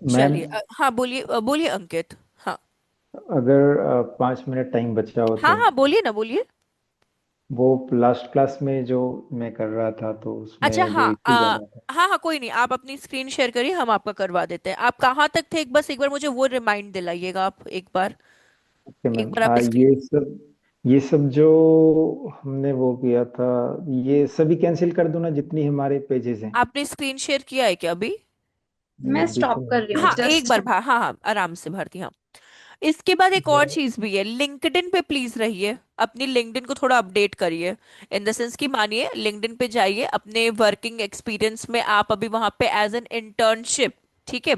मैम, चलिए, हाँ बोलिए, बोलिए अंकित। हाँ अगर 5 मिनट टाइम बचा हो हाँ तो, हाँ, बोलिए ना, बोलिए। वो लास्ट क्लास में जो मैं कर रहा था तो अच्छा, उसमें जो हाँ, इश्यू आ रहा था। हाँ हाँ, कोई नहीं, आप अपनी स्क्रीन शेयर करिए, हम आपका करवा देते हैं। आप कहाँ तक थे, एक बार मुझे वो रिमाइंड दिलाइएगा, आप ओके एक मैम, बार आप स्क्रीन। ये सब जो हमने वो किया था, ये सभी कैंसिल कर दूं ना, जितनी हमारे पेजेस हैं? आपने स्क्रीन शेयर किया है क्या अभी? नहीं, मैं अभी तो स्टॉप कर रही हूँ हाँ, एक जस्ट। बार हाँ हाँ, आराम से भर दी, हाँ। इसके बाद एक और नहीं। चीज भी है, लिंक्डइन पे प्लीज रहिए, अपनी लिंक्डइन को थोड़ा अपडेट करिए। इन द सेंस कि मानिए लिंक्डइन पे जाइए, अपने वर्किंग एक्सपीरियंस में आप अभी वहां पे एज एन इंटर्नशिप, ठीक है,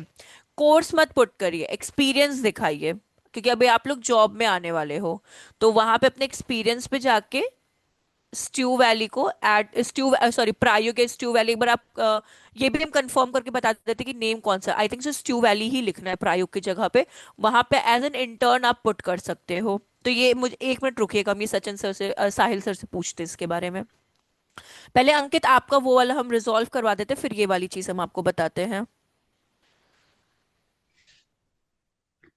कोर्स मत पुट करिए, एक्सपीरियंस दिखाइए। क्योंकि अभी आप लोग जॉब में आने वाले हो, तो वहां पे अपने एक्सपीरियंस पे जाके स्ट्यू वैली को ऐड, स्ट्यू सॉरी, प्रायो के स्ट्यू वैली, एक बार आप ये भी हम कंफर्म करके बता देते कि नेम कौन सा, आई थिंक सो स्ट्यू वैली ही लिखना है प्रायोग की जगह पे। वहां पे एज एन इंटर्न आप पुट कर सकते हो। तो ये, मुझे एक मिनट रुकिएगा, हम ये सचिन सर से, साहिल सर से पूछते हैं इसके बारे में। पहले अंकित आपका वो वाला हम रिजॉल्व करवा देते, फिर ये वाली चीज हम आपको बताते हैं।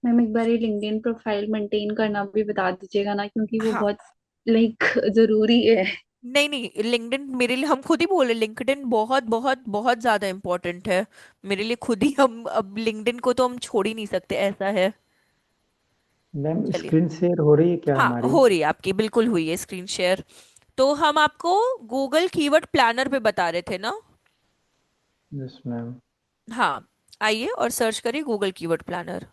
मैम एक बार ये लिंक्डइन प्रोफाइल मेंटेन करना भी बता दीजिएगा ना, क्योंकि वो हाँ, बहुत लाइक जरूरी है। नहीं नहीं, लिंक्डइन मेरे लिए, हम खुद ही बोले, लिंक्डइन बहुत बहुत बहुत ज्यादा इंपॉर्टेंट है मेरे लिए खुद ही। हम अब लिंक्डइन को तो हम छोड़ ही नहीं सकते, ऐसा है। मैम, चलिए, स्क्रीन शेयर हो रही है क्या हाँ, हमारी? हो रही है आपकी, बिल्कुल हुई है स्क्रीन शेयर। तो हम आपको गूगल कीवर्ड प्लानर पे बता रहे थे ना। Yes ma'am. हाँ, आइए और सर्च करिए Google keyword planner,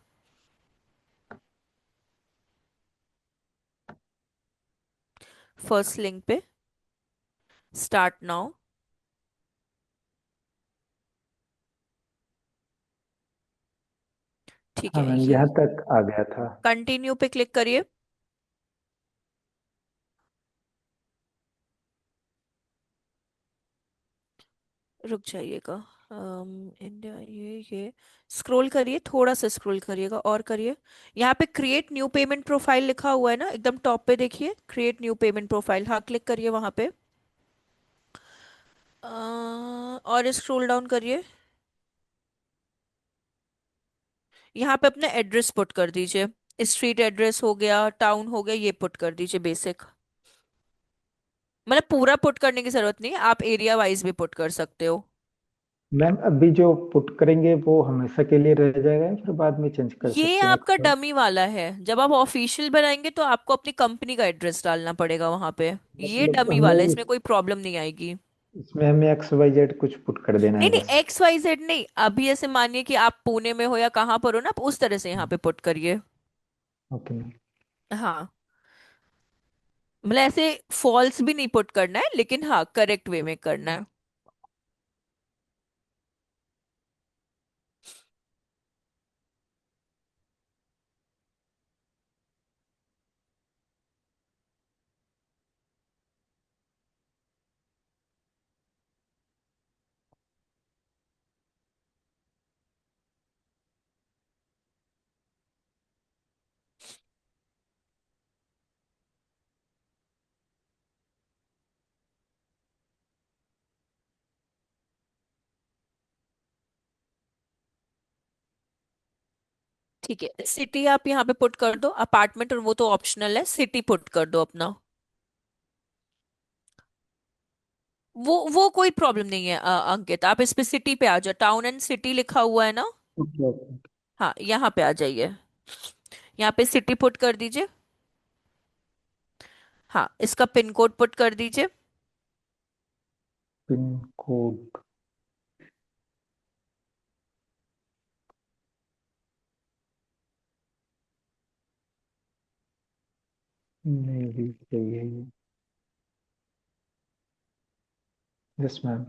first link पे, स्टार्ट नाउ। ठीक हाँ है, मैम, ये यहाँ तक आ गया था। कंटिन्यू पे क्लिक करिए। रुक जाइएगा, इंडिया, ये स्क्रॉल करिए, थोड़ा सा स्क्रॉल करिएगा और करिए। यहाँ पे क्रिएट न्यू पेमेंट प्रोफाइल लिखा हुआ है ना, एकदम टॉप पे देखिए, क्रिएट न्यू पेमेंट प्रोफाइल, हाँ, क्लिक करिए वहां पे। और स्क्रॉल डाउन करिए। यहाँ पे अपना एड्रेस पुट कर दीजिए, स्ट्रीट एड्रेस हो गया, टाउन हो गया, ये पुट कर दीजिए बेसिक। मतलब पूरा पुट करने की जरूरत नहीं है, आप एरिया वाइज भी पुट कर सकते हो। मैम, अभी जो पुट करेंगे वो हमेशा के लिए रह जाएगा या फिर बाद में चेंज कर ये सकते हैं आपका एक्स्ट्रा? डमी वाला है, जब आप ऑफिशियल बनाएंगे तो आपको अपनी कंपनी का एड्रेस डालना पड़ेगा वहां पे। ये मतलब डमी वाला है, इसमें कोई प्रॉब्लम नहीं आएगी। इसमें हमें XYZ कुछ पुट कर देना नहीं है नहीं, बस? एक्स वाई जेड नहीं, अभी ऐसे मानिए कि आप पुणे में हो या कहाँ पर हो ना, आप उस तरह से यहाँ पे पुट करिए। Okay ma'am. हाँ, मतलब ऐसे फॉल्स भी नहीं पुट करना है, लेकिन हाँ, करेक्ट वे में करना है। ठीक है, सिटी आप यहाँ पे पुट कर दो, अपार्टमेंट और वो तो ऑप्शनल है, सिटी पुट कर दो अपना। वो कोई प्रॉब्लम नहीं है, अंकित आप इस पे सिटी पे आ जाओ, टाउन एंड सिटी लिखा हुआ है ना। Okay okay. हाँ, यहाँ पे आ जाइए, यहाँ पे सिटी पुट कर दीजिए। हाँ, इसका पिन कोड पुट कर दीजिए। पिन कोड नहीं भी सही है ये। Yes ma'am.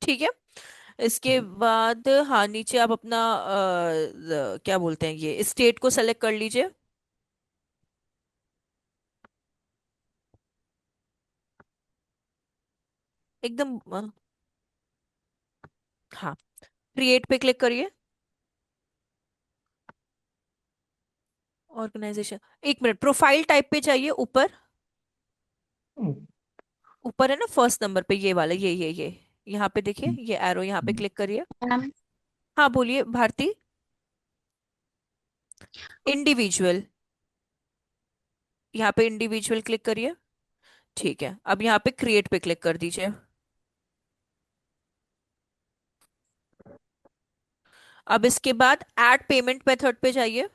ठीक है। इसके बाद हाँ, नीचे आप अपना क्या बोलते हैं, ये स्टेट को सेलेक्ट कर लीजिए। एकदम हाँ, क्रिएट पे क्लिक करिए। ऑर्गेनाइजेशन, एक मिनट, प्रोफाइल टाइप पे चाहिए ऊपर। ऊपर है ना फर्स्ट नंबर पे, ये वाला, ये यहाँ पे देखिए, ये एरो यहाँ पे क्लिक करिए। मैम हाँ बोलिए भारती। इंडिविजुअल, यहाँ पे इंडिविजुअल क्लिक करिए। ठीक है, अब यहाँ पे क्रिएट पे क्लिक कर दीजिए। अब इसके बाद ऐड पेमेंट मेथड पे जाइए।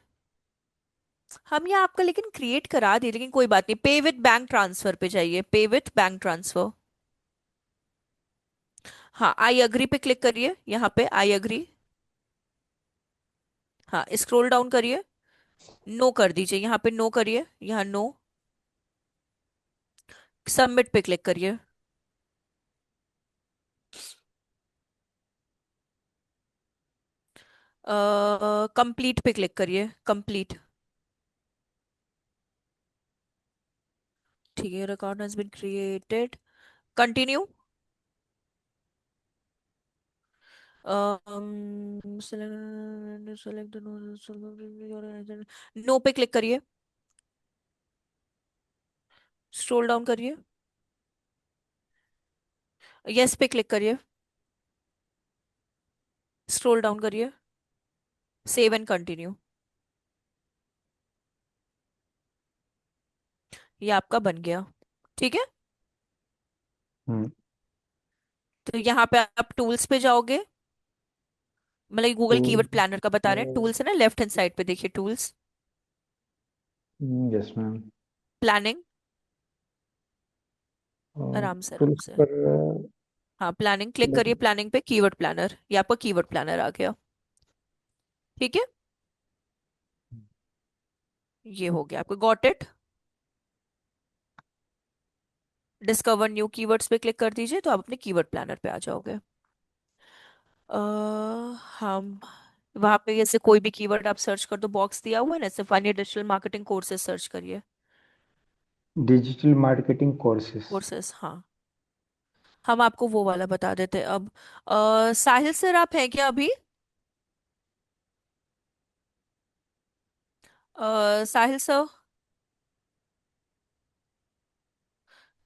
हम यहाँ आपका लेकिन क्रिएट करा दिए, लेकिन कोई बात नहीं, पे विथ बैंक ट्रांसफर पे जाइए, पे विथ बैंक ट्रांसफर। हाँ, आई अग्री पे क्लिक करिए, यहाँ पे आई अग्री। हाँ, स्क्रॉल डाउन करिए, नो कर दीजिए, यहाँ पे नो करिए, यहाँ नो। सबमिट पे क्लिक करिए। कंप्लीट पे क्लिक करिए, कंप्लीट। ठीक है, record has been created, continue. Select no पे क्लिक करिए, स्क्रॉल डाउन करिए, यस पे क्लिक करिए, स्क्रॉल डाउन करिए, सेव एंड कंटिन्यू। ये आपका बन गया। ठीक है, हम्म। तो यहाँ पे आप टूल्स पे जाओगे, मतलब गूगल टूल। कीवर्ड प्लानर का बता रहे हैं, टूल्स है ना, लेफ्ट हैंड साइड पे देखिए टूल्स, यस मैम। प्लानिंग, आराम से आराम टूल्स से। पर हाँ, प्लानिंग क्लिक करिए, लेकिन प्लानिंग पे कीवर्ड प्लानर, ये आपका कीवर्ड प्लानर आ गया। ठीक है, ये हो गया आपको, got it. Discover new keywords पे क्लिक कर दीजिए, तो आप अपने कीवर्ड प्लानर पे आ जाओगे। अ, हम वहां पे जैसे कोई भी कीवर्ड आप सर्च कर दो, बॉक्स दिया हुआ है ना, सिर्फ डिजिटल मार्केटिंग कोर्सेज सर्च करिए। Digital marketing courses. कोर्सेज, हाँ, हम आपको वो वाला बता देते हैं अब। साहिल सर, आप हैं क्या अभी? साहिल सर,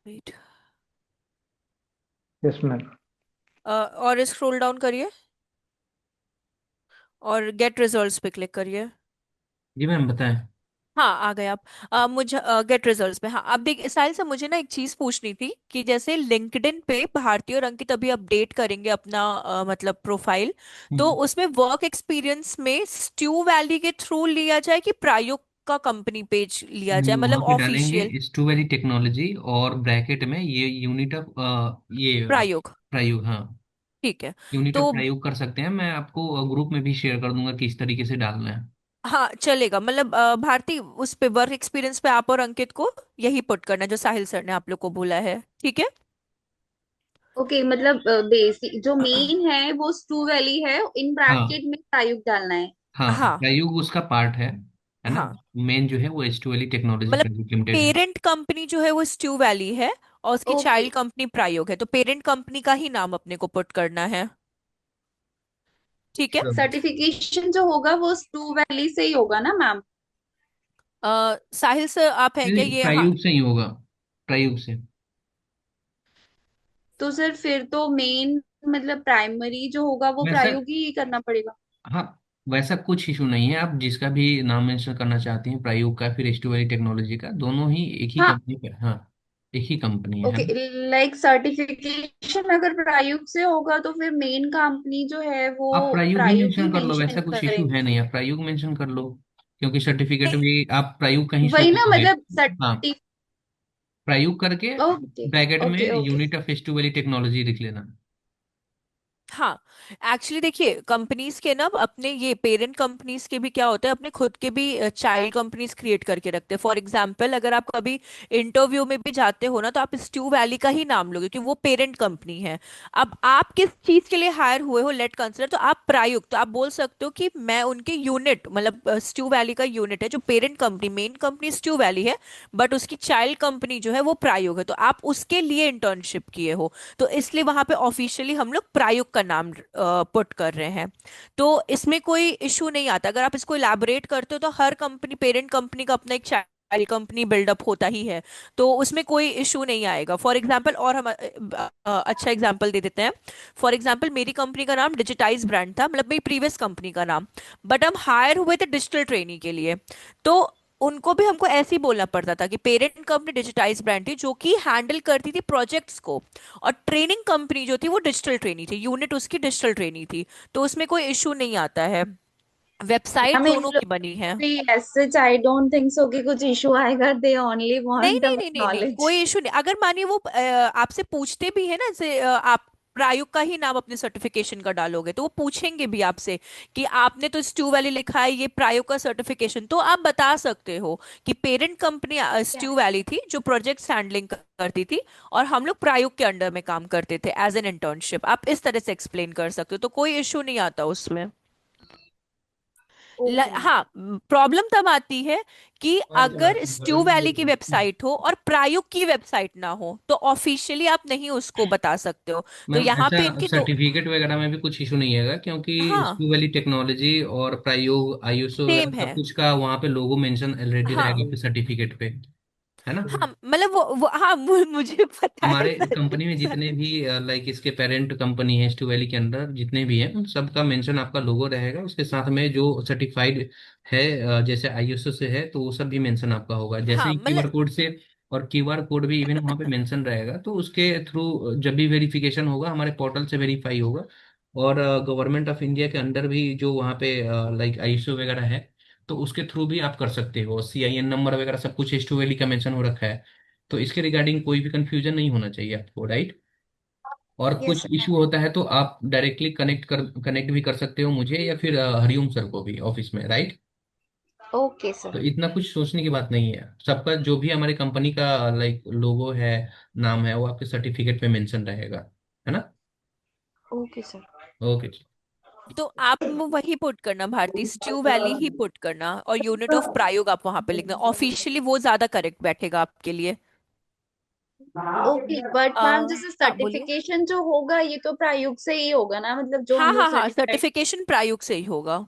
वेट, यस मैम। और स्क्रॉल डाउन करिए और गेट रिजल्ट्स पे क्लिक करिए। जी मैम बताएं। हाँ, आ गए आप। मुझे गेट रिजल्ट्स पे, हाँ, अब देख साहिल से मुझे ना एक चीज पूछनी थी कि जैसे लिंक्डइन पे भारती और अंकित अभी अपडेट करेंगे अपना मतलब प्रोफाइल, तो हम्म, उसमें वर्क एक्सपीरियंस में स्ट्यू वैली के थ्रू लिया जाए कि प्रायोग का कंपनी पेज लिया जाए, नहीं वहां मतलब पे डालेंगे ऑफिशियल? स्टूवेरी टेक्नोलॉजी और ब्रैकेट में ये यूनिट ऑफ ये प्रायोग, प्रयोग, हाँ। ठीक है। यूनिट ऑफ तो प्रयोग कर सकते हैं, मैं आपको ग्रुप में भी शेयर कर दूंगा किस तरीके से डालना है। हाँ चलेगा, मतलब भारती उस पे वर्क एक्सपीरियंस पे आप और अंकित को यही पुट करना है जो साहिल सर ने आप लोग को बोला है, ठीक है। ओके, मतलब बेसिक जो मेन है वो स्टू वैली है, इन हाँ ब्रैकेट में प्रायुक्त डालना है। हाँ, हाँ प्रयोग उसका पार्ट है ना। हाँ, मेन जो है वो एस्टुअली टेक्नोलॉजी मतलब प्राइवेट लिमिटेड है। पेरेंट कंपनी जो है वो स्ट्यू वैली है, और उसकी ओके चाइल्ड कंपनी प्रायोग है, तो पेरेंट कंपनी का ही नाम अपने को पुट करना है। ठीक है। Sure. सर्टिफिकेशन जो होगा वो स्टू वैली से ही होगा ना मैम? साहिल सर, आप हैं नहीं क्या नहीं, ये? हाँ प्रयोग से ही होगा, प्रयोग से। तो सर फिर तो मेन मतलब प्राइमरी जो होगा वो वैसा, प्रायोगी ही करना पड़ेगा। हाँ, वैसा कुछ इशू नहीं है, आप जिसका भी नाम मेंशन करना चाहती हैं, प्रयोग का फिर एस्टुअरी टेक्नोलॉजी का, दोनों ही एक ही हाँ कंपनी पे, हाँ, एक ही कंपनी है ओके, ना। लाइक सर्टिफिकेशन अगर प्रायुक्त से होगा तो फिर मेन कंपनी जो है वो आप प्रयोग भी प्रायुक्त ही मेंशन कर लो, मेंशन वैसा कुछ इशू करेंगे। है नहीं, आप प्रयोग मेंशन कर लो, क्योंकि सर्टिफिकेट नहीं, भी आप प्रयोग का ही शो वही ना करोगे। मतलब हाँ, प्रयोग करके ओके ब्रैकेट में ओके ओके। यूनिट ऑफ एस्टू वैली टेक्नोलॉजी लिख लेना। हाँ, एक्चुअली देखिए कंपनीज के ना अपने ये पेरेंट कंपनीज के भी क्या होता है, अपने खुद के भी चाइल्ड कंपनीज क्रिएट करके रखते हैं। फॉर एग्जांपल अगर आप कभी इंटरव्यू में भी जाते हो ना, तो आप स्ट्यू वैली का ही नाम लोगे कि वो पेरेंट कंपनी है। अब आप किस चीज के लिए हायर हुए हो, लेट कंसिडर, तो आप प्रायुक्त, तो आप बोल सकते हो कि मैं उनके यूनिट, मतलब स्ट्यू वैली का यूनिट है, जो parent company, main company stew valley है, बट उसकी चाइल्ड कंपनी जो है वो प्रायोग है, तो आप उसके लिए इंटर्नशिप किए हो। तो इसलिए वहां पे ऑफिशियली हम लोग प्रायुक्त का नाम पुट कर रहे हैं। तो इसमें कोई इशू नहीं आता। अगर आप इसको इलाबोरेट करते हो तो हर कंपनी, पेरेंट कंपनी का अपना एक चाइल्ड कंपनी बिल्डअप होता ही है, तो उसमें कोई इशू नहीं आएगा। फॉर एग्जांपल, और हम अच्छा एग्जांपल दे देते हैं। फॉर एग्जांपल मेरी कंपनी का नाम डिजिटाइज ब्रांड था, मतलब मेरी प्रीवियस कंपनी का नाम, बट हम हायर हुए थे डिजिटल ट्रेनी के लिए। तो उनको भी हमको ऐसे ही बोलना पड़ता था कि पेरेंट कंपनी डिजिटाइज ब्रांड थी जो कि हैंडल करती थी प्रोजेक्ट्स को, और ट्रेनिंग कंपनी जो थी वो डिजिटल ट्रेनी थी, यूनिट उसकी डिजिटल ट्रेनी थी। तो उसमें कोई इशू नहीं आता है, आई वेबसाइट मीन दोनों की बनी है। As such I don't think so कि कुछ इशू आएगा, दे ओनली नहीं वांट नहीं द नहीं नहीं नहीं, नॉलेज। कोई इशू नहीं। अगर मानिए वो आपसे पूछते भी है ना, जैसे आप प्रायुक्त का ही नाम अपने सर्टिफिकेशन का डालोगे, तो वो पूछेंगे भी आपसे कि आपने तो स्ट्यू वैली लिखा है, ये प्रायुक्त का सर्टिफिकेशन, तो आप बता सकते हो कि पेरेंट कंपनी स्ट्यू वैली थी जो प्रोजेक्ट हैंडलिंग करती थी, और हम लोग प्रायुक्त के अंडर में काम करते थे एज एन इंटर्नशिप। आप इस तरह से एक्सप्लेन कर सकते हो, तो कोई इशू नहीं आता उसमें। Okay ma'am. हाँ, प्रॉब्लम तब आती है कि अगर स्ट्यू वैली की वेबसाइट हो और प्रायुक्त की वेबसाइट ना हो, तो ऑफिशियली आप नहीं उसको बता सकते हो। तो मैम यहाँ ऐसा पे इनकी दो, सर्टिफिकेट वगैरह में भी कुछ इशू नहीं है क्योंकि हाँ, स्पी वाली टेक्नोलॉजी और प्रयोग आईएसओ सेम वगैरह है। सब कुछ का वहाँ पे लोगो मेंशन ऑलरेडी रहेगा हाँ आपके सर्टिफिकेट पे, है ना। हाँ, मतलब वो हाँ, मुझे पता है हमारे सर। कंपनी में जितने भी लाइक इसके पेरेंट कंपनी है स्टू वैली के अंदर जितने भी हैं उन सबका मेंशन आपका लोगो रहेगा, उसके साथ में जो सर्टिफाइड है जैसे आईएसओ से है तो वो सब भी मेंशन आपका होगा, जैसे हाँ ही मतलब, क्यूआर कोड से। और क्यूआर कोड भी इवन वहाँ पे मेंशन रहेगा, तो उसके थ्रू जब भी वेरिफिकेशन होगा हमारे पोर्टल से वेरीफाई होगा। और गवर्नमेंट ऑफ इंडिया के अंडर भी जो वहाँ पे लाइक आईएसओ वगैरह है, तो उसके थ्रू भी आप कर सकते हो, सीआईएन नंबर वगैरह सब कुछ स्टू वैली का मेंशन हो रखा है। तो इसके रिगार्डिंग कोई भी कंफ्यूजन नहीं होना चाहिए आपको, राइट। और यस कुछ इशू होता है तो आप डायरेक्टली कनेक्ट भी कर सकते हो मुझे या फिर हरिओम सर को भी ऑफिस में, राइट। ओके तो सर। इतना कुछ सोचने की बात नहीं है, सबका जो भी हमारी कंपनी का लाइक लोगो है, नाम है, वो आपके सर्टिफिकेट पे मेंशन रहेगा, है ना। Okay sir. ओके। तो आप वही पुट करना, भारती स्ट्यू वैली ही पुट करना, और यूनिट ऑफ प्रायोग आप वहां पे लिखना ऑफिशियली, वो ज्यादा करेक्ट बैठेगा आपके लिए। ओके बट मैम जैसे हाँ बोलिए। सर्टिफिकेशन जो होगा ये तो प्रायुक्त से ही होगा ना, मतलब जो हाँ हम लोग हाँ हाँ, सर्टिफाइड। सर्टिफिकेशन प्रायुक्त से ही होगा।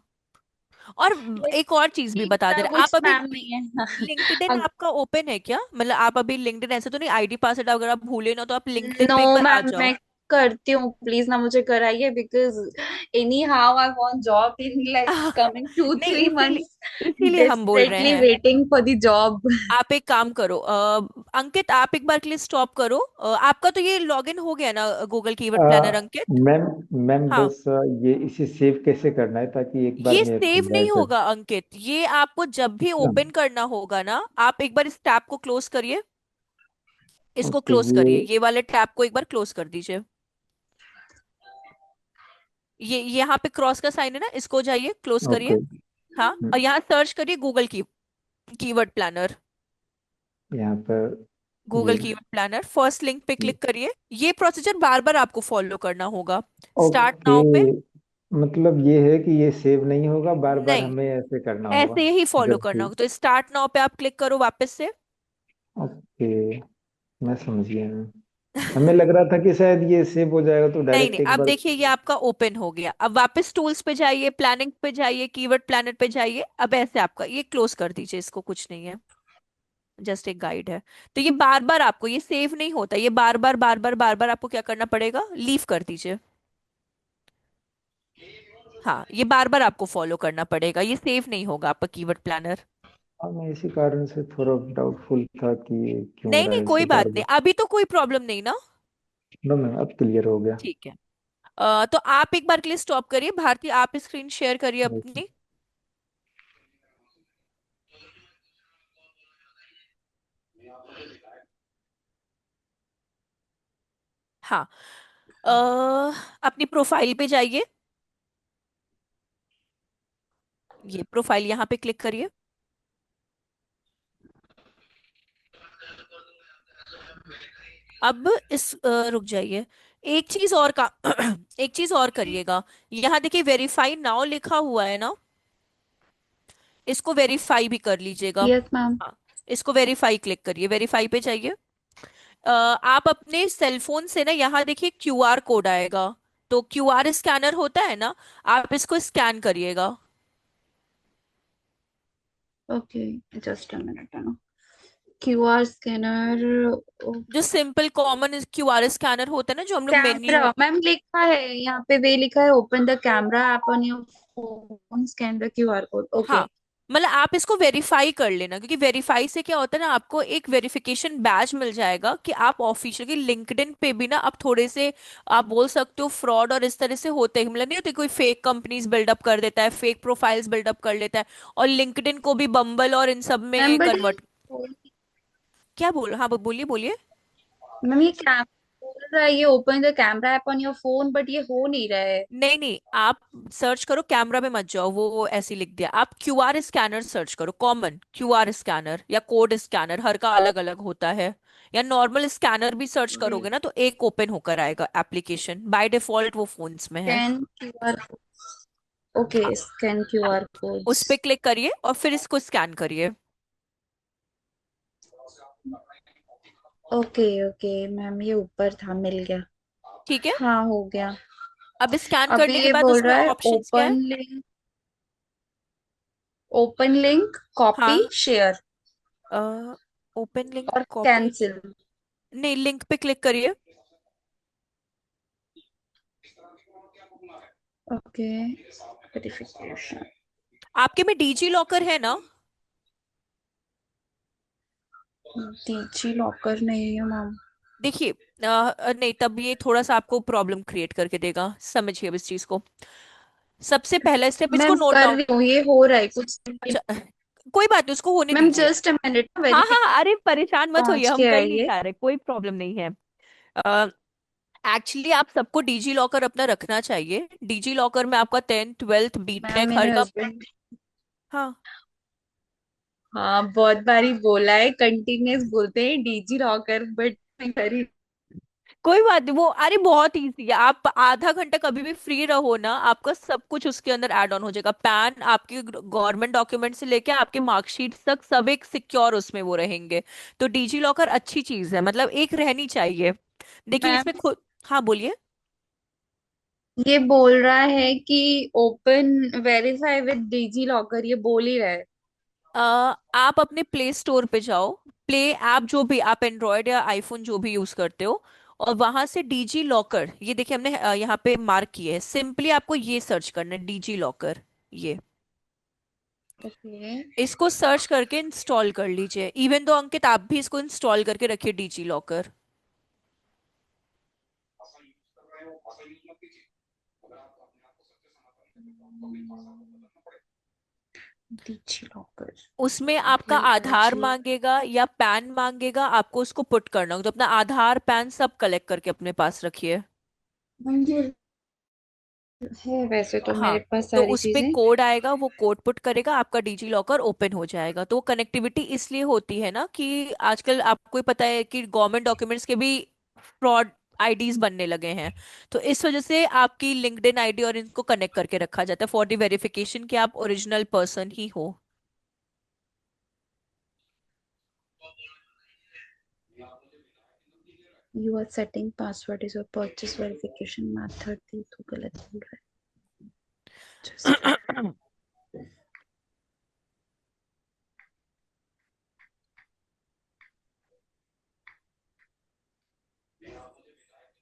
और एक और चीज भी बता दे इतना रहे, आप कुछ अभी मैम नहीं है। लिंक्डइन आपका ओपन है क्या? मतलब आप अभी लिंक्डइन, ऐसे तो नहीं आईडी पासवर्ड अगर आप भूले ना, तो आप लिंक्डइन नो पे एक बार आ मैम जाओ। मैं करती हूँ, प्लीज ना मुझे कराइए because anyhow I want job in like coming to नहीं, थ्री इसीलिए मंथ्स इसीलिए हम बोल रहे desperately हैं। waiting for the job. आप एक काम करो, अंकित आप एक बार के लिए स्टॉप करो। आपका तो ये लॉगिन हो गया ना गूगल कीवर्ड प्लानर, अंकित? मैम मैम हाँ, बस ये इसे सेव कैसे करना है ताकि एक बार ये में सेव खुल जाए नहीं सर। होगा अंकित, ये आपको जब भी अच्छा। ओपन करना होगा ना, आप एक बार इस टैब को क्लोज करिए, इसको ओके क्लोज ये। करिए, ये वाले टैब को एक बार क्लोज कर दीजिए। ये यहाँ पे क्रॉस का साइन है ना, इसको जाइए क्लोज ओके। करिए। हाँ, और यहाँ सर्च करिए गूगल की कीवर्ड प्लानर। यहाँ पर ये। Google keyword planner, first link पे क्लिक करिए। ये प्रोसीजर बार बार आपको फॉलो करना होगा। स्टार्ट ओके नाउ पे, मतलब ये है कि ये सेव नहीं होगा, बार बार नहीं, हमें ऐसे करना होगा ऐसे ही फॉलो जब करना भी। होगा। तो स्टार्ट नाउ पे आप क्लिक करो वापस से। ओके मैं समझ गया मैम। हमें लग रहा था कि शायद ये सेव हो जाएगा तो नहीं नहीं, डायरेक्ट एक अब बार। देखिए ये आपका ओपन हो गया। अब वापस टूल्स पे जाइए, प्लानिंग पे जाइए, कीवर्ड प्लानर पे जाइए। अब ऐसे आपका ये क्लोज कर दीजिए, इसको, कुछ नहीं है, जस्ट एक गाइड है। तो ये बार बार आपको, ये सेव नहीं होता, ये बार बार बार बार बार बार आपको क्या करना पड़ेगा, लीव कर दीजिए। हाँ, ये बार बार आपको फॉलो करना पड़ेगा, ये सेव नहीं होगा आपका कीवर्ड प्लानर। हाँ मैं इसी कारण से थोड़ा डाउटफुल था कि ये क्यों हो नहीं रहा नहीं, है कोई ऐसे बार बात नहीं, बार। अभी तो कोई प्रॉब्लम नहीं ना। नो मैम अब क्लियर हो गया। ठीक है। तो आप एक बार के लिए स्टॉप करिए, भारती आप स्क्रीन शेयर करिए ओके। अपनी। हाँ। अ, अपनी प्रोफाइल पे जाइए, ये प्रोफाइल यहाँ पे क्लिक करिए। अब रुक जाइए, एक चीज और का एक चीज और करिएगा। यहाँ देखिए वेरीफाई नाउ लिखा हुआ है ना, इसको वेरीफाई भी कर लीजिएगा। Yes ma'am. हाँ, इसको वेरीफाई क्लिक करिए, वेरीफाई पे जाइए। आप अपने सेल फोन से ना, यहाँ देखिए क्यूआर कोड आएगा, तो क्यूआर स्कैनर होता है ना, आप इसको स्कैन करिएगा। ओके, जस्ट अ मिनट है ना। QR scanner. जो सिंपल कॉमन क्यूआर स्कैनर होता है ना, जो हम लोग कैमरा मेन्यू। मैम लिखा है यहाँ पे, वे लिखा है open the camera app on your phone, scan the QR code. Okay. हाँ, मतलब आप इसको वेरीफाई कर लेना, क्योंकि वेरीफाई से क्या होता है ना, आपको एक वेरिफिकेशन बैज मिल जाएगा कि आप ऑफिशियल की लिंक्डइन पे भी ना, आप थोड़े से आप बोल सकते हो फ्रॉड और इस तरह से होते हैं, मतलब नहीं होते, कोई फेक कंपनीज बिल्डअप कर देता है, फेक प्रोफाइल्स बिल्डअप कर लेता है, और लिंक्डइन को भी बम्बल और इन सब मैम में बट कन्वर्ट। क्या बोल, हाँ बोलिए बोलिए। मैम ये कैम बोल रहा है ये open the camera app on your phone, but ये हो नहीं रहा है। नहीं नहीं, आप सर्च करो, कैमरा में मत जाओ, वो ऐसे ही लिख दिया। आप क्यूआर स्कैनर सर्च करो, कॉमन क्यूआर स्कैनर या कोड स्कैनर, हर का अलग अलग होता है। या नॉर्मल स्कैनर भी सर्च करोगे ना, तो एक ओपन होकर आएगा एप्लीकेशन, बाय डिफॉल्ट वो फोन्स में है। Scan QR. ओके, हाँ, स्कैन हाँ, क्यूआर उस कोड्स। पे क्लिक करिए और फिर इसको स्कैन करिए। ओके ओके मैम, ये ऊपर था, मिल गया। ठीक है। हाँ, हो गया। अब स्कैन अभी करने के ये बाद बोल उसमें रहा है ऑप्शंस क्या है? Open link, open link, copy, हाँ, शेयर ओपन लिंक और कॉपी। कैंसिल। नहीं, लिंक पे क्लिक करिए। Okay, verification. आपके में डीजी लॉकर है ना? डीजी लॉकर नहीं है मैम। देखिए, नहीं, तब ये थोड़ा सा आपको प्रॉब्लम क्रिएट करके देगा, समझिए अब इस चीज को। सबसे पहला स्टेप, इसको मैम नोट कर डाउन। रही हूँ, ये हो रहा है कुछ। अच्छा, कोई बात नहीं, उसको होने मैम दीजिए। जस्ट अ मिनट, हाँ हाँ, वेरिफिकेशन अरे परेशान मत होइए, पहुंच हम के कर ही आइए। जा रहे, कोई प्रॉब्लम नहीं है। एक्चुअली आप सबको डीजी लॉकर अपना रखना चाहिए। डीजी लॉकर में आपका 10th 12th मैम बीटेक हर मेरे का। हस्बैंड, हाँ, हाँ बहुत बारी बोला है, कंटिन्यूस बोलते हैं डीजी लॉकर, बट मैं कर ही। कोई बात नहीं, वो अरे बहुत इजी है, आप आधा घंटा कभी भी फ्री रहो ना, आपका सब कुछ उसके अंदर ऐड ऑन हो जाएगा। पैन, आपके गवर्नमेंट डॉक्यूमेंट से लेके आपके मार्कशीट तक सब एक सिक्योर उसमें वो रहेंगे। तो डीजी लॉकर अच्छी चीज है, मतलब एक रहनी चाहिए। देखिए मैम इसमें खुद। हाँ बोलिए। ये बोल रहा है कि open verify with DG locker, ये बोल ही रहा है। आप अपने प्ले स्टोर पे जाओ। प्ले ऐप, जो भी आप एंड्रॉयड या आईफोन जो भी यूज करते हो, और वहां से डीजी लॉकर, ये देखिए हमने यहाँ पे मार्क किए है, सिंपली आपको ये सर्च करना है, डीजी लॉकर। ये ओके। इसको सर्च करके इंस्टॉल कर लीजिए। इवन दो अंकित, आप भी इसको इंस्टॉल करके रखिए, डीजी लॉकर। DG locker. उसमें आपका ओके आधार जी। मांगेगा या पैन मांगेगा, आपको उसको पुट करना होगा, तो अपना आधार पैन सब कलेक्ट करके अपने पास रखिए। ये है वैसे तो मेरे हाँ, पास तो सारी उस पे चीजें। कोड आएगा, वो कोड पुट करेगा, आपका डिजी लॉकर ओपन हो जाएगा। तो कनेक्टिविटी इसलिए होती है ना कि आजकल आपको ही पता है कि गवर्नमेंट डॉक्यूमेंट्स के भी फ्रॉड आईडीज बनने लगे हैं। तो इस वजह से आपकी लिंक्डइन आईडी और इनको कनेक्ट करके रखा जाता है, फॉर द वेरिफिकेशन कि आप ओरिजिनल पर्सन ही हो। You are setting password is your purchase verification method, ये तो गलत बोल रहा है। जस्ट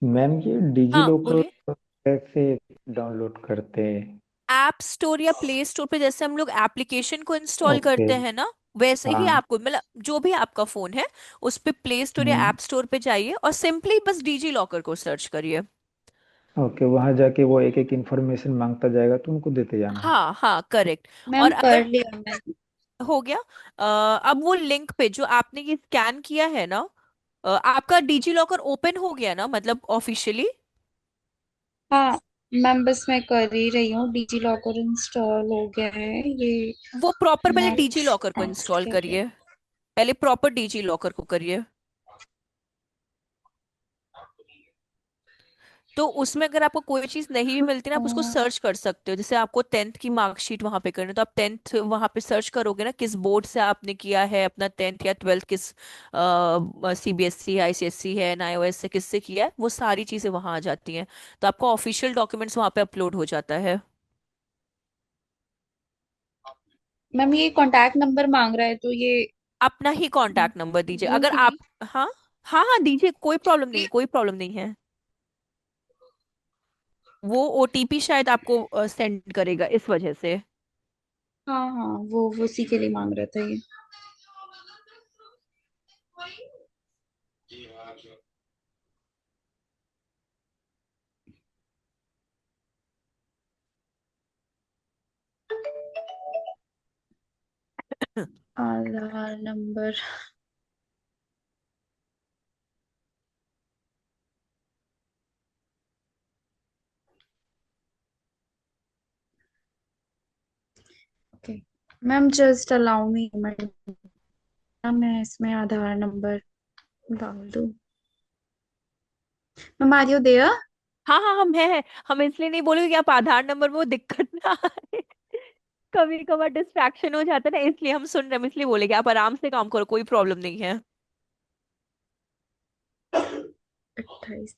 मैम ये डिजी हाँ लॉकर बोलिए। कैसे डाउनलोड करते हैं? ऐप स्टोर या प्ले स्टोर पे, जैसे हम लोग एप्लीकेशन को इंस्टॉल ओके। करते हैं ना, वैसे ही हाँ। आपको, मतलब जो भी आपका फोन है, उस पे प्ले स्टोर या हम्म। ऐप स्टोर पे जाइए और सिंपली बस डीजी लॉकर को सर्च करिए। ओके, वहां जाके वो एक एक इंफॉर्मेशन मांगता जाएगा तो उनको देते जाना है। हाँ हाँ, करेक्ट। और मैम अगर कर लिया मैंने। हो गया, अब वो लिंक पे जो आपने ये स्कैन किया है ना, आपका डिजी लॉकर ओपन हो गया ना, मतलब ऑफिशियली? हाँ मैम, बस मैं कर ही रही हूँ, डिजी लॉकर इंस्टॉल हो गया है ये। वो प्रॉपर पहले डिजी नेक्स्ट लॉकर को नेक्स्ट इंस्टॉल कर रही करिए। पहले प्रॉपर डिजी लॉकर को करिए। तो उसमें अगर आपको कोई चीज नहीं भी मिलती ना, आप उसको हूँ। सर्च कर सकते हो। जैसे आपको 10th की मार्कशीट वहां पे करनी है, तो आप 10th वहां पे सर्च करोगे ना, किस बोर्ड से आपने किया है अपना 10th या 12th, किस सीबीएसई है, आईसीएसई है, एनआईओएस से किससे किया है, वो सारी चीजें वहां आ जाती हैं। तो आपका ऑफिशियल डॉक्यूमेंट्स वहां पे अपलोड हो जाता है। मैम ये कांटेक्ट नंबर मांग रहा है, तो ये अपना ही कांटेक्ट नंबर दीजिए दूं अगर कि आप। नहीं? हाँ हाँ हाँ, दीजिए, कोई प्रॉब्लम नहीं है, कोई प्रॉब्लम नहीं है। वो ओटीपी शायद आपको सेंड करेगा इस वजह से। हाँ हाँ, वो उसी के लिए मांग रहा था ये। Aadhaar number. Okay ma'am, just allow me minute, मैं इसमें आधार नंबर डाल दूं? Ma'am are you there? हाँ हाँ, हम हैं। हम इसलिए नहीं बोलेंगे कि आप आधार नंबर में वो दिक्कत ना आए। कभी कभार डिस्ट्रैक्शन हो जाता है ना, इसलिए हम सुन रहे हैं, हम इसलिए बोलेंगे आप आराम से काम करो, कोई प्रॉब्लम नहीं है। 28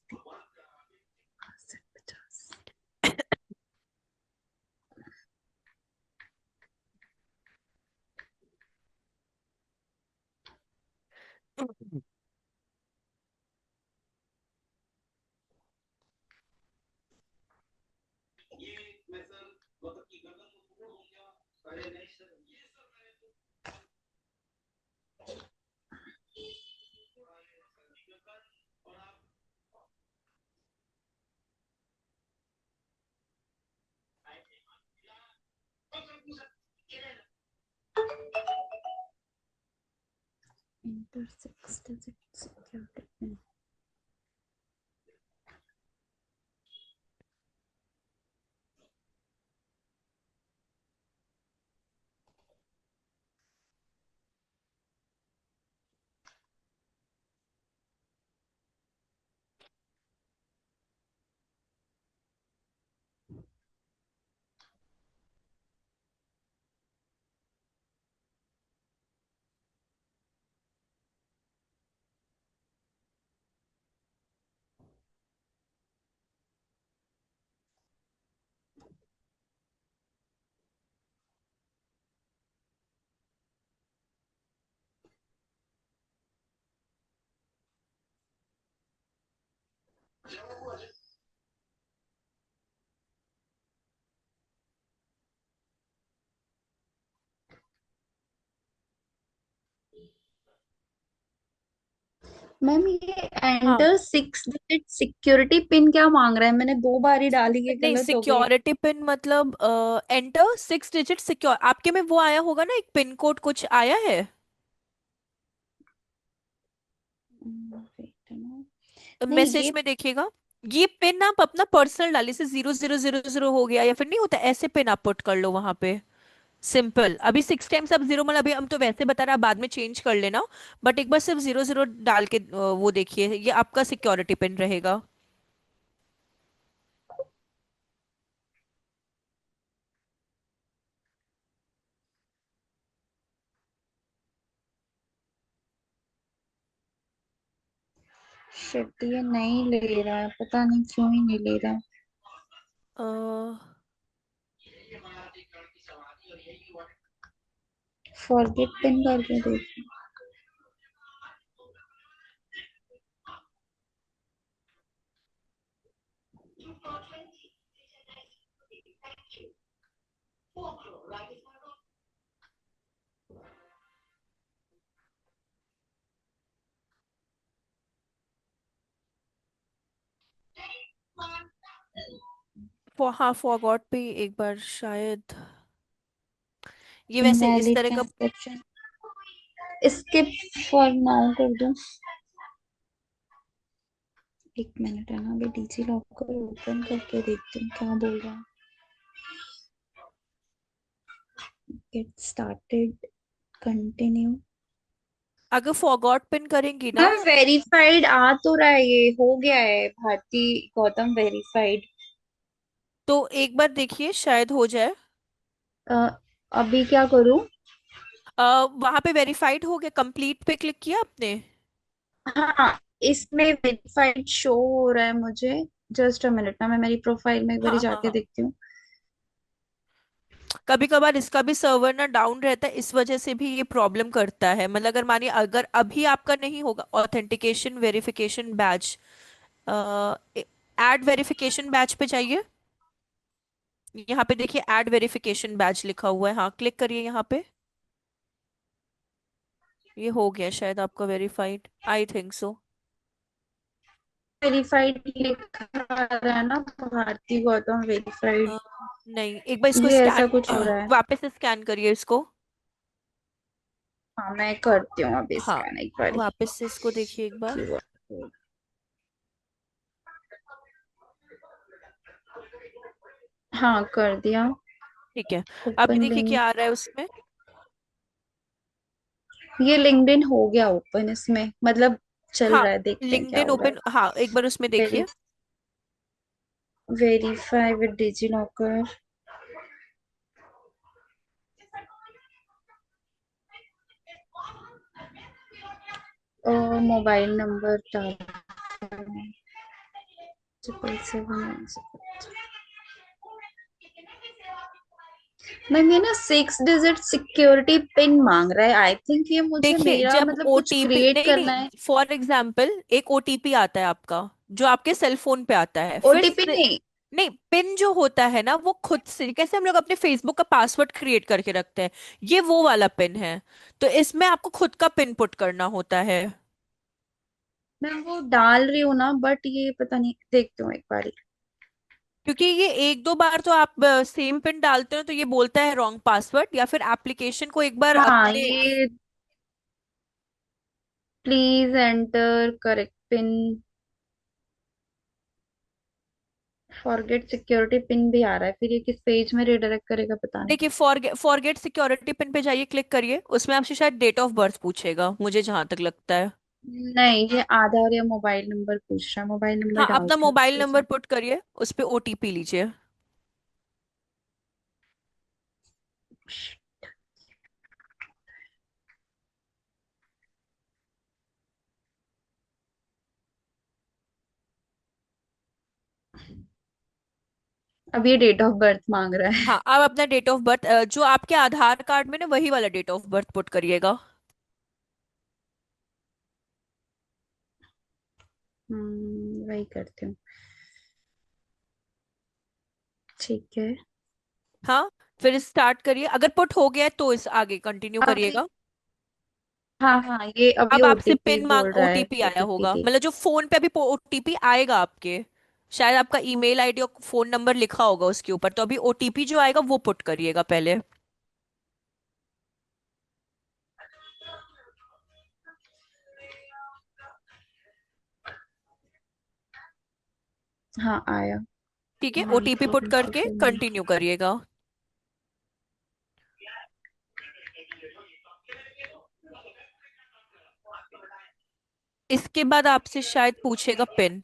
50। Enter 6 digit security pin. Ma'am ये हाँ, एंटर 6 डिजिट सिक्योरिटी पिन क्या मांग रहा है? मैंने 2 बार ही डाली, ये नहीं, गलत हो गई। सिक्योरिटी पिन मतलब एंटर 6 डिजिट सिक्योर, आपके में वो आया होगा ना, एक पिन कोड कुछ आया है। wait ना। नहीं मैसेज ये में देखिएगा। ये पिन आप अपना पर्सनल डालिए, से 0000 हो गया, या फिर नहीं होता ऐसे पिन आप पुट कर लो वहां पे। सिंपल, अभी 6 टाइम्स आप जीरो, मतलब अभी हम तो वैसे बता रहे हैं, आप बाद में चेंज कर लेना। बट एक बार सिर्फ 00 डाल के वो देखिए, ये आपका सिक्योरिटी पिन रहेगा। शिट, ये नहीं ले रहा है, पता नहीं क्यों ही नहीं ले रहा है। अ, फॉरगेट पिन करके देखिए। हाँ, फॉरगॉट पे एक बार शायद, ये वैसे इस इनवैलिड तरह का। ट्रांजैक्शन, स्किप फॉर नाउ कर दूं? एक मिनट है ना, अभी डिजी लॉकर ओपन करके देखती हूँ क्या बोल रहा है। Get started, continue. अगर फॉरगॉट पिन करेंगी ना, मैम वेरीफाइड आ तो रहा है, ये हो गया है भारती गौतम वेरीफाइड। तो एक बार देखिए शायद हो जाए। अभी क्या करूँ? वहां पे वेरीफाइड हो गया, कंप्लीट पे क्लिक किया आपने? हाँ, इसमें वेरीफाइड शो हो रहा है मुझे। जस्ट अ मिनट ना, मैं मेरी प्रोफाइल में एक बार हाँ हाँ जाके हाँ। देखती हूँ। कभी कभार इसका भी सर्वर ना डाउन रहता है, इस वजह से भी ये प्रॉब्लम करता है। मतलब अगर मानिए अगर अभी आपका नहीं होगा authentication verification badge, add verification badge पे जाइए। यहाँ पे देखिए ऐड वेरिफिकेशन बैच लिखा हुआ है, हाँ क्लिक करिए यहाँ पे। ये हो गया शायद आपका वेरीफाइड, आई थिंक सो। वेरीफाइड लिखा रहा है ना, भारती गौतम वेरीफाइड। नहीं, एक बार इसको ये ऐसा स्कैन, कुछ हो रहा है। वापस से स्कैन करिए इसको। हाँ, मैं करती हूँ अभी हाँ, स्कैन एक बार। वापस से इसको देखिए एक बार। हाँ, कर दिया। ठीक है, अभी ओपन देखिए लिंक। क्या आ रहा है उसमें। ये लिंक्डइन हो गया ओपन इसमें, मतलब चल हाँ, रहा है, देखते हैं क्या लिंक्डइन हो रहा ओपन, हाँ एक बार उसमें है। देखिए। Verify with DigiLocker. और मोबाइल नंबर डालना है, 777। मैम ये ना 6 डिजिट सिक्योरिटी पिन मांग रहा है, आई थिंक ये मुझे देखिए मेरा जब मतलब कुछ ओटीपी, क्रिएट नहीं करना नहीं, है। फॉर एग्जाम्पल एक ओटीपी आता है आपका, जो आपके सेल फोन पे आता है, फिर ओटीपी नहीं। नहीं, पिन जो होता है ना वो खुद से, कैसे हम लोग अपने फेसबुक का पासवर्ड क्रिएट करके रखते हैं, ये वो वाला पिन है। तो इसमें आपको खुद का पिन पुट करना होता है। मैं वो डाल रही हूँ ना, बट ये पता नहीं, देखती हूँ एक बार। क्योंकि ये एक दो बार तो आप सेम पिन डालते हो तो ये बोलता है रॉन्ग पासवर्ड, या फिर एप्लीकेशन को एक बार हाँ, अपने, ये please enter correct pin. Forget security pin भी आ रहा है, फिर ये किस पेज में रिडायरेक्ट करेगा पता नहीं। देखिए फॉरगेट सिक्योरिटी पिन पे जाइए, क्लिक करिए, उसमें आपसे शायद डेट ऑफ बर्थ पूछेगा, मुझे जहां तक लगता है। नहीं, ये आधार या मोबाइल नंबर पूछ रहा है, मोबाइल नंबर हाँ, अपना डालती हूँ मोबाइल फिर नंबर से। पुट करिए, उस पे ओटीपी लीजिए। अब ये डेट ऑफ बर्थ मांग रहा है। हाँ, अब अपना डेट ऑफ बर्थ, जो आपके आधार कार्ड में ना वही वाला डेट ऑफ बर्थ पुट करिएगा। वही करती हूँ। ठीक है। हाँ, फिर स्टार्ट करिए, अगर पुट हो गया है तो इस आगे कंटिन्यू अभी, करिएगा। हाँ हाँ, ये अभी अब आपसे ओटीपी पिन मांग, बोल रहा है, ओटीपी आया ओटीपी होगा, दे। मतलब जो फोन पे अभी ओटीपी आएगा आपके, शायद आपका ईमेल आईडी और फोन नंबर लिखा होगा उसके ऊपर, तो अभी ओटीपी जो आएगा वो पुट करिएगा पहले। हाँ, आया। ठीक है, nine OTP four put two करके जीरो नाइन कंटिन्यू करिएगा। इसके बाद आपसे शायद पूछेगा पिन।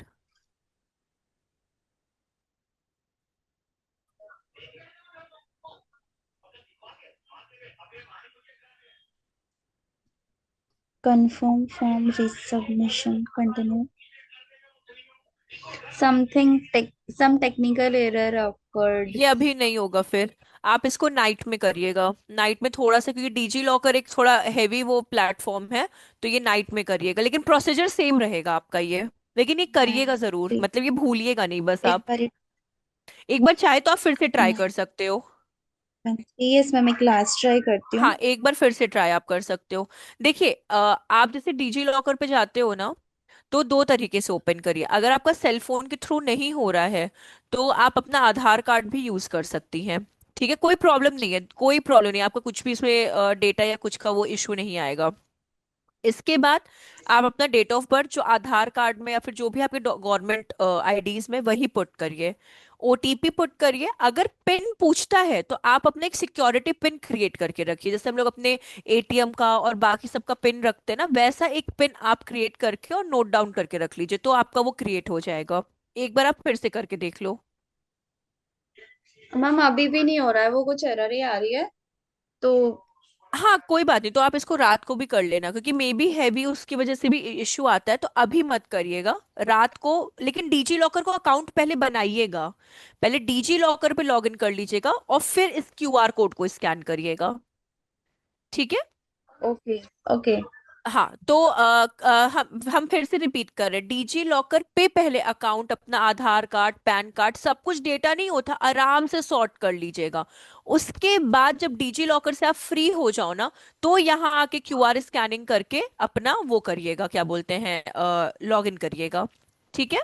Confirm form resubmission, continue. Something take some technical error occurred. ये अभी नहीं होगा, फिर आप इसको नाइट में करिएगा, नाइट में थोड़ा सा, क्योंकि डीजी लॉकर एक थोड़ा हैवी वो प्लेटफॉर्म है, तो ये नाइट में करिएगा, लेकिन प्रोसीजर सेम रहेगा आपका ये, लेकिन ये मैं करिएगा जरूर, देख, मतलब ये भूलिएगा नहीं बस एक आप। बार एक बार चाहे तो आप फिर से ट्राई मैं कर सकते हो। ये इसमें मैं क्लास ट्राई करती हाँ, हूँ। एक बार फिर से ट्राई आप कर सकते हो। देखिए आप जैसे डीजी लॉकर पे जाते हो ना, तो दो तरीके से ओपन करिए। अगर आपका सेल फोन के थ्रू नहीं हो रहा है तो आप अपना आधार कार्ड भी यूज कर सकती हैं। ठीक है, कोई प्रॉब्लम नहीं है, कोई प्रॉब्लम नहीं है, आपका कुछ भी इसमें डेटा या कुछ का वो इशू नहीं आएगा। इसके बाद आप अपना डेट ऑफ बर्थ जो आधार कार्ड में या फिर जो भी आपके गवर्नमेंट आईडीज में, वही पुट करिए। ओटीपी पुट करिए। अगर पिन पूछता है तो आप अपना एक सिक्योरिटी पिन क्रिएट करके रखिए, जैसे हम लोग अपने एटीएम का और बाकी सबका पिन रखते हैं ना, वैसा एक पिन आप क्रिएट करके और नोट डाउन करके रख लीजिए, तो आपका वो क्रिएट हो जाएगा। एक बार आप फिर से करके देख लो। मैम अभी भी नहीं हो रहा है, वो कुछ एरर ही आ रही है तो। हाँ कोई बात नहीं, तो आप इसको रात को भी कर लेना, क्योंकि मे बी है भी उसकी वजह से भी इश्यू आता है, तो अभी मत करिएगा रात को। लेकिन डीजी लॉकर को अकाउंट पहले बनाइएगा। पहले डीजी लॉकर पे लॉगिन कर लीजिएगा और फिर इस क्यूआर कोड को स्कैन करिएगा। ठीक है। Okay okay. हाँ तो हम फिर से रिपीट कर रहे हैं, डीजी लॉकर पे पहले अकाउंट, अपना आधार कार्ड, पैन कार्ड, सब कुछ डेटा नहीं होता, आराम से सॉर्ट कर लीजिएगा। उसके बाद जब डीजी लॉकर से आप फ्री हो जाओ ना, तो यहाँ आके क्यूआर स्कैनिंग करके अपना वो करिएगा, क्या बोलते हैं, लॉगिन करिएगा। ठीक है।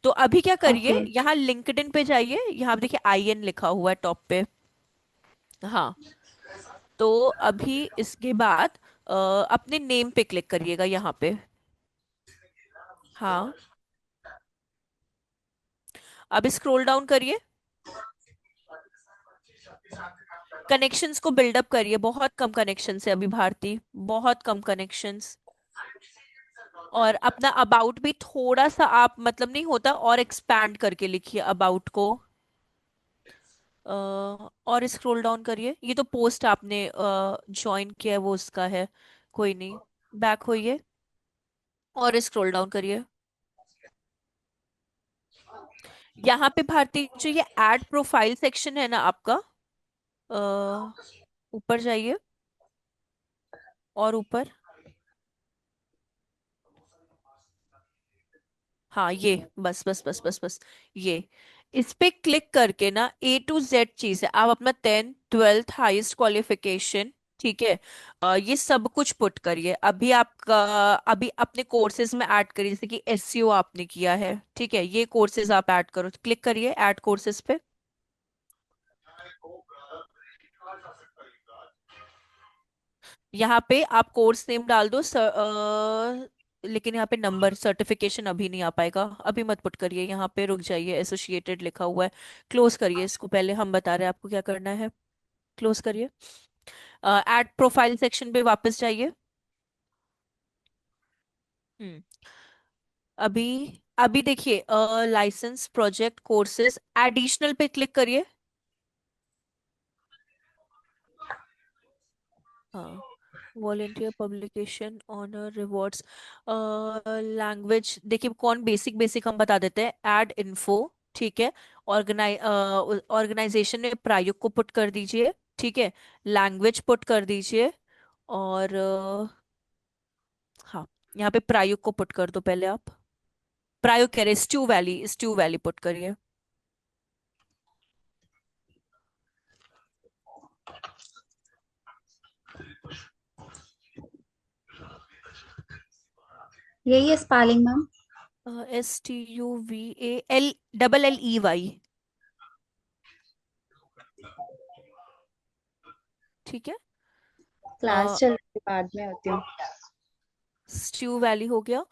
तो अभी क्या करिए, ओके यहाँ लिंक्डइन पे जाइए, यहाँ पे देखिए आईएन लिखा हुआ है टॉप पे। हाँ। तो अभी इसके बाद अपने नेम पे क्लिक करिएगा यहाँ पे। हाँ। अब स्क्रॉल डाउन करिए। कनेक्शंस को बिल्डअप करिए, बहुत कम कनेक्शंस है अभी भारती, बहुत कम कनेक्शंस। और अपना अबाउट भी थोड़ा सा आप, मतलब नहीं होता, और एक्सपैंड करके लिखिए अबाउट को। और स्क्रॉल डाउन करिए, ये तो पोस्ट आपने ज्वाइन किया है वो उसका है, कोई नहीं। बैक होइए और स्क्रॉल डाउन करिए। यहाँ पे भारती जो ये ऐड प्रोफाइल सेक्शन है ना आपका, अ, ऊपर जाइए और ऊपर। हाँ ये, बस बस बस बस बस, ये इस पे क्लिक करके ना A to Z चीज है, आप अपना 10th 12th हाईएस्ट क्वालिफिकेशन, ठीक है, ये सब कुछ पुट करिए। अभी आपका, अभी अपने कोर्सेज में ऐड करिए, जैसे कि एससीओ आपने किया है, ठीक है, ये कोर्सेज आप ऐड करो, क्लिक करिए ऐड कोर्सेज पे। यहाँ पे आप कोर्स नेम डाल दो लेकिन यहाँ पे नंबर सर्टिफिकेशन अभी नहीं आ पाएगा, अभी मत पुट करिए, यहाँ पे रुक जाइए, एसोसिएटेड लिखा हुआ है। क्लोज करिए इसको, पहले हम बता रहे हैं आपको क्या करना है। क्लोज करिए। ऐड प्रोफाइल सेक्शन पे वापस जाइए। हम्म। अभी अभी देखिए, लाइसेंस प्रोजेक्ट कोर्सेज एडिशनल पे क्लिक करिए। हाँ। Volunteer publication honour rewards. Language देखिए, कौन बेसिक बेसिक हम बता देते हैं, ऐड इन्फो, ठीक है। ऑर्गेनाइजेशन में प्रायोग को पुट कर दीजिए, ठीक है। लैंग्वेज पुट कर दीजिए। और हाँ, यहाँ पे प्रायोग को पुट कर दो पहले आप। प्रायोग कह रहे, स्ट्यू वैली पुट करिए। यही है स्पेलिंग मैम। STUVALEY, ठीक है। क्लास चल रही है, बाद में होती हूँ। स्ट्यू वैली हो गया।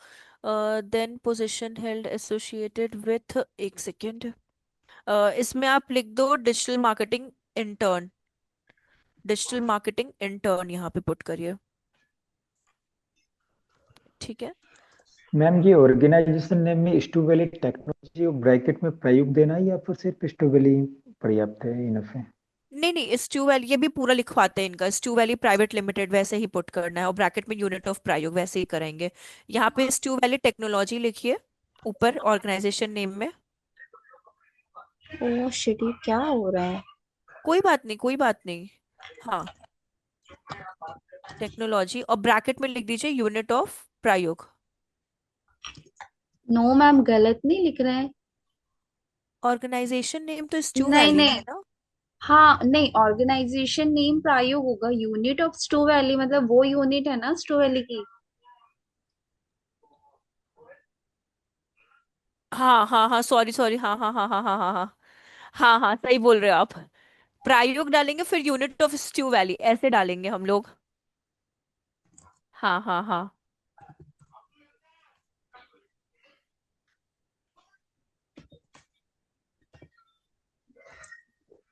Then position held associated with, एक सेकेंड, इसमें आप लिख दो digital marketing intern. Digital marketing intern यहाँ पे पुट करिए। ठीक है। मैम ये ऑर्गेनाइजेशन नेम में स्टूवेली टेक्नोलॉजी और ब्रैकेट में प्रयुक्त देना है या फिर सिर्फ स्टूवेली पर्याप्त है, इनफ है? नहीं नहीं, स्ट्यू वैली ये भी पूरा लिखवाते हैं इनका, स्ट्यू वैली प्राइवेट लिमिटेड वैसे ही पुट करना है, और ब्रैकेट में यूनिट ऑफ प्रायोग वैसे ही करेंगे। यहाँ पे स्ट्यू वैली टेक्नोलॉजी लिखिए ऊपर ऑर्गेनाइजेशन नेम में। ओह शिट, ये क्या हो रहा है? कोई बात नहीं, कोई बात नहीं। हाँ, टेक्नोलॉजी, और ब्रैकेट में लिख दीजिए यूनिट ऑफ प्रयोग। नो मैम, गलत नहीं लिख रहे हैं। ऑर्गेनाइजेशन नेम तो स्ट्यू नहीं वैली नहीं। है ना। हाँ नहीं, ऑर्गेनाइजेशन नेम प्रायोग होगा, यूनिट ऑफ स्टो वैली मतलब वो यूनिट है ना स्टो वैली की। हाँ हाँ हाँ, सॉरी सॉरी, हाँ हाँ हाँ हाँ हाँ हाँ हाँ। हाँ हाँ सही बोल रहे हो आप। प्रायोग डालेंगे फिर यूनिट ऑफ स्ट्यू वैली, ऐसे डालेंगे हम लोग। हाँ हाँ हाँ।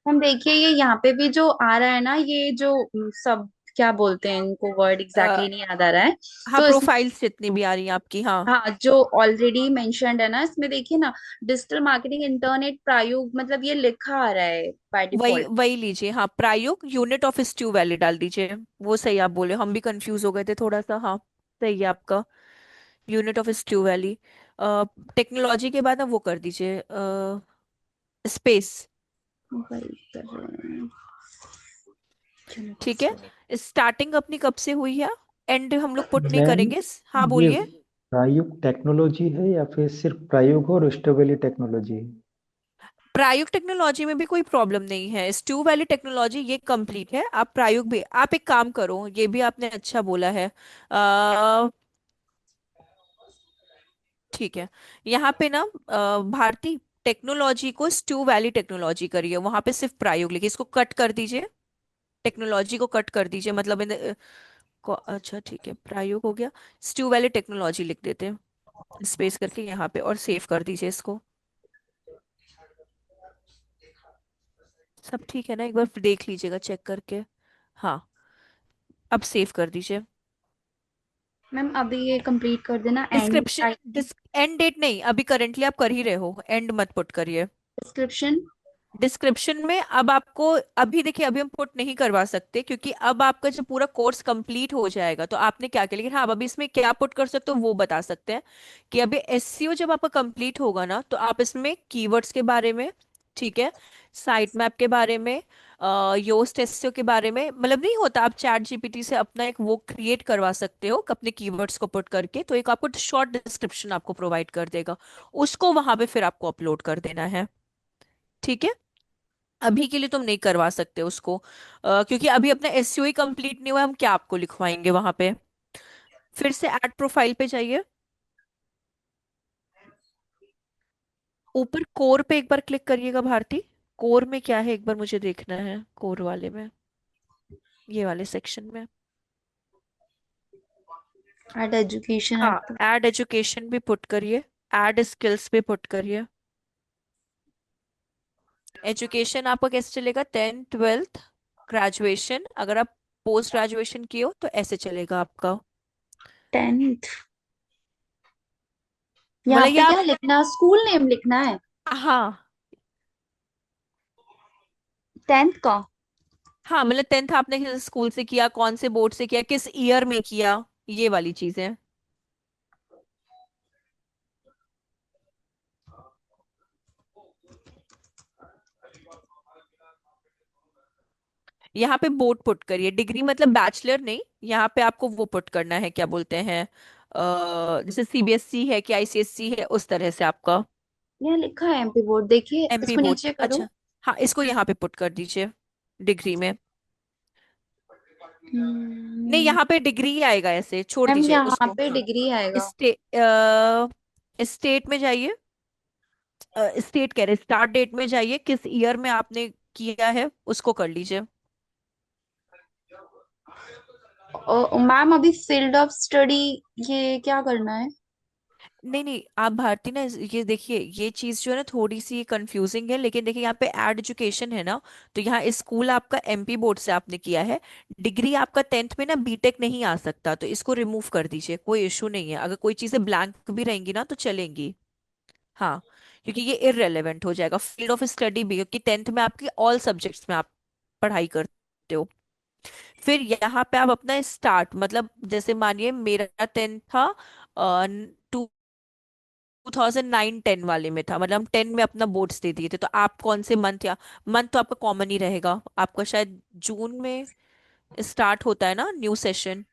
हम देखिए ये यहाँ पे भी जो आ रहा है ना, ये जो सब क्या बोलते हैं इनको, वर्ड अ, एग्जैक्टली नहीं याद आ रहा है। हाँ, तो इसमें, प्रोफाइल्स जितनी भी आ रही हैं आपकी, हाँ। हाँ, जो ऑलरेडी मेंशन्ड है ना, इसमें देखिए ना, डिजिटल मार्केटिंग इंटरनेट प्रायोग, मतलब ये लिखा आ रहा है बाय वही डिफॉल्ट। वही लीजिए, हाँ, प्रायोग यूनिट ऑफ स्ट्यू वैली डाल दीजिए। वो सही आप बोले, हम भी कंफ्यूज हो गए थे थोड़ा सा, हाँ। सही है आपका। Unit of stew valley. Technology के बाद ना वो कर दीजिए, स्पेस। वही कर रहे हैं। ठीक है। स्टार्टिंग अपनी कब से हुई है? एंड हम लोग पुट नहीं मैम करेंगे, हाँ ये बोलिए। प्रायुक्त टेक्नोलॉजी है या फिर सिर्फ प्रायुक्त और स्टेबली टेक्नोलॉजी है? प्रायुक्त टेक्नोलॉजी में भी कोई प्रॉब्लम नहीं है, स्टू वैली टेक्नोलॉजी ये कंप्लीट है, आप प्रायुक्त भी, आप एक काम करो, ये भी आपने अच्छा बोला है। ठीक है। यहाँ पे ना भारतीय टेक्नोलॉजी को स्टू वैली टेक्नोलॉजी करिए, वहां पे सिर्फ प्रायोग लिखिए, इसको कट कर दीजिए। टेक्नोलॉजी को कट कर दीजिए, मतलब अच्छा ठीक है, प्रायोग हो गया। स्टू वैली टेक्नोलॉजी लिख देते हैं, स्पेस करके यहाँ पे, और सेव कर दीजिए इसको। सब ठीक है ना? एक बार देख लीजिएगा चेक करके। हाँ, अब सेव कर दीजिए। मैम अभी ये कंप्लीट कर देना, एंड डिस्क्रिप्शन, एंड डेट नहीं, अभी करंटली आप कर ही रहे हो, एंड मत पुट करिए। डिस्क्रिप्शन। डिस्क्रिप्शन में अब आपको, अभी देखिए, अभी हम पुट नहीं करवा सकते क्योंकि अब आपका जब पूरा कोर्स कंप्लीट हो जाएगा तो आपने क्या किया, लेकिन हाँ, अब अभी इसमें क्या पुट कर सकते हो वो बता सकते हैं। कि अभी एससीओ जब आपका कंप्लीट होगा ना, तो आप इसमें कीवर्ड्स के बारे में, ठीक है, साइट मैप के बारे में, योस्ट एससीओ के बारे में, मतलब नहीं होता, आप चैट जीपीटी से अपना एक वो क्रिएट करवा सकते हो अपने कीवर्ड्स को पुट करके, तो एक आपको शॉर्ट डिस्क्रिप्शन आपको प्रोवाइड कर देगा। उसको वहां पे फिर आपको अपलोड कर देना है। ठीक है। अभी के लिए तुम नहीं करवा सकते उसको, क्योंकि अभी अपना एसईओ ही कंप्लीट नहीं हुआ है, हम क्या आपको लिखवाएंगे वहां पे। फिर से ऐड प्रोफाइल पे जाइए, ऊपर कोर पे एक बार क्लिक करिएगा भारती। कोर में क्या है एक बार मुझे देखना है, कोर वाले में, ये वाले सेक्शन में। एड एजुकेशन हाँ, एट। ऐड एजुकेशन भी पुट करिए, ऐड स्किल्स भी पुट करिए। एजुकेशन आपका कैसे चलेगा? 10th 12th, ग्रेजुएशन, अगर आप पोस्ट ग्रेजुएशन किए हो तो ऐसे चलेगा आपका। 10th। यहाँ मतलब ये पे आप, क्या लिखना, स्कूल नेम लिखना है? हाँ 10th का। हाँ, मतलब 10th आपने किस स्कूल से किया, कौन से बोर्ड से किया, किस ईयर में किया, ये वाली चीजें। यहाँ पे बोर्ड पुट करिए, डिग्री मतलब बैचलर नहीं, यहाँ पे आपको वो पुट करना है, क्या बोलते हैं, जैसे सीबीएसई है कि आईसीएसई है, उस तरह से आपका। यहाँ लिखा है एमपी बोर्ड, देखिए एमपी इसको बोर्ड, नीचे करो। अच्छा। हाँ, इसको यहाँ पे पुट कर दीजिए, डिग्री में। नहीं, हम्म, यहाँ पे डिग्री ही आएगा, ऐसे छोड़ मैम दीजिए यहाँ उसको, पे हाँ। डिग्री आएगा। स्टेट में जाइए, स्टेट कह रहे, स्टार्ट डेट में जाइए, किस ईयर में आपने किया है उसको कर लीजिए। और मैम अभी फील्ड ऑफ स्टडी, ये क्या करना है? नहीं नहीं, आप भारती ना, ये देखिए, ये चीज जो है ना थोड़ी सी कंफ्यूजिंग है, लेकिन देखिए यहाँ पे एड एजुकेशन है ना, तो यहाँ स्कूल आपका एमपी बोर्ड से आपने किया है। डिग्री आपका 10th में ना बीटेक नहीं आ सकता, तो इसको रिमूव कर दीजिए, कोई इशू नहीं है, अगर कोई चीजें ब्लैंक भी रहेंगी ना तो चलेंगी। हाँ, क्योंकि ये इररेलेवेंट हो जाएगा, फील्ड ऑफ स्टडी भी, क्योंकि 10th में आपकी ऑल सब्जेक्ट्स में आप पढ़ाई करते हो। फिर यहाँ पे आप अपना स्टार्ट, मतलब जैसे मानिए मेरा 10th था 2009-10 वाले में था, मतलब हम 10 में अपना बोर्ड्स दे दिए थे, तो आप कौन से मंथ, या मंथ तो आपका कॉमन ही रहेगा, आपका शायद जून में स्टार्ट होता है ना न्यू सेशन,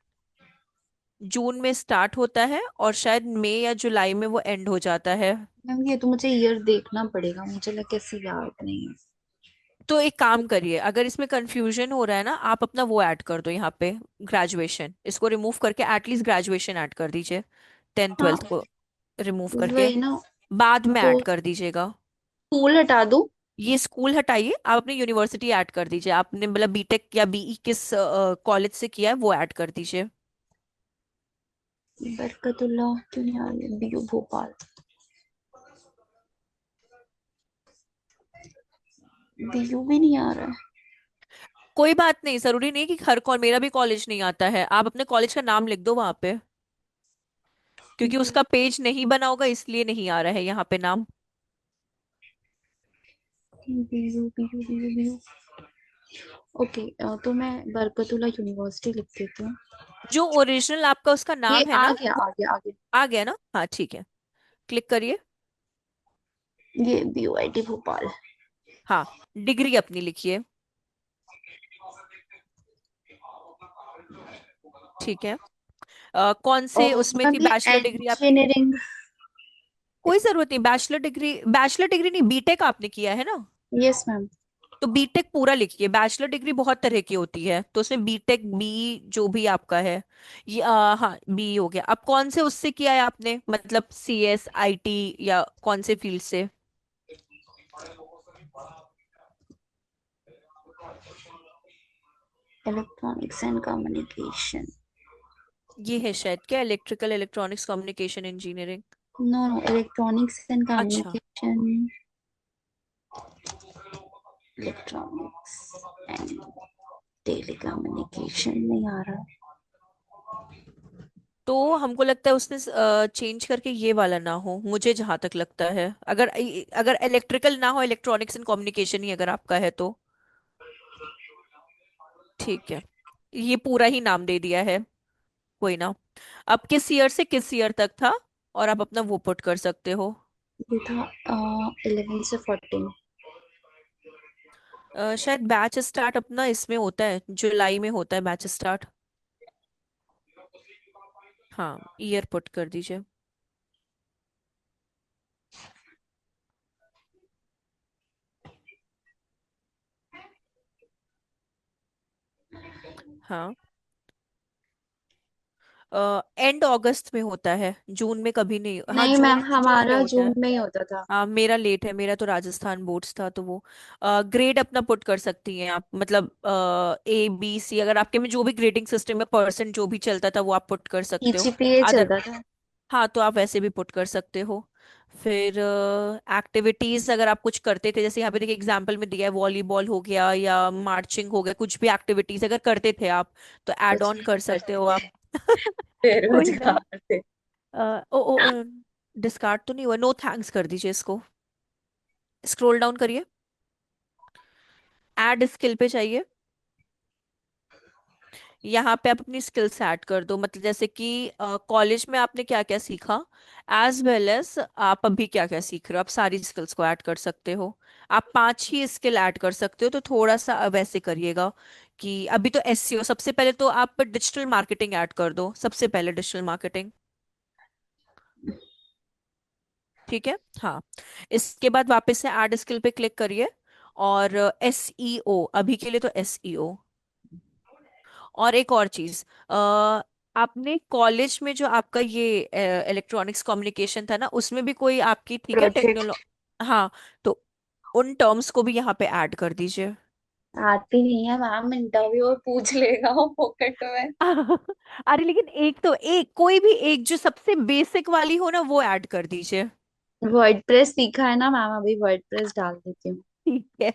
जून में स्टार्ट होता है और शायद मई या जुलाई में वो एंड हो जाता है। मैम ये तो मुझे ईयर देखना पड़ेगा, मुझे लग कैसे याद नहीं है। तो एक काम करिए, अगर इसमें कंफ्यूजन हो रहा है ना, आप अपना वो ऐड कर दो यहाँ पे, ग्रेजुएशन, इसको रिमूव करके एटलीस्ट ग्रेजुएशन ऐड कर दीजिए, 10th 12th हाँ को रिमूव करके वही ना। बाद में तो ऐड कर दीजिएगा। स्कूल हटा दूं? ये स्कूल हटाइए, आप अपनी यूनिवर्सिटी ऐड कर दीजिए, आपने मतलब बीटेक या बीई किस कॉलेज से किया है वो ऐड कर दीजिए। बरकतुल्लाह क्यों नहीं आ रही है? बीयू भोपाल, बीयू भी नहीं आ रहा है। कोई बात नहीं, जरूरी नहीं कि हर कॉल, मेरा भी कॉलेज नहीं आता है, आप अपने कॉलेज का नाम लिख दो वहां पे, क्योंकि उसका पेज नहीं बना होगा इसलिए नहीं आ रहा है यहाँ पे नाम। बीयू बीयू बीयू बीयू। ओके, तो मैं बरकतुल्लाह यूनिवर्सिटी लिख देती हूँ। जो ओरिजिनल आपका उसका ये नाम है आ ना गया वो आ गया आ गया। आ गया ना? हाँ ठीक है, क्लिक करिए। ये BUIT भोपाल। हाँ, डिग्री अपनी लिखिए। ठीक है। कौन से और उसमें मैम थी ये बैचलर डिग्री आपकी? इंजीनियरिंग। कोई जरूरत नहीं, बैचलर डिग्री, बैचलर डिग्री नहीं, बीटेक आपने किया है ना? Yes ma'am. तो बीटेक पूरा लिखिए, बैचलर डिग्री बहुत तरह की होती है, तो उसमें बीटेक बी जो भी आपका है, ये हाँ बी हो गया। अब कौन से उससे किया है आपने, मतलब CS IT या कौन से फील्ड से? Electronics and communication. ये है शायद क्या, electrical electronics communication engineering. No no, electronics and अच्छा, कम्युनिकेशन। इलेक्ट्रॉनिक्स एंड टेलीकम्युनिकेशन नहीं आ रहा। तो हमको लगता है उसने चेंज करके ये वाला ना हो, मुझे जहां तक लगता है, अगर अगर इलेक्ट्रिकल ना हो, इलेक्ट्रॉनिक्स एंड कम्युनिकेशन ही अगर आपका है तो ठीक है, ये पूरा ही नाम दे दिया है, कोई ना। अब किस ईयर से किस ईयर तक था, और आप अपना वो पुट कर सकते हो। ये था 11 से 14। शायद बैच स्टार्ट अपना इसमें होता है, जुलाई में होता है बैच स्टार्ट। हाँ, ईयर पुट कर दीजिए। हाँ, एंड अगस्त में होता है, जून में कभी नहीं, हाँ नहीं मैम, जून जून में हमारा होता जून है। में ही होता था। हाँ मेरा लेट है, मेरा तो राजस्थान बोर्ड्स था, तो वो ग्रेड अपना पुट कर सकती हैं आप, मतलब A B C, अगर आपके में जो भी ग्रेडिंग सिस्टम में परसेंट जो भी चलता था वो आप पुट कर सकते हो। PGPA अदर, चलता था। हाँ तो आप वैसे भी पुट कर सकते हो। फिर एक्टिविटीज अगर आप कुछ करते थे, जैसे यहाँ पे देखिए एग्जाम्पल में दिया है, वॉलीबॉल हो गया या मार्चिंग हो गया, कुछ भी एक्टिविटीज अगर करते थे आप तो ऐड कुछ ऑन नहीं कर सकते करते हो थे, आप। कोई ना। बेरोजगार थे। ओ ओ डिस्कार्ड तो नहीं हुआ, नो थैंक्स कर दीजिए इसको। स्क्रॉल डाउन करिए, ऐड स्किल पे चाहिए। यहाँ पे आप अपनी स्किल्स ऐड कर दो, मतलब जैसे कि कॉलेज में आपने क्या क्या सीखा, एज वेल एज आप अभी क्या क्या सीख रहे हो, आप सारी स्किल्स को ऐड कर सकते हो। आप 5 ही स्किल ऐड कर सकते हो, तो थोड़ा सा वैसे करिएगा कि अभी तो SEO, सबसे पहले तो आप डिजिटल मार्केटिंग ऐड कर दो, सबसे पहले डिजिटल मार्केटिंग। ठीक है, हाँ। इसके बाद वापस से ऐड स्किल पे क्लिक करिए, और SEO, अभी के लिए तो SEO। और एक और चीज, आपने कॉलेज में जो आपका ये इलेक्ट्रॉनिक्स कम्युनिकेशन था ना, उसमें भी कोई आपकी थी क्या प्रोजेक्ट टेक्नोलॉजी? हाँ, तो उन टर्म्स को भी यहाँ पे ऐड कर दीजिए। आती नहीं है मैम, इंटरव्यू और पूछ लेगा वो फोकट में। अरे लेकिन एक तो, एक कोई भी एक जो सबसे बेसिक वाली हो ना वो ऐड कर दीजिए। वर्डप्रेस सीखा है ना मैम, अभी वर्डप्रेस डाल देती हूँ। ठीक है,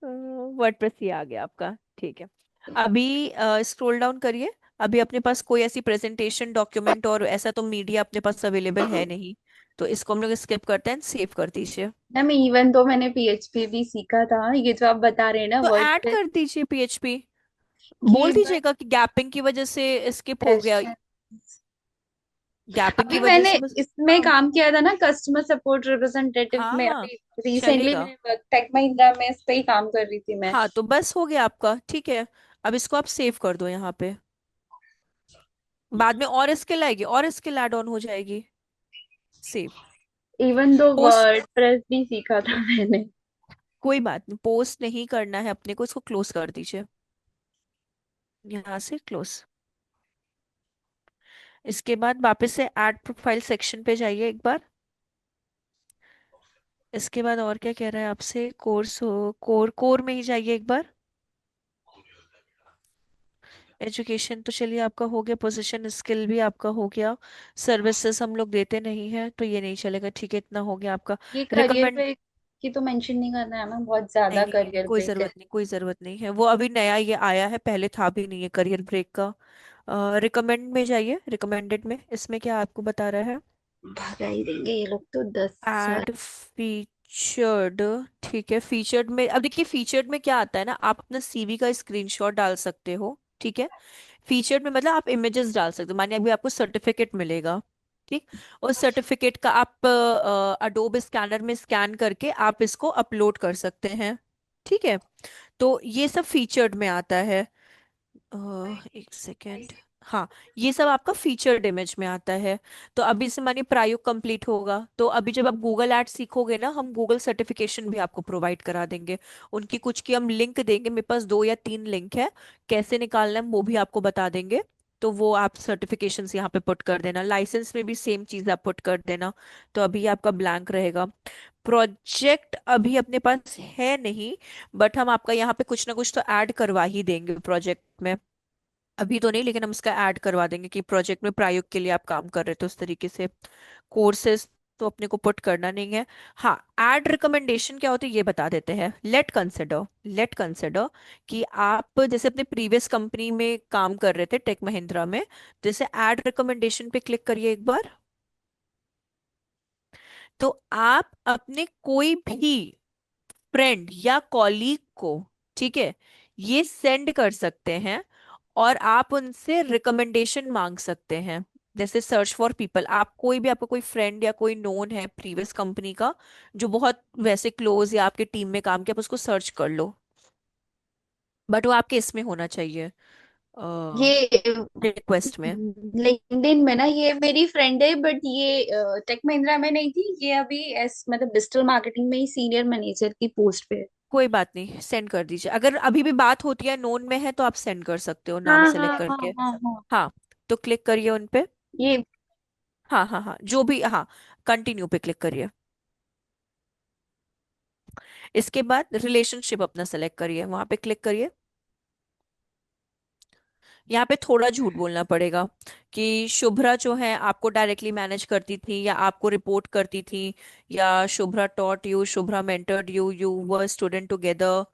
वर्डप्रेस ही आ गया आपका, ठीक है। अभी स्क्रॉल डाउन करिए। अभी अपने पास कोई ऐसी प्रेजेंटेशन डॉक्यूमेंट और ऐसा तो मीडिया अपने पास अवेलेबल है नहीं, तो इसको हम लोग स्किप करते हैं, सेव कर दीजिए। मैम इवन तो मैंने PHP भी सीखा था, ये जो आप बता रहे हैं ना तो ऐड वर्डप्रेस कर दीजिए PHP, की। बोल बट दीजिएगा कि गैपिंग की वजह से स्किप हो गया, गैपिंग की अभी वजह मैंने से बस। इसमें काम किया था ना, कस्टमर सपोर्ट रिप्रेजेंटेटिव हाँ में, हाँ, अभी रिसेंटली चलेगा। मैंने टेक महिंद्रा में इस पे ही काम कर रही थी मैं। हाँ तो बस हो गया आपका, ठीक है। अब इसको आप सेव कर दो यहाँ पे, बाद में और स्किल आएगी और स्किल ऐड ऑन हो जाएगी। Save. Even though post, WordPress भी सीखा था मैंने। कोई बात नहीं, पोस्ट नहीं करना है अपने को, इसको क्लोज कर दीजिए, यहाँ से क्लोज। इसके बाद वापस से ऐड प्रोफाइल सेक्शन पे जाइए एक बार। इसके बाद और क्या कह रहा है आपसे, कोर्स हो, कोर कोर में ही जाइए एक बार। एजुकेशन तो चलिए आपका हो गया, पोजीशन स्किल भी आपका हो गया, सर्विसेज हम लोग देते नहीं है तो ये नहीं चलेगा, ठीक है, इतना हो गया आपका। ये करियर रिकमेंड, ब्रेक की तो मेंशन नहीं करना है मैम, बहुत नहीं ज्यादा नहीं नहीं नहीं, करियर कोई ब्रेक है। जरूरत नहीं, कोई जरूरत नहीं है, वो अभी नया ये आया है, पहले था भी नहीं है करियर ब्रेक का। रिकमेंड में जाइए, रिकमेंडेड में इसमें क्या आपको बता रहा है, भगा ही देंगे ये लोग तो 10 बार। Add featured. ठीक है, फीचर्ड में अब देखिए, फीचर्ड में क्या आता है ना, आप अपना सीवी का स्क्रीनशॉट डाल सकते हो, ठीक है। फीचर्ड में मतलब आप इमेजेस डाल सकते हो, मानिए अभी आपको सर्टिफिकेट मिलेगा, ठीक, उस सर्टिफिकेट का आप अडोब स्कैनर में स्कैन करके आप इसको अपलोड कर सकते हैं, ठीक है। तो ये सब फीचर्ड में आता है। एक सेकेंड, हाँ, ये सब आपका फीचर्ड इमेज में आता है। तो अभी से मानिए प्रायोग कंप्लीट होगा, तो अभी जब आप गूगल एड सीखोगे ना, हम गूगल सर्टिफिकेशन भी आपको प्रोवाइड करा देंगे, उनकी कुछ की हम लिंक देंगे, मेरे पास 2 या 3 लिंक है, कैसे निकालना है वो भी आपको बता देंगे। तो वो आप सर्टिफिकेशंस यहाँ पे पुट कर देना, लाइसेंस में भी सेम चीज आप पुट कर देना। तो अभी आपका ब्लैंक रहेगा। प्रोजेक्ट अभी अपने पास है नहीं, बट हम आपका यहाँ पे कुछ ना कुछ तो ऐड करवा ही देंगे प्रोजेक्ट में, अभी तो नहीं, लेकिन हम इसका ऐड करवा देंगे कि प्रोजेक्ट में प्रायोग के लिए आप काम कर रहे थे उस तरीके से। कोर्सेज तो अपने को पुट करना नहीं है। हाँ, ऐड रिकमेंडेशन क्या होती है ये बता देते हैं। लेट कंसिडर कि आप जैसे अपने प्रीवियस कंपनी में काम कर रहे थे टेक महिंद्रा में, जैसे ऐड रिकमेंडेशन पे क्लिक करिए एक बार, तो आप अपने कोई भी फ्रेंड या कॉलीग को, ठीक है, ये सेंड कर सकते हैं, और आप उनसे रिकमेंडेशन मांग सकते हैं। जैसे सर्च फॉर पीपल, आप कोई भी, आपका कोई फ्रेंड या कोई नोन है प्रीवियस कंपनी का जो बहुत वैसे क्लोज या आपके टीम में काम किया, आप उसको सर्च कर लो, बट वो आपके इसमें होना चाहिए, ये रिक्वेस्ट में। लिंक्डइन में ना, ये मेरी फ्रेंड है, बट ये टेक महिंद्रा में नहीं थी, ये अभी एस मतलब डिजिटल मार्केटिंग में ही सीनियर मैनेजर की पोस्ट पे है। कोई बात नहीं, सेंड कर दीजिए, अगर अभी भी बात होती है, नोन में है तो आप सेंड कर सकते हो नाम हाँ हाँ सेलेक्ट हाँ करके। हाँ हाँ। हाँ, तो क्लिक करिए उन पे। ये हाँ हाँ हाँ, जो भी, हाँ, कंटिन्यू पे क्लिक करिए। इसके बाद रिलेशनशिप अपना सेलेक्ट करिए, वहां पे क्लिक करिए। यहाँ पे थोड़ा झूठ बोलना पड़ेगा कि शुभ्रा जो है आपको डायरेक्टली मैनेज करती थी या आपको रिपोर्ट करती थी, या Shubhra taught you, Shubhra mentored you, you were student together,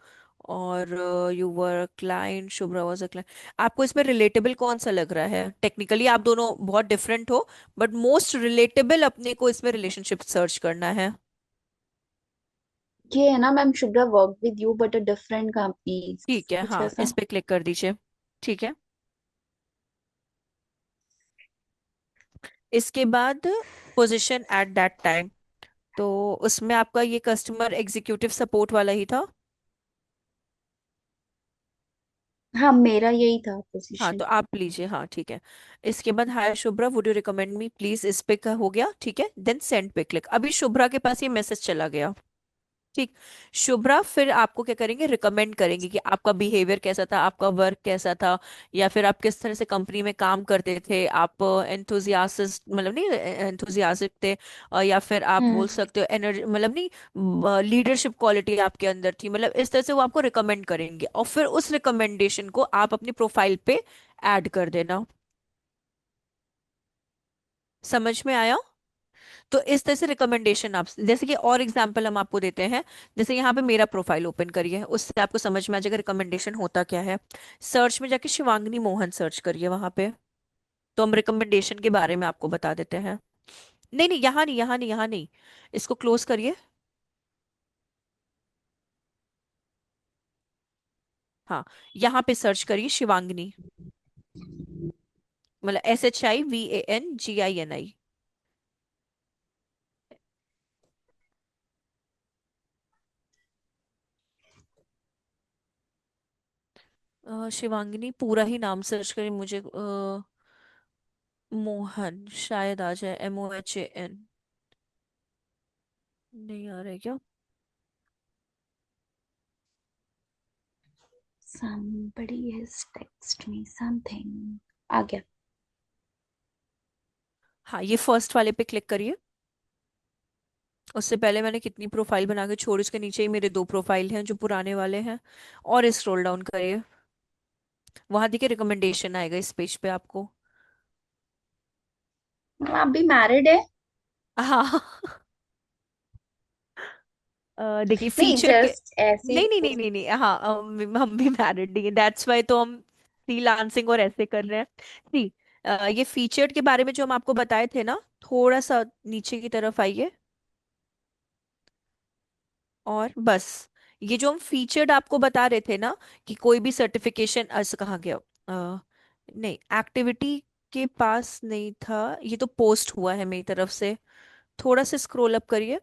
और you were client, Shubhra was a client. आपको इसमें रिलेटेबल कौन सा लग रहा है? टेक्निकली आप दोनों बहुत डिफरेंट हो, बट मोस्ट रिलेटेबल अपने को इसमें रिलेशनशिप सर्च करना है। ये है ना ma'am, Shubhra work with you but a different company, ठीक है, कुछ हाँ, ऐसा। इस पे क्लिक कर दीजिए। ठीक है, इसके बाद पोजीशन एट दैट टाइम, तो उसमें आपका ये कस्टमर एग्जीक्यूटिव सपोर्ट वाला ही था। हाँ, मेरा यही था हाँ, पोजीशन। तो आप लीजिए, हाँ ठीक है। इसके बाद hi Shubhra would you recommend me please, इस पे का हो गया, ठीक है, देन सेंड पे क्लिक। अभी शुभ्रा के पास ये मैसेज चला गया, ठीक। शुभ्रा फिर आपको क्या करेंगे, रिकमेंड करेंगे कि आपका बिहेवियर कैसा था, आपका वर्क कैसा था, या फिर आप किस तरह से कंपनी में काम करते थे, आप एंथुजियासिस्ट मतलब नहीं एंथुजियास्टिक थे, या फिर आप बोल हम्म। सकते हो एनर्जी मतलब नहीं, लीडरशिप क्वालिटी आपके अंदर थी, मतलब इस तरह से वो आपको रिकमेंड करेंगे, और फिर उस रिकमेंडेशन को आप अपनी प्रोफाइल पे ऐड कर देना। समझ में आया? तो इस तरह से रिकमेंडेशन आप, जैसे कि और एग्जांपल हम आपको देते हैं, जैसे यहाँ पे मेरा प्रोफाइल ओपन करिए, उससे आपको समझ में आ जाएगा रिकमेंडेशन होता क्या है। सर्च में जाके शिवांगनी मोहन सर्च करिए वहां पे, तो हम रिकमेंडेशन के बारे में आपको बता देते हैं। नहीं नहीं, यहाँ नहीं, यहाँ नहीं, यहाँ नहीं, इसको क्लोज करिए। हाँ, यहाँ पे सर्च करिए शिवांगनी, मतलब SHIVANGINI। शिवांगनी पूरा ही नाम सर्च करिए, मुझे मोहन शायद आ जाए, MOHAN। नहीं आ रहा है क्या? Somebody has text me something। आ गया। हाँ, ये फर्स्ट वाले पे क्लिक करिए। उससे पहले मैंने कितनी प्रोफाइल बना के छोड़ी, उसके नीचे ही मेरे 2 प्रोफाइल हैं जो पुराने वाले हैं, और स्क्रॉल डाउन करिए। वहां देखिए रिकमेंडेशन आएगा इस पेज पे आपको। आप भी मैरिड है? हाँ। देखिए नहीं, फीचर के, जस्ट ऐसे ही नहीं नहीं नहीं पूछ। नहीं नहीं, हाँ हम भी मैरिड नहीं है, दैट्स वाई तो हम फ्रीलांसिंग और ऐसे कर रहे हैं। सी, ये फीचर्ड के बारे में जो हम आपको बताए थे ना, थोड़ा सा नीचे की तरफ आइए, और बस ये जो हम फीचर्ड आपको बता रहे थे ना, कि कोई भी सर्टिफिकेशन ऐसा कहाँ गया, नहीं एक्टिविटी के पास नहीं था, ये तो पोस्ट हुआ है मेरी तरफ से, थोड़ा सा स्क्रॉल अप करिए।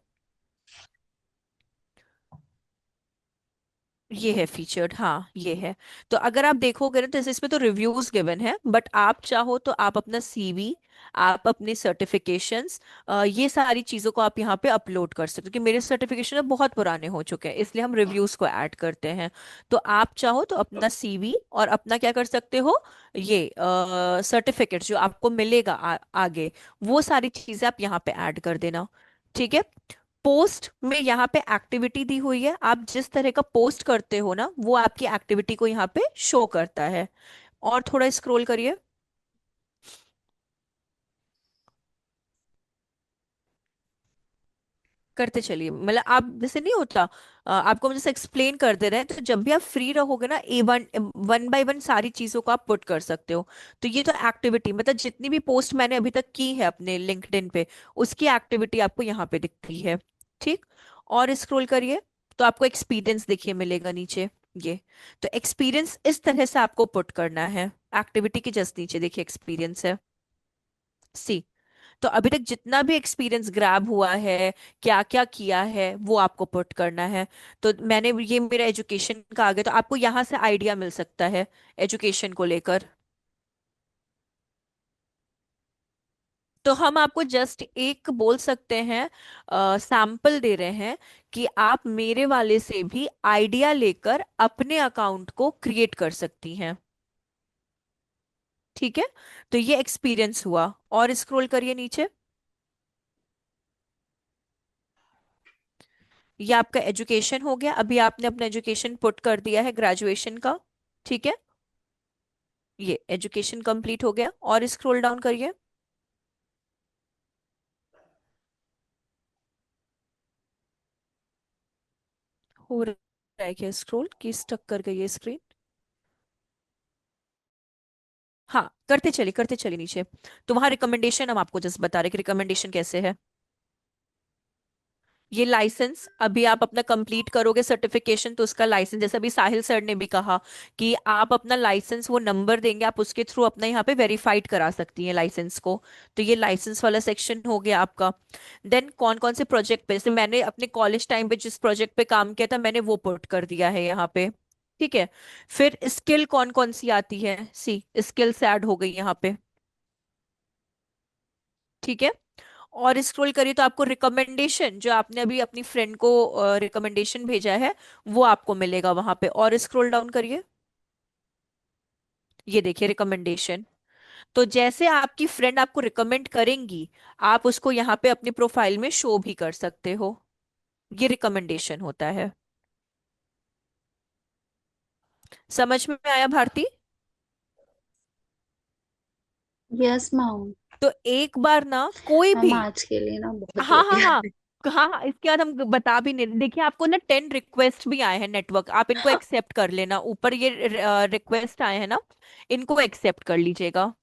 ये है फीचर्ड, हाँ ये है। तो अगर आप देखोगे ना, तो इसमें तो रिव्यूज गिवन है, बट आप चाहो तो आप अपना सीवी, आप अपने सर्टिफिकेशंस, ये सारी चीज़ों को आप यहाँ पे अपलोड कर सकते हो, क्योंकि मेरे सर्टिफिकेशन बहुत पुराने हो चुके हैं, इसलिए हम रिव्यूज को ऐड करते हैं। तो आप चाहो तो अपना सीवी और अपना क्या कर सकते हो, ये सर्टिफिकेट जो आपको मिलेगा आगे, वो सारी चीज़ें आप यहाँ पे ऐड कर देना। ठीक है। पोस्ट में यहाँ पे एक्टिविटी दी हुई है, आप जिस तरह का पोस्ट करते हो ना, वो आपकी एक्टिविटी को यहाँ पे शो करता है। और थोड़ा स्क्रॉल करिए। करते चलिए, मतलब आप जैसे नहीं होता, आपको हम जैसे एक्सप्लेन कर दे रहे हैं, तो जब भी आप फ्री रहोगे ना, ए वन वन बाय वन सारी चीजों को आप पुट कर सकते हो। तो ये तो एक्टिविटी, मतलब जितनी भी पोस्ट मैंने अभी तक की है अपने लिंक्डइन पे, उसकी एक्टिविटी आपको यहाँ पे दिखती है। ठीक। और स्क्रॉल करिए, तो आपको एक्सपीरियंस देखिए मिलेगा नीचे। ये, तो एक्सपीरियंस इस तरह से आपको पुट करना है, एक्टिविटी के जस्ट नीचे देखिए एक्सपीरियंस है। सी, तो अभी तक जितना भी एक्सपीरियंस ग्रैब हुआ है, क्या क्या किया है, वो आपको पुट करना है। तो मैंने ये मेरा एजुकेशन का आ गया, तो आपको यहाँ से आइडिया मिल सकता है एजुकेशन को लेकर। तो हम आपको जस्ट एक बोल सकते हैं, सैंपल दे रहे हैं, कि आप मेरे वाले से भी आइडिया लेकर अपने अकाउंट को क्रिएट कर सकती हैं। ठीक है। तो ये एक्सपीरियंस हुआ, और स्क्रॉल करिए नीचे। ये आपका एजुकेशन हो गया, अभी आपने अपना एजुकेशन पुट कर दिया है ग्रेजुएशन का। ठीक है। ये एजुकेशन कंप्लीट हो गया, और स्क्रॉल डाउन करिए। हो रहा है क्या स्क्रॉल, की स्टक कर गई है स्क्रीन? हाँ, करते चलिए नीचे। तो वहां रिकमेंडेशन हम आपको जस्ट बता रहे कि रिकमेंडेशन कैसे है। ये लाइसेंस अभी आप अपना कंप्लीट करोगे सर्टिफिकेशन, तो उसका लाइसेंस, जैसे अभी साहिल सर ने भी कहा कि आप अपना लाइसेंस, वो नंबर देंगे, आप उसके थ्रू अपना यहाँ पे वेरीफाइड करा सकती हैं लाइसेंस को। तो ये लाइसेंस वाला सेक्शन हो गया आपका। देन कौन कौन से प्रोजेक्ट पे, जैसे मैंने अपने कॉलेज टाइम पे जिस प्रोजेक्ट पे काम किया था, मैंने वो पुट कर दिया है यहाँ पे। ठीक है। फिर स्किल कौन कौन सी आती है, सी स्किल्स ऐड हो गई यहाँ पे। ठीक है। और स्क्रॉल करिए, तो आपको रिकमेंडेशन, जो आपने अभी अपनी फ्रेंड को रिकमेंडेशन भेजा है, वो आपको मिलेगा वहां पे। और स्क्रॉल डाउन करिए, ये देखिए रिकमेंडेशन। तो जैसे आपकी फ्रेंड आपको रिकमेंड करेंगी, आप उसको यहाँ पे अपनी प्रोफाइल में शो भी कर सकते हो। ये रिकमेंडेशन होता है। समझ में आया भारती? Yes ma'am. तो एक बार ना कोई मैम भी, आज के लिए ना बहुत हाँ हो हाँ गया। हाँ, हाँ हाँ, इसके बाद हम बता भी नहीं, देखिए आपको ना 10 रिक्वेस्ट भी आए हैं नेटवर्क, आप इनको एक्सेप्ट कर लेना, ऊपर ये रिक्वेस्ट आए हैं ना, इनको एक्सेप्ट कर लीजिएगा।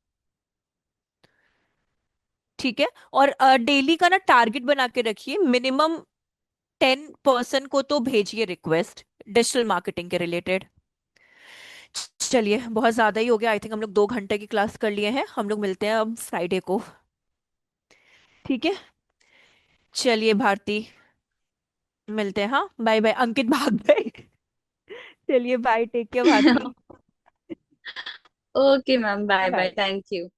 ठीक है। और डेली का ना टारगेट बना के रखिए, मिनिमम 10 पर्सन को तो भेजिए रिक्वेस्ट, डिजिटल मार्केटिंग के रिलेटेड। चलिए बहुत ज्यादा ही हो गया, आई थिंक हम लोग 2 घंटे की क्लास कर लिए हैं, हम लोग मिलते हैं अब फ्राइडे को। ठीक है। चलिए भारती, मिलते हैं, हाँ बाय बाय, अंकित भाग गए। चलिए bye, take care Bharti. Okay ma'am, bye bye, bye. Thank you.